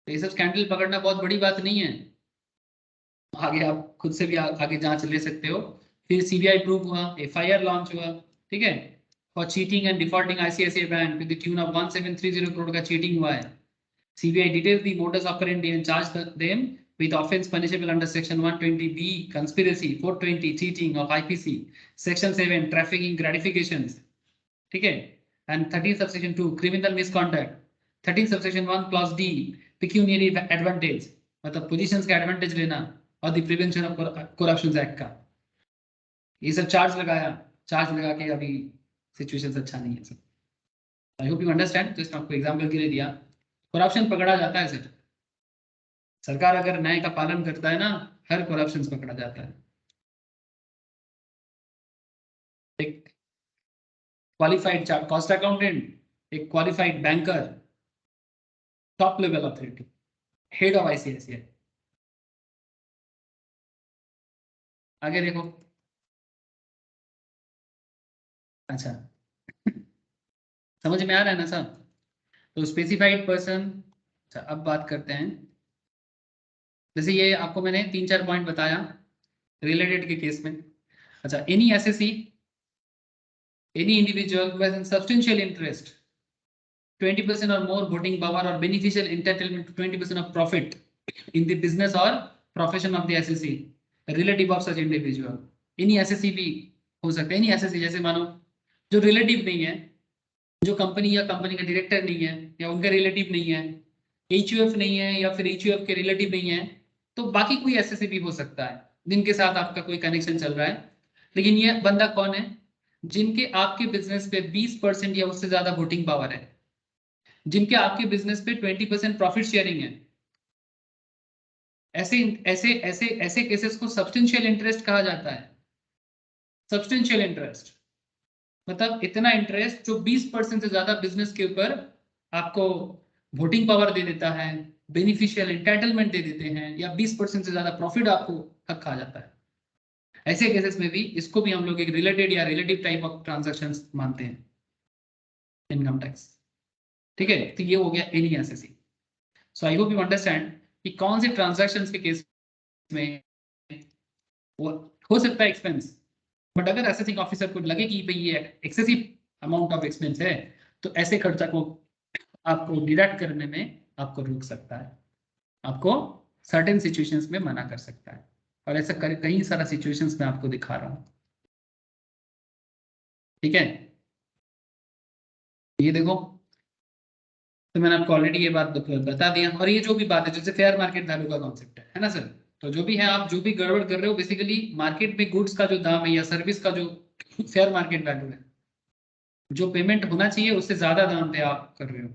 तो ये सब स्कैंडल पकड़ना बहुत बड़ी बात नहीं है। आगे आप खुद से भी आगे जांच ले सकते हो। फिर CBI प्रूव हुआ, FIR लॉन्च हुआ, ठीक है, for cheating and defaulting ICICI bank with the tune of 1730 crore का चीटिंग हुआ है। CBI details the modus operandi and charged them with offence punishable under section 120B conspiracy, 420 cheating of IPC, section 7 trafficking gratifications, ठीक है, and 13 subsection 2 criminal misconduct, 13 subsection 1 clause D pecuniary advantage, मतलब positions का advantage लेना, और the prevention of corruption act का ये सब charge लगाया। चार्ज लगा के अभी सिचुएशन अच्छा नहीं है sir. I hope you understand, just आपको एग्जांपल के लिए दिया। करप्शन पकड़ा जाता है सर, सरकार अगर न्याय का पालन करता है ना, हर करप्शन पकड़ा जाता है। एक क्वालिफाइड कॉस्ट अकाउंटेंट, एक qualified banker, top level authority, head of ICICI। आगे देखो, अच्छा समझ में आ रहा है ना सब? तो स्पेसिफाइड पर्सन। अच्छा अब बात करते हैं, जैसे ये आपको मैंने 3-4 पॉइंट बताया रिलेटेड के केस में। अच्छा, any SSE any individual who has a substantial interest, 20% or more voting power or beneficial entitlement to 20% of profit in the business or profession of the SSE, relative of such individual. Any SSE भी हो सकता है, any SSE जैसे मानो जो relative नहीं है, जो कंपनी या कंपनी का डायरेक्टर नहीं है या उनका रिलेटिव नहीं है, HUF नहीं है या फिर HUF के रिलेटिव नहीं है, तो बाकी कोई SSE भी हो सकता है जिनके साथ आपका कोई कनेक्शन चल रहा है। लेकिन ये बंदा कौन है? जिनके आपके बिजनेस पे 20% या उससे ज्यादा वोटिंग पावर है, जिनके आपके बिजनेस पे 20% प्रॉफिट शेयरिंग है। ऐसे ऐसे ऐसे ऐसे केसेस को सब्सटेंशियल इंटरेस्ट कहा जाता है। सब्सटेंशियल इंटरेस्ट मतलब इतना इंटरेस्ट जो 20% से ज्यादा बिजनेस के ऊपर आपको वोटिंग पावर दे देता है, बेनिफिशियल एंटाइटलमेंट दे देते हैं, या 20% से ज्यादा प्रॉफिट आपको हक कहा जाता है। ऐसे केसेस में भी इसको भी हम लोग एक रिलेटेड या रिलेटिव टाइप ऑफ ट्रांजैक्शंस मानते हैं इनकम टैक्स। ठीक है, तो ये हो गया any SSC. So I hope you understand कि कौन से ट्रांजैक्शंस के केस में वो हो सकता है एक्सपेंस, बट अगर असेसिंग ऑफिसर को लगे कि भाई ये एक्सेसिव अमाउंट ऑफ एक्सपेंस है तो ऐसे खर्चा को आपको डिडक्ट करने में आपको रोक सकता है, आपको सर्टेन सिचुएशंस में मना कर सकता है। और ऐसा कई सारा सिचुएशंस में आपको दिखा रहा हूं। ठीक है, ये देखो, तो मैंने आपको ऑलरेडी ये बात बता दिया। और ये जो भी बात है जैसे फेयर मार्केट वैल्यू का कॉन्सेप्ट है ना सर, तो जो भी है आप जो भी गड़बड़ कर रहे हो, बेसिकली मार्केट में गुड्स का जो दाम है या सर्विस का जो फेयर मार्केट वैल्यू है, जो पेमेंट होना चाहिए उससे ज्यादा दाम पे आप कर रहे हो।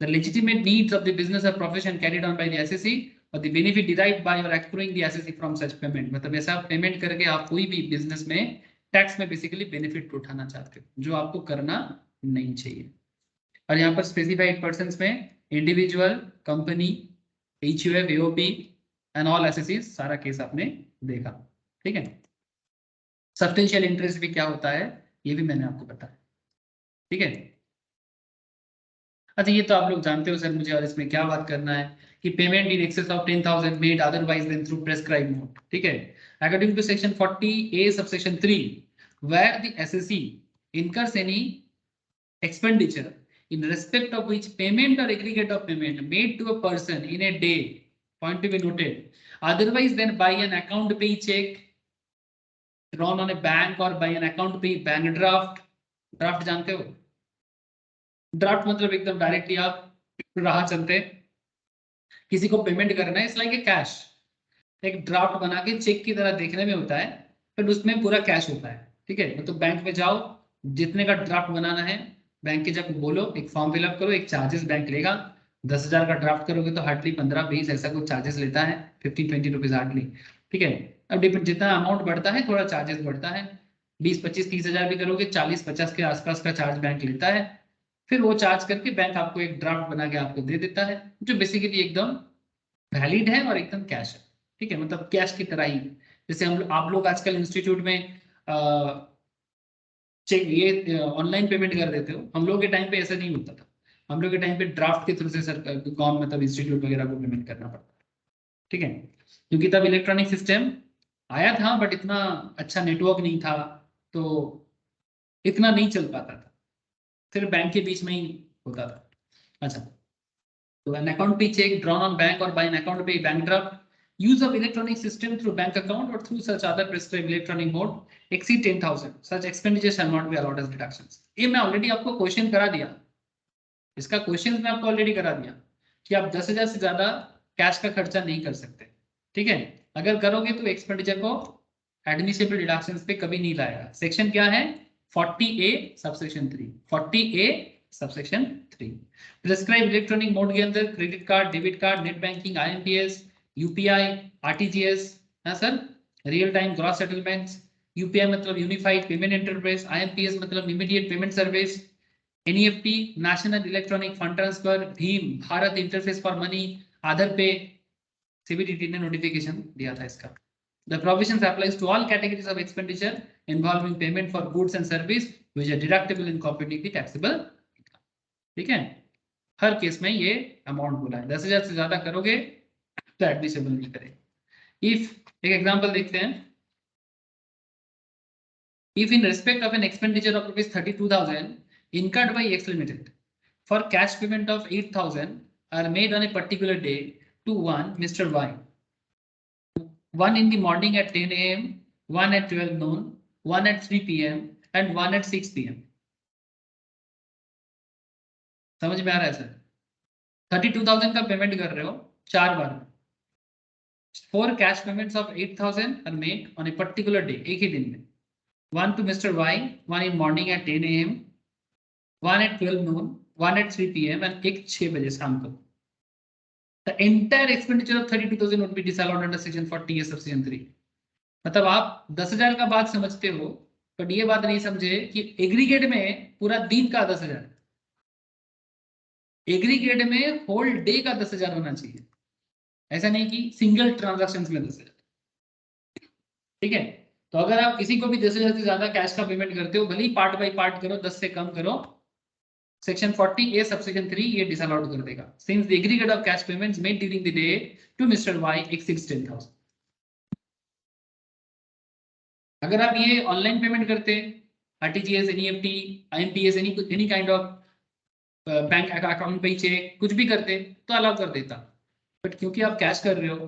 The legitimate needs of the business or profession carried on by the SSE or the benefit derived by or accruing the SSE from such payment। मतलब ऐसा पेमेंट करके आप कोई भी बिजनेस में टैक्स में बेसिकली बेनिफिट उठाना चाहते हो जो आपको करना नहीं चाहिए। और यहाँ पर स्पेसिफाइड पर्सन्स में individual, company, HUF, AOP and all एसएससीज, सारा केस आपने देखा। ठीक है, सब्सटेंशियल इंटरेस्ट भी क्या होता है ये भी मैंने आपको बताया। ठीक है, अच्छा ये तो आप लोग जानते हो सर मुझे, और इसमें क्या बात करना है कि payment in excess of 10,000 made otherwise than through prescribe mode. ठीक है, according to section 40A subsection 3 where the assessee incurs any expenditure in respect of which payment or aggregate of payment made to a person in a day, point to be noted, otherwise than by an account pay check drawn on a bank or by an account pay bank draft। Draft जानते हो? Draft मतलब एकदम directly आप राह चलते किसी को payment करना है, इट्स लाइक ए कैश। एक ड्राफ्ट बना के चेक की तरह देखने में होता है, पर उसमें पूरा कैश होता है। ठीक है, मतलब बैंक में जाओ, जितने का ड्राफ्ट बनाना है बैंक के जाकर बोलो, एक फॉर्म फिलअप करो, एक चार्जेस बैंक लेगा। 10,000 का ड्राफ्ट करोगे तो हार्डली 15-20 ऐसा कुछ चार्जेस लेता है, 15-20 रुपीज हार्डली। ठीक है, अब डिपेंड जितना अमाउंट बढ़ता है थोड़ा चार्जेस बढ़ता है, 20-25-30,000 भी करोगे 40-50 के आसपास का चार्ज बैंक लेता है। फिर वो चार्ज करके बैंक आपको एक ड्राफ्ट बना के आपको दे देता है, जो बेसिकली एकदम वैलिड है और एकदम कैश है। ठीक है, मतलब कैश की तरह ही। जैसे हम आप लोग आजकल इंस्टीट्यूट में चेक ये ऑनलाइन पेमेंट कर देते हो, हम लोग के टाइम पे ऐसा नहीं होता था। हम लोग के टाइम पे ड्राफ्ट के थ्रू से सर कौन मतलब इंस्टीट्यूट वगैरह को पेमेंट करना पड़ता है। ठीक है, क्योंकि तब इलेक्ट्रॉनिक सिस्टम आया था बट इतना अच्छा नेटवर्क नहीं था, तो इतना नहीं चल पाता था, फिर बैंक के बीच में ही होता था। अच्छा, तो an account payee check drawn on bank और बाय एन अकाउंट पे bank draft, use of electronic system through bank account or through such other prescribed electronic mode exceed 10,000 such expenditures shall not be allowed as deductions। ये मैं already आपको question करा दिया, इसका question मैं आपको already करा दिया कि आप 10,000 से ज्यादा कैश का खर्चा नहीं कर सकते। ठीक है, अगर करोगे तो एक्सपेंडिचर को एडमिसिबल डिडक्शंस पे कभी नहीं लाएगा। सेक्शन क्या है? 40A subsection 3, 40A subsection 3। Prescribe electronic mode के अंदर credit card, debit card, net banking, IMPS, UPI, RTGS, हाँ sir, real time gross settlements. UPI मतलब यूनिफाइड पेमेंट इंटरफेस, IMPS मतलब immediate payment service, NEFT national electronic fund transfer, भीम Bharat interface for money, Aadhaar pay. CBDT ने notification दिया था इसका। The provisions applies to all categories of expenditure involving payment for goods and service which are deductible in computing the taxable income। ठीक है, हर case में ये amount बोला है, 10,000 से ज्यादा करोगे तो एडमिसिबल नहीं करेगा। इफ एक एग्जांपल देखते हैं, If in respect of an expenditure of rupees 32,000 incurred by X Limited for cash payment of 8,000 are made on a particular day to one Mr. Y. One in the morning at 10 a.m., one at 12 noon, one at 3 p.m. and one at 6 p.m. समझ में आ रहा है sir? 32,000 का payment कर रहे हो 4 बार. 4 cash payments of 8,000 are made on a particular day, एक ही दिन में. One to Mr. Y, one in morning at 10 a.m., one at 12 noon, one at 3 p.m. and एक 6 बजे शाम को. The entire expenditure of 32,000 would be disallowed under section 40A subsection 3. मतलब आप 10,000 का बात समझते हो, पर ये बात नहीं समझे कि एग्रीगेट में पूरा दिन का 10,000, एग्रीगेट में होल डे का 10,000 होना चाहिए. ऐसा नहीं कि सिंगल ट्रांजैक्शंस में 10,000. ठीक है, तो अगर आप किसी को भी 10,000 से ज्यादा कैश का पेमेंट करते हो, भले ही पार्ट बाय पार्ट करो, 10 से कम करो, सेक्शन 40A सबसेक्शन 3 ये डिसअलाउड कर देगा. Since the aggregate of cash payments made during the day to mister Y exceeds 10,000. अगर आप ये ऑनलाइन पेमेंट करते, RTGS, NEFT, IMPS, any kind of bank account payee cheque, कुछ भी करते तो अलाउ कर देता. बट क्योंकि आप कैश कर रहे हो,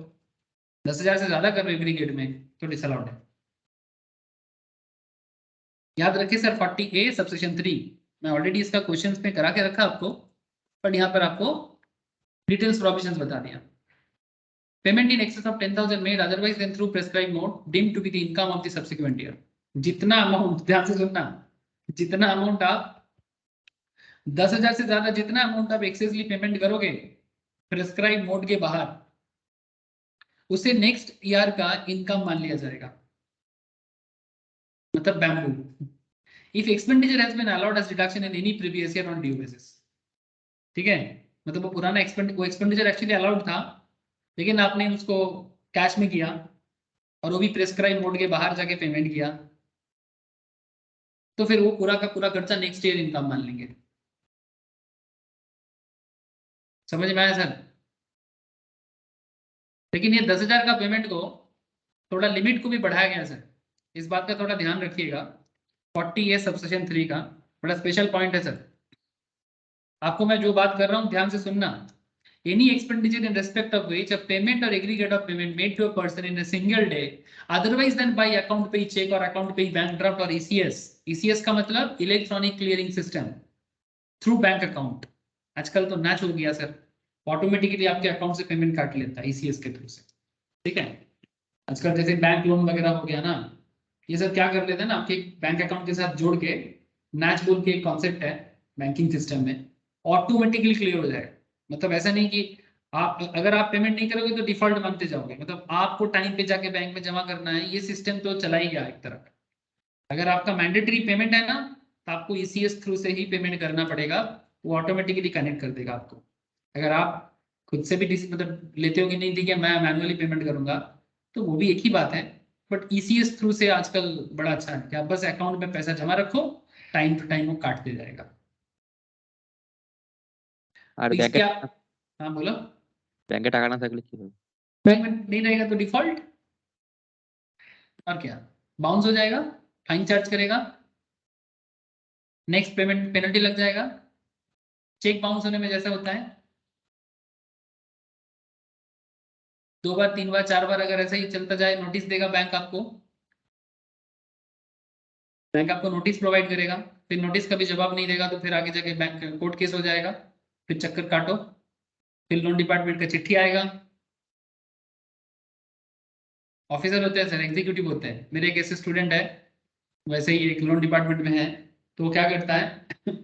10,000 से ज्यादा कर रहे हो एग्रीगेट में, तो डिसअलाउड है. याद रखिए सर, 40A सबसेक्शन 3 मैं ऑलरेडी इसका क्वेश्चंस में करा के रखा आपको, पर यहाँ पर आपको डिटेल्स प्रोविजंस बता दिया. Payment in excess of 10,000 made otherwise than through prescribed mode deemed to be the income of the subsequent year. जितना अमाउंट, ध्यान से सुनना, जितना अमाउंट आप 10,000 से ज्यादा जितना अमाउंट आप एक्सेसली पेमेंट करोगे प्रेस्क्राइब मोड के बाहर, उसे नेक्स्ट ईयर का इनकम मान लिया जाएगा. मतलब bamboo. If expenditure has been allowed as deduction in any previous year on due basis. ठीक है, मतलब वो पुराना एक्सपेंडिचर एक्चुअली अलाउड था, लेकिन आपने उसको कैश में किया और वो भी प्रेस्क्राइब मोड के बाहर जाके पेमेंट किया, तो फिर वो पूरा का पूरा खर्चा नेक्स्ट ईयर इनकम मान लेंगे. समझ में आया सर? लेकिन ये 10,000 का पेमेंट को थोड़ा लिमिट को भी बढ़ाया गया सर, इस बात का थोड़ा ध्यान रखिएगा. 40A सबसेक्शन 3 का बड़ा स्पेशल पॉइंट है सर. आपको मैं जो बात कर रहा हूं ध्यान से सुनना. Any expenditure in respect of which a payment or aggregate of payment made to a person in a single day, otherwise than by account pay check or account pay bank draft or ECS. ECS का मतलब electronic clearing system through bank account. आजकल तो match हो गया sir, automatically आपके account से payment काट लेता है ECS के थ्रू से. ठीक है, आजकल जैसे बैंक लोन वगैरह हो गया ना, ये सब क्या कर लेते हैं ना, आपके बैंक अकाउंट के साथ जोड़ के मैच बोल के एक कॉन्सेप्ट है बैंकिंग सिस्टम में, ऑटोमेटिकली क्लियर हो जाएगा. मतलब ऐसा नहीं कि आप अगर आप पेमेंट नहीं करोगे तो डिफॉल्ट मानते जाओगे, मतलब आपको टाइम पे जाके बैंक में जमा करना है. ये सिस्टम तो चला ही गया एक तरह का. अगर आपका मैंडेटरी पेमेंट है ना, तो आपको ECS थ्रू से ही पेमेंट करना पड़ेगा, वो ऑटोमेटिकली कनेक्ट कर देगा आपको. अगर आप खुद से भी मतलब लेते हो कि नहीं, ठीक है मैं मैनुअली पेमेंट करूंगा, तो वो भी एक ही बात है. बट ECS थ्रू से आजकल बड़ा अच्छा है कि आप बस अकाउंट में पैसा जमा रखो, टाइम टू टाइम वो काटते जाएगा. আর तो ব্যাংকে इसका, हाँ बोलो. ব্যাংকে টাকা না থাকলে কি হবে? बैंक में नहीं रहेगा तो डिफॉल्ट, और क्या, बाउंस हो जाएगा, फाइन चार्ज करेगा, नेक्स्ट पेमेंट पेनल्टी लग जाएगा. चेक बाउंस होने में जैसा होता है 2 बार 3 बार 4 बार अगर ऐसा ही चलता जाए, नोटिस देगा बैंक आपको, नोटिस प्रोवाइड करेगा. फिर नोटिस का भी जवाब नहीं देगा तो फिर आगे जाके बैंक कोर्ट केस हो जाएगा, फिर चक्कर काटो, फिर लोन डिपार्टमेंट का चिट्ठी आएगा. ऑफिसर होते हैं सर, एग्जीक्यूटिव होते हैं. मेरे एक ऐसे स्टूडेंट है, वैसे ही एक लोन डिपार्टमेंट में है, तो वो क्या करता है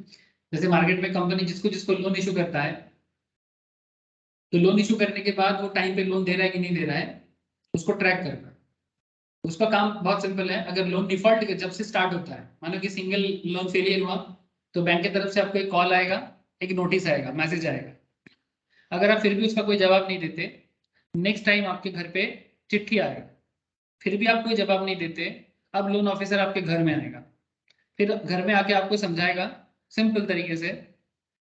जैसे मार्केट में कंपनी जिसको जिसको लोन इशू करता है, तो लोन इशू करने के बाद वो टाइम पे लोन दे रहा है कि नहीं दे रहा है, उसको ट्रैक करना. उसका काम बहुत सिंपल है. अगर लोन डिफॉल्ट जब से स्टार्ट होता है, मानो कि सिंगल लोन फेलियर हुआ, तो बैंक की तरफ से आपको एक कॉल आएगा, एक नोटिस आएगा, मैसेज आएगा. अगर आप फिर भी उसका कोई जवाब नहीं देते, नेक्स्ट टाइम आपके घर पे चिट्ठी आएगा, फिर भी आप कोई जवाब नहीं देते, अब लोन ऑफिसर आपके घर में आएगा, फिर घर में आके आपको समझाएगा सिंपल तरीके से.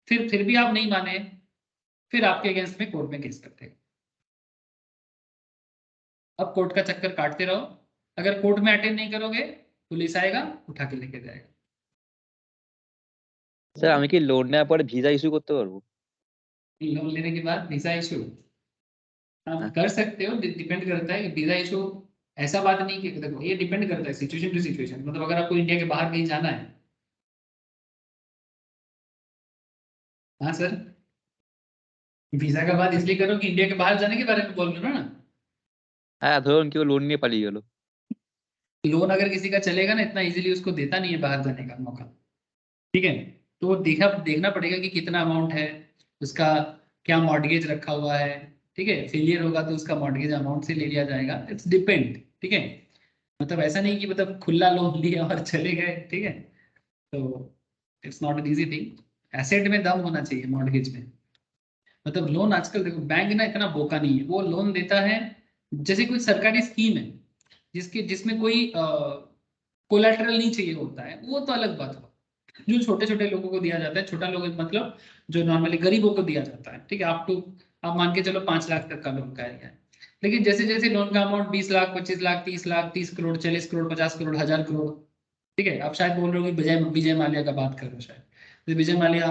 फिर भी आप नहीं माने, फिर आपके अगेंस्ट में कोर्ट में केस करते हैं. अब कोर्ट का चक्कर काटते रहो. अगर कोर्ट में अटेंड नहीं करोगे पुलिस आएगा उठा के लेके जाएगा। স্যার আমি কি লোন নেওয়ার পরে ভিসা ইস্যু করতে পারবো? लोन लेने के बाद वीजा इशू आप हाँ। कर सकते हो, डिपेंड करता है वीजा इशू। ऐसा बात नहीं कि देखो ये डिपेंड करता है सिचुएशन टू सिचुएशन। मतलब अगर आपको इंडिया के बाहर कहीं जाना है, हाँ सर, वीजा का बात इसलिए करो कि इंडिया के बाहर जाने के बारे में बोल रहे हो ना। হ্যাঁ ধরুন কেউ লোন নিয়ে পালিয়ে গেল। लोन अगर किसी का चलेगा ना, इतना इजीली उसको देता नहीं है बाहर जाने का मौका, ठीक है। तो वो देखना पड़ेगा कि कितना अमाउंट है उसका, क्या मॉर्गेज रखा हुआ है, ठीक है। फेलियर होगा तो उसका मॉर्गेज अमाउंट से ले लिया जाएगा, इट्स डिपेंड, ठीक है। मतलब ऐसा नहीं कि मतलब खुला लोन लिया और चले गए, ठीक है। तो it's not an easy thing. Asset में दम होना चाहिए मॉर्गेज में। मतलब लोन आजकल देखो बैंक ना इतना बोका नहीं है, वो लोन देता है जैसे कोई सरकारी स्कीम है जिसमें कोई कोलैटरल नहीं चाहिए होता है, वो तो अलग बात हो। जो छोटे छोटे लोगों को दिया जाता है, छोटा लोग मतलब जो नॉर्मली गरीबों को दिया जाता है, ठीक है। आप मान के चलो 5 लाख तक का लोन का एरिया है। लेकिन जैसे जैसे लोन का अमाउंट 20 लाख 25 लाख 30 लाख 30 करोड़ 40 करोड़ 50 करोड़ 1000 करोड़, ठीक है। आप शायद बोल रहे हो कि विजय माल्या का बात कर रहे हो शायद, तो विजय माल्या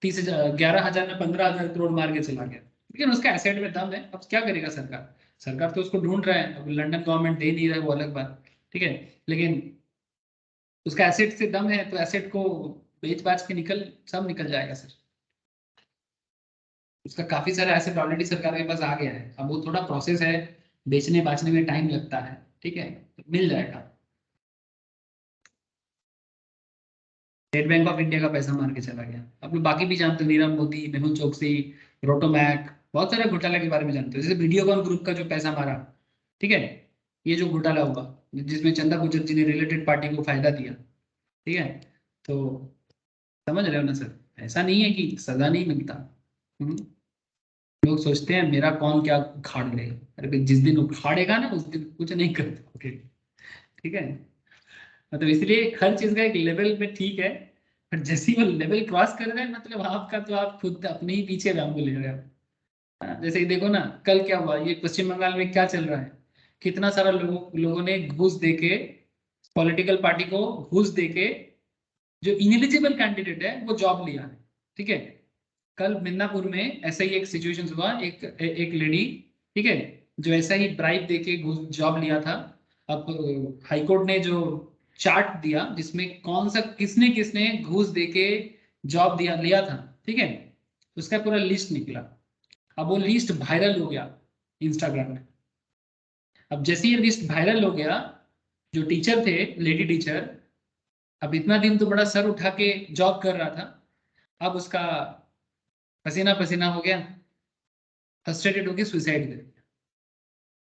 11,000 में 15,000 करोड़ मार के चला गया, लेकिन उसका एसेट में दम है। अब क्या करेगा सरकार तो उसको ढूंढ रहा है। अब लंदन गवर्नमेंट दे नहीं रहा है, वो अलग बात, ठीक है। लेकिन उसका एसेट से दम है, तो एसेट को बेच बाच के सब निकल जाएगा सर। उसका काफी सारा एसेट ऑलरेडी सरकार के पास आ गया है। अब वो थोड़ा प्रोसेस है, बेचने बाचने में टाइम लगता है, ठीक है, तो मिल जाएगा। स्टेट बैंक ऑफ इंडिया का पैसा मार के चला गया। अब लोग बाकी भी जानते हो, नीरव मोदी, मेहुल चोकसी, रोटोमैक, बहुत सारे घोटाला के बारे में जानते हो। जैसे वीडियोकॉन ग्रुप का जो पैसा मारा, ठीक है, ये जो घोटाला हुआ जिसमें चंदा कोचर जी ने रिलेटेड पार्टी को फायदा दिया, ठीक है। तो समझ रहे हो ना सर, ऐसा नहीं है कि सजा नहीं मिलता। लोग सोचते हैं मेरा कौन क्या उखाड़ ले, अरे जिस दिन उखाड़ेगा ना उस दिन कुछ नहीं कर पाओगे, ठीक है। मतलब इसलिए हर चीज का एक लेवल पे ठीक है, पर जैसे ही वो लेवल क्रॉस कर रहे हैं मतलब आपका तो आप खुद अपने ही पीछे राम ले रहे हो। जैसे कि देखो ना कल क्या हुआ, ये पश्चिम बंगाल में क्या चल रहा है, कितना सारा लोगों ने घूस देके, पॉलिटिकल पार्टी को घूस देके जो इनएलिजिबल कैंडिडेट है वो जॉब लिया है, ठीक है। कल मिदनापुर में ऐसा ही एक सिचुएशन हुआ, एक लेडी, ठीक है, जो ऐसा ही ब्राइब देके जॉब लिया था। अब हाईकोर्ट ने जो चार्ट दिया जिसमें कौन सा किसने किसने घूस देके जॉब लिया था, ठीक है, उसका पूरा लिस्ट निकला। अब वो लिस्ट वायरल हो गया इंस्टाग्राम में। अब जैसे ये लिस्ट वायरल हो गया, जो टीचर थे, लेडी टीचर, अब इतना दिन तो बड़ा सर उठा के जॉब कर रहा था, अब उसका पसीना पसीना हो गया, फ्रस्ट्रेटेड होकर सुसाइड कर दिया।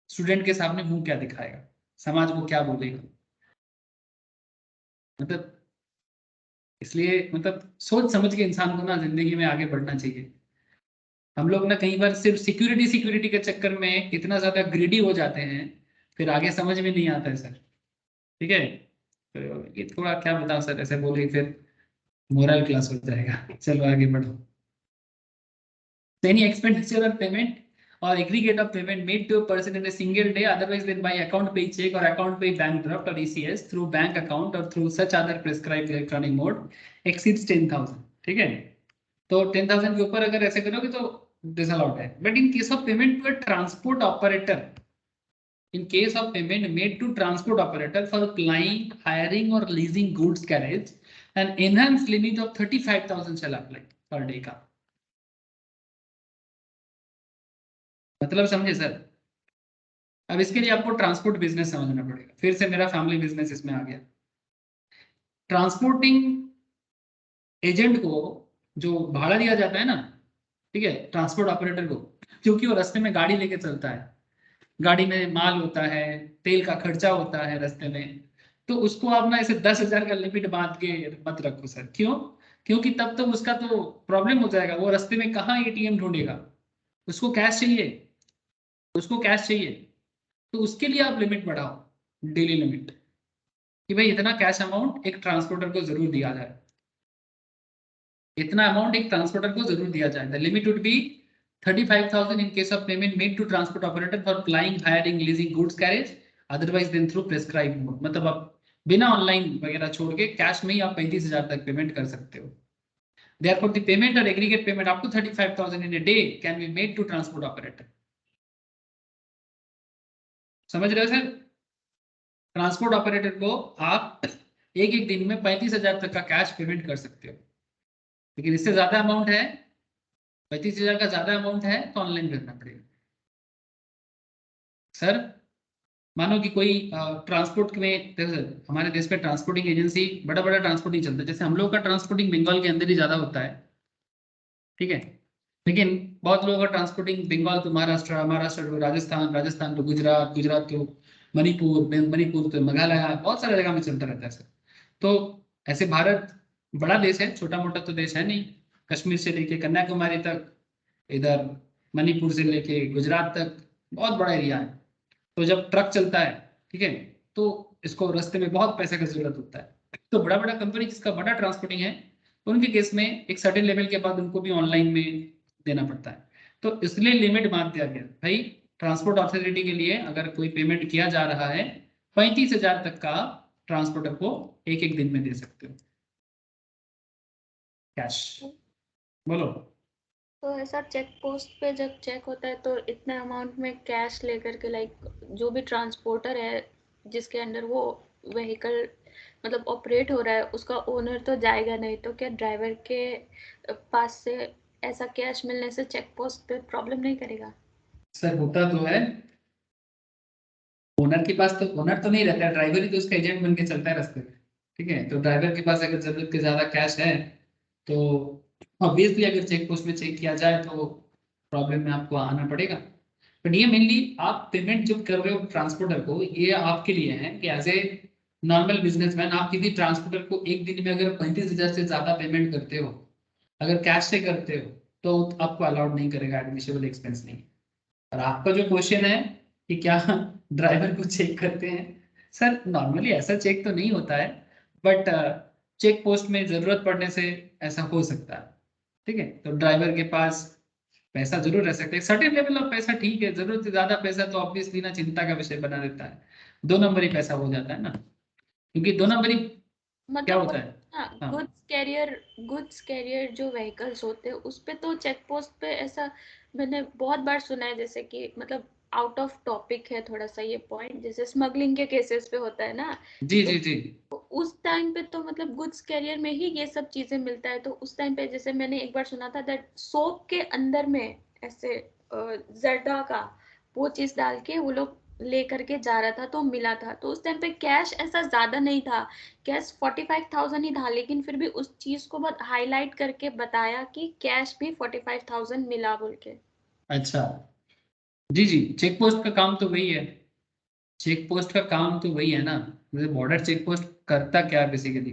स्टूडेंट के सामने मुंह क्या दिखाएगा, समाज को क्या बोलेगा। मतलब इसलिए मतलब सोच समझ के इंसान को ना जिंदगी में आगे बढ़ना चाहिए। हम लोग ना कई बार सिर्फ सिक्योरिटी के चक्कर में इतना ज्यादा ग्रीडी हो जाते हैं, फिर आगे समझ में नहीं आता है सर, ठीक है। तो ये थोड़ा क्या बताओ सर, ऐसे बोले फिर मोरल क्लास हो जाएगा। चलो आगे बढ़ो। Any expenditure or payment or aggregate of payment made to a person in a single day, otherwise than by account pay check or account pay bank draft or ECS through bank account or through such other prescribed electronic mode exceeds 10,000, ठीक है। तो 10,000 के ऊपर अगर ऐसे करोगे तो disallowed है। But in case of payment to a transport operator, in case of payment made to transport operator for applying, hiring or leasing goods carriage, an enhanced limit of 35,000 shall apply per day का। मतलब समझे sir. अब इसके लिए आपको transport business समझना पड़ेगा। फिर से मेरा फैमिली बिजनेस इसमें आ गया। ट्रांसपोर्टिंग एजेंट को जो भाड़ा दिया जाता है ना, ठीक है, ट्रांसपोर्ट ऑपरेटर को, क्योंकि वो रास्ते में गाड़ी लेके चलता है, गाड़ी में माल होता है, तेल का खर्चा होता है रास्ते में, तो उसको आप ना ऐसे 10,000 का लिमिट बांध के मत रखो सर। क्यों? क्योंकि तब तो उसका तो प्रॉब्लम हो जाएगा। वो रास्ते में कहाँ एटीएम ढूंढेगा, उसको कैश चाहिए, तो उसके लिए आप लिमिट बढ़ाओ, डेली लिमिट, कि भाई इतना कैश अमाउंट एक ट्रांसपोर्टर को जरूर दिया जाए, इतना अमाउंट एक ट्रांसपोर्टर को जरूर दिया जाए। The limit would be 35,000 in case of payment made to transport operator for flying, hiring, leasing goods carriage, otherwise than through prescribed mode। मतलब आप बिना ऑनलाइन वगैरह छोड़ के कैश में ही आप 35,000 तक पेमेंट कर सकते हो। Therefore, the payment or aggregate payment up to 35,000 in a day can be made to transport operator. समझ रहे हो सर? ट्रांसपोर्ट ऑपरेटर को आप एक एक दिन में 35,000 तक का कैश पेमेंट कर सकते हो, लेकिन इससे ज्यादा अमाउंट है, 35,000 का ज्यादा अमाउंट है तो ऑनलाइन करना पड़ेगा। सर मानो कि कोई ट्रांसपोर्ट में, हमारे देश में ट्रांसपोर्टिंग एजेंसी बड़ा बड़ा ट्रांसपोर्टिंग चलता है, जैसे हम लोग का ट्रांसपोर्टिंग बंगाल के अंदर ही ज्यादा होता है, ठीक है, लेकिन बहुत लोगों का ट्रांसपोर्टिंग बंगाल तो महाराष्ट्र, महाराष्ट्र तो राजस्थान, राजस्थान तो गुजरात, गुजरात तो मणिपुर, मणिपुर तो मेघालय, बहुत सारे जगह में चलता रहता है सर। तो ऐसे भारत बड़ा देश है, छोटा मोटा तो देश है नहीं, कश्मीर से लेके कन्याकुमारी तक, इधर मणिपुर से लेके गुजरात तक बहुत बड़ा एरिया है। तो जब ट्रक चलता है, ठीक है, तो इसको रास्ते में बहुत पैसे का जरूरत होता है। तो बड़ा बड़ा कंपनी जिसका बड़ा ट्रांसपोर्टिंग है, उनके केस में एक सर्टेन लेवल के बाद उनको भी ऑनलाइन में देना पड़ता है। तो इसलिए लिमिट बांध दिया गया भाई, ट्रांसपोर्ट अथॉरिटी के लिए अगर कोई पेमेंट किया जा रहा है 35,000 तक का ट्रांसपोर्टर को एक एक दिन में दे सकते हो कैश। बोलो। तो ऐसा चेक पोस्ट पे जब चेक होता है तो इतने अमाउंट में कैश लेकर के, लाइक जो भी ट्रांसपोर्टर है जिसके अंडर वो व्हीकल मतलब ऑपरेट हो रहा है, उसका ओनर तो जाएगा नहीं, तो क्या ड्राइवर के पास से ऐसा कैश मिलने से चेक पोस्ट पे प्रॉब्लम नहीं करेगा? सर होता तो है, ओनर के पास तो ओनर तो नहीं रहता है, ड्राइवर ही तो उसका एजेंट बन के चलता है रास्ते में, ठीक है। तो ड्राइवर के पास अगर जरूरत के ज्यादा कैश है तो ऑब्वियसली अगर चेक पोस्ट में चेक किया जाए तो प्रॉब्लम में आपको आना पड़ेगा। बट ये मेनली आप पेमेंट जब कर रहे हो ट्रांसपोर्टर को, ये आपके लिए है कि एज ए नॉर्मल बिजनेसमैन आप किसी ट्रांसपोर्टर को एक दिन में अगर 35,000 से ज्यादा पेमेंट करते हो, अगर कैश से करते हो, तो आपको अलाउड नहीं करेगा, एडमिशेबल एक्सपेंस नहीं। और आपका जो क्वेश्चन है कि क्या ड्राइवर को चेक करते हैं, सर नॉर्मली ऐसा चेक तो नहीं होता है, बट चेक पोस्ट में जरूरत पड़ने से ऐसा हो सकता है, ठीक है। तो ड्राइवर के पास पैसा जरूर रह सकता है, सर्टेन लेवल ऑफ पैसा ठीक है, जरूरत से ज्यादा पैसा तो ऑब्वियसली ना चिंता का विषय बना देता है, 2 नंबर ही पैसा हो जाता है ना, क्योंकि 2 नंबर ही क्या होता है। हाँ। गुड्स कैरियर जो व्हीकल्स होते हैं उस पे तो चेक पोस्ट पे ऐसा मैंने बहुत बार सुना है, जैसे कि मतलब आउट ऑफ टॉपिक है थोड़ा सा ये पॉइंट, जैसे स्मगलिंग के केसेस पे होता है ना, जी जी जी। तो उस टाइम पे तो मतलब गुड्स कैरियर में ही ये सब चीजें मिलता है। तो उस टाइम पे जैसे मैंने एक बार सुना था दैट सोप के अंदर में ऐसे जर्दा का वो चीज डाल के वो लोग लेकर के जा रहा था तो मिला था। तो उस टाइम पे कैश ऐसा ज्यादा नहीं था, कैश 45,000 ही था, लेकिन फिर भी उस चीज को बहुत हाईलाइट करके बताया कि कैश भी 45,000 मिला बोल के। अच्छा जी जी, चेक पोस्ट का काम तो वही है, चेक पोस्ट का काम तो वही है ना। जैसे बॉर्डर चेक पोस्ट करता क्या है बेसिकली,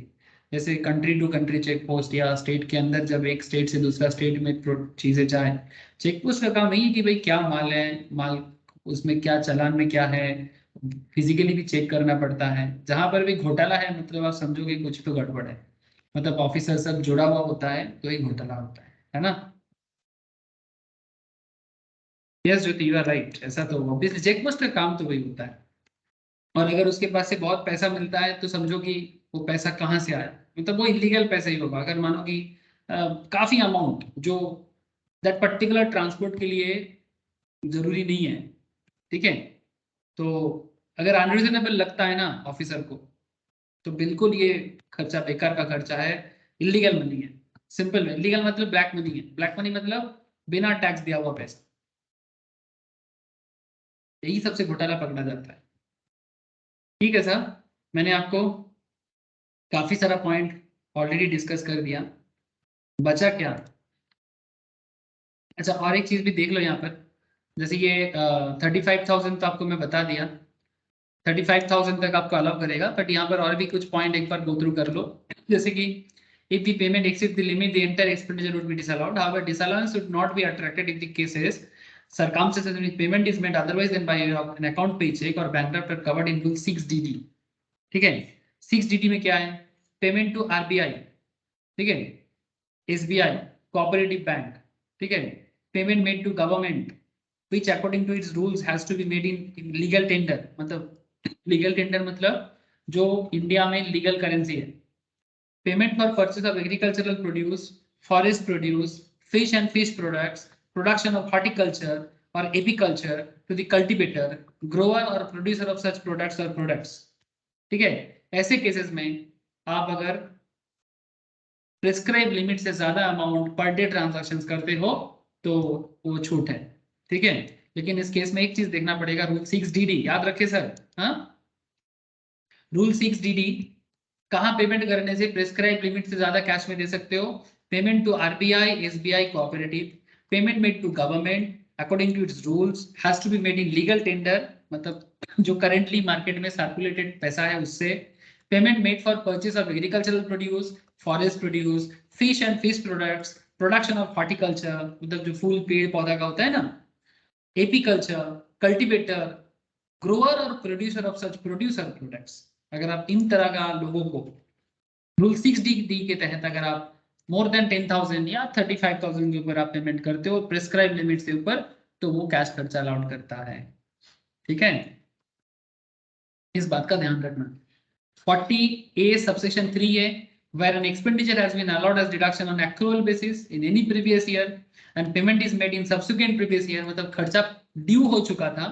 जैसे country to country check post या स्टेट के अंदर जब एक स्टेट से दूसरा स्टेट में चीजें जाए, चेक पोस्ट का काम यही है कि भाई क्या माल है, माल उसमें क्या चालान में क्या है, फिजिकली भी चेक करना पड़ता है। जहां पर भी घोटाला है मतलब आप समझोगे कुछ तो गड़बड़ है, मतलब ऑफिसर सब जुड़ा हुआ होता है तो ही घोटाला होता है ना। Yes Jyoti you are right, ऐसा तो ऑब्वियसली चेक पोस्ट का काम तो वही होता है। और अगर उसके पास से बहुत पैसा मिलता है तो समझो कि वो पैसा कहाँ से आया, मतलब वो इलीगल पैसा ही होगा। अगर मानो कि काफी अमाउंट जो दैट पर्टिकुलर ट्रांसपोर्ट के लिए जरूरी नहीं है, ठीक है, तो अगर अनरीजनेबल लगता है ना ऑफिसर को, तो बिल्कुल ये खर्चा बेकार का खर्चा है, इलीगल मनी है। सिंपल है, इलीगल मतलब ब्लैक मनी है, ब्लैक मनी मतलब बिना टैक्स दिया हुआ पैसा, यही सबसे घोटाला पकड़ा जाता है। ठीक है सर, मैंने आपको काफी सारा पॉइंट ऑलरेडी डिस्कस कर दिया, बचा क्या। अच्छा और एक चीज भी देख लो यहाँ पर, जैसे ये 35,000 तो आपको मैं बता दिया, 35,000 तक आपको अलाउ करेगा, बट यहाँ पर और भी कुछ पॉइंट एक बार गो थ्रू कर लो। जैसे कि if the payment exceeds the limit, the entire expenditure would be disallowed. However, disallowance should not be attracted if the cases circumstances in which payment is made otherwise than by an account paycheck or bankrupt are covered in Rule 6DD. ठीक है, 6DD में क्या है, payment to RBI, ठीक है, SBI, cooperative bank, ठीक है, payment made to government which according to its rules has to be made in legal tender, मतलब लीगल टेंडर मतलब जो इंडिया में लीगल करेंसी है। Payment for purchase of agricultural produce, forest produce, fish and fish products, production of horticulture और apiculture to the cultivator, grower और producer of such products और products. ठीक है, ऐसे केसेस में आप अगर प्रिस्क्राइब लिमिट से ज्यादा अमाउंट पर डे ट्रांजैक्शंस करते हो तो वो छूट है। ठीक है, लेकिन इस केस में एक चीज देखना पड़ेगा, रूल 6DD याद रखे सर। हाँ, रूल 6DD, कहां पेमेंट करने से प्रिस्क्राइब लिमिट से ज्यादा कैश में दे सकते हो? Payment to RBI, SBI, cooperative, payment made to government according to its rules has to be made in legal tender, मतलब जो करेंटली मार्केट में सर्कुलेटेड पैसा है उससे, payment made for purchase of agricultural produce, forest produce, fish and fish products, production of horticulture, मतलब जो फूल पेड़ पौधा का होता है ना, एपीकल्चर, कल्टीवेटर, ग्रोअर और producer of such producer products. अगर आप इन तरह का लोगों को रूल 6DD के तहत अगर आप मोर देन 10,000 या 35,000 के ऊपर आप पेमेंट करते हो प्रिस्क्राइब लिमिट से ऊपर, तो वो कैश खर्चा अलाउड करता है। ठीक है, इस बात का ध्यान रखना। 40A subsection 3A, where an expenditure has been allowed as deduction on accrual basis in any previous year and payment is made in subsequent previous year, मतलब खर्चा ड्यू हो चुका था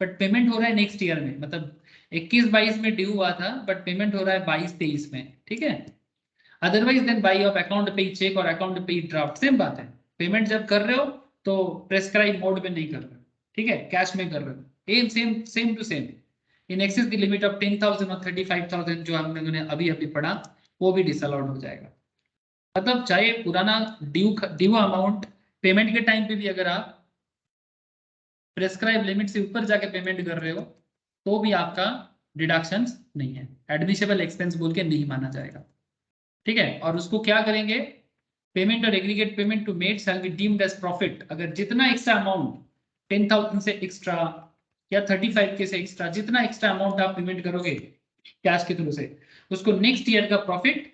बट पेमेंट हो रहा है नेक्स्ट ईयर में, मतलब 21-22 में ड्यू हुआ था बट पेमेंट हो रहा है 22-23 में। ठीक है, otherwise than by of account payee cheque और अकाउंट पे ड्राफ्ट, सेम बात है। पेमेंट जब कर रहे हो तो प्रेस्क्राइब मोड में नहीं कर रहे हो, ठीक है, कैश में कर रहे हो, same to same. In excess the limit of 10,000 और 35,000 जो हम लोगों ने अभी अभी पढ़ा, वो भी डिसअलाउड हो जाएगा। मतलब चाहे पुराना ड्यू अमाउंट पेमेंट के टाइम पे भी अगर आप प्रेस्क्राइब लिमिट से ऊपर जाके पेमेंट कर रहे हो तो भी आपका डिडक्शंस नहीं है, एडमिसिबल एक्सपेंस बोल के नहीं माना जाएगा। ठीक है, और उसको क्या करेंगे, पेमेंट और aggregate payment to made shall be deemed as profit. अगर जितना एक्स्ट्रा अमाउंट 10,000 से एक्स्ट्रा या 35 के से एक्स्ट्रा, जितना एक्स्ट्रा अमाउंट आप पेमेंट करोगे कैश के थ्रू से, उसको नेक्स्ट ईयर का प्रॉफिट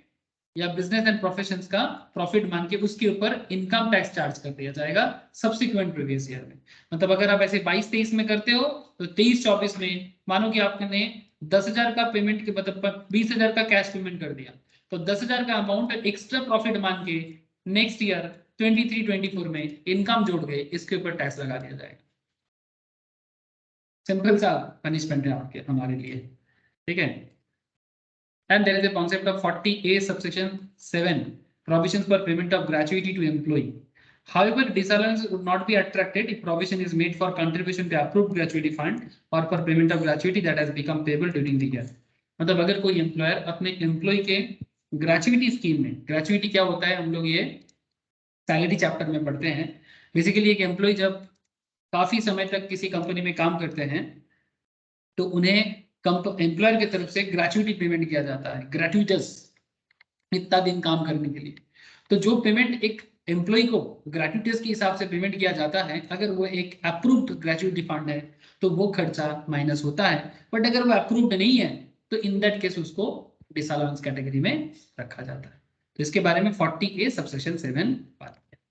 या बिजनेस एंड प्रोफेशंस का प्रॉफिट मान के उसके ऊपर इनकम टैक्स चार्ज कर दिया जाएगा सब्सिक्वेंट प्रीवियस ईयर में। मतलब अगर आप ऐसे 22-23 में करते हो तो 23-24 में मानो कि आपने 10,000 का पेमेंट के मतलब 20,000 का कैश पेमेंट कर दिया, तो 10,000 का अमाउंट एक्स्ट्रा प्रॉफिट मान के नेक्स्ट ईयर 23-24 में इनकम जोड़ के इसके ऊपर टैक्स लगा दिया जाएगा। सिंपल सा पनिशमेंट है आपके हमारे लिए। ठीक है, and there is a concept of 40A subsection 7, provisions for payment of gratuity to employee. However, disallowance would not be attracted if provision is made for contribution to approved gratuity fund or for payment of gratuity that has become payable during the year. मतलब अगर कोई employer अपने employ के gratuity scheme में, gratuity क्या होता है हम लोग ये सैलरी चैप्टर में पढ़ते हैं। बेसिकली एक एम्प्लॉय जब काफी समय तक किसी कंपनी में काम करते हैं तो उन्हें एम्प्लॉयर की तरफ से ग्रेचुइटी पेमेंट किया जाता है, ग्रेट्यूटस, इतना दिन काम करने के लिए। तो जो पेमेंट एक एम्प्लॉय को ग्रेट्यूटस के हिसाब से पेमेंट किया जाता है, अगर वो एक अप्रूव्ड ग्रेचुइटी फंड है तो वो खर्चा माइनस होता है, बट अगर वो अप्रूव्ड नहीं है तो इन दैट केस उसको डिसअलाउंस कैटेगरी में रखा जाता है। तो इसके बारे में 40A सबसेक्शन 7 बात किया।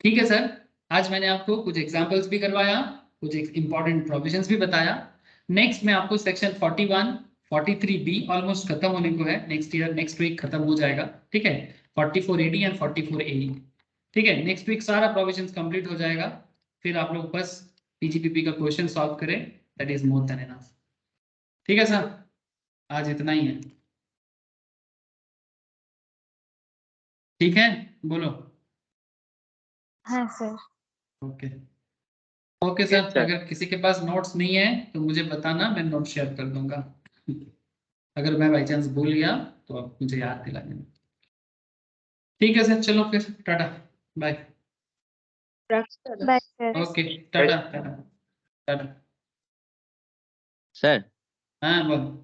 ठीक है सर, आज मैंने आपको कुछ एग्जाम्पल्स भी करवाया, कुछ इंपॉर्टेंट प्रोविजंस भी बताया। नेक्स्ट में आपको सेक्शन 41, 43B ऑलमोस्ट खत्म होने को है, नेक्स्ट वीक खत्म हो जाएगा। ठीक है, 44AD एंड 44AE। ठीक है, नेक्स्ट वीक सारा प्रोविजंस कंप्लीट हो जाएगा, फिर आप लोग बस पीजीपीपी का क्वेश्चन सॉल्व करें, that is more than enough. ठीक है सर, आज इतना ही है। ठीक है, बोलो। हाँ सर। ओके ओके सर, अगर किसी के पास नोट्स नहीं है तो मुझे बताना, मैं नोट शेयर कर दूंगा। अगर मैं बाई चांस भूल गया तो आप मुझे याद दिला देना। ठीक है सर, चलो फिर tata bye. Bye sir. Okay, tata tata tata. Sir हाँ बोल।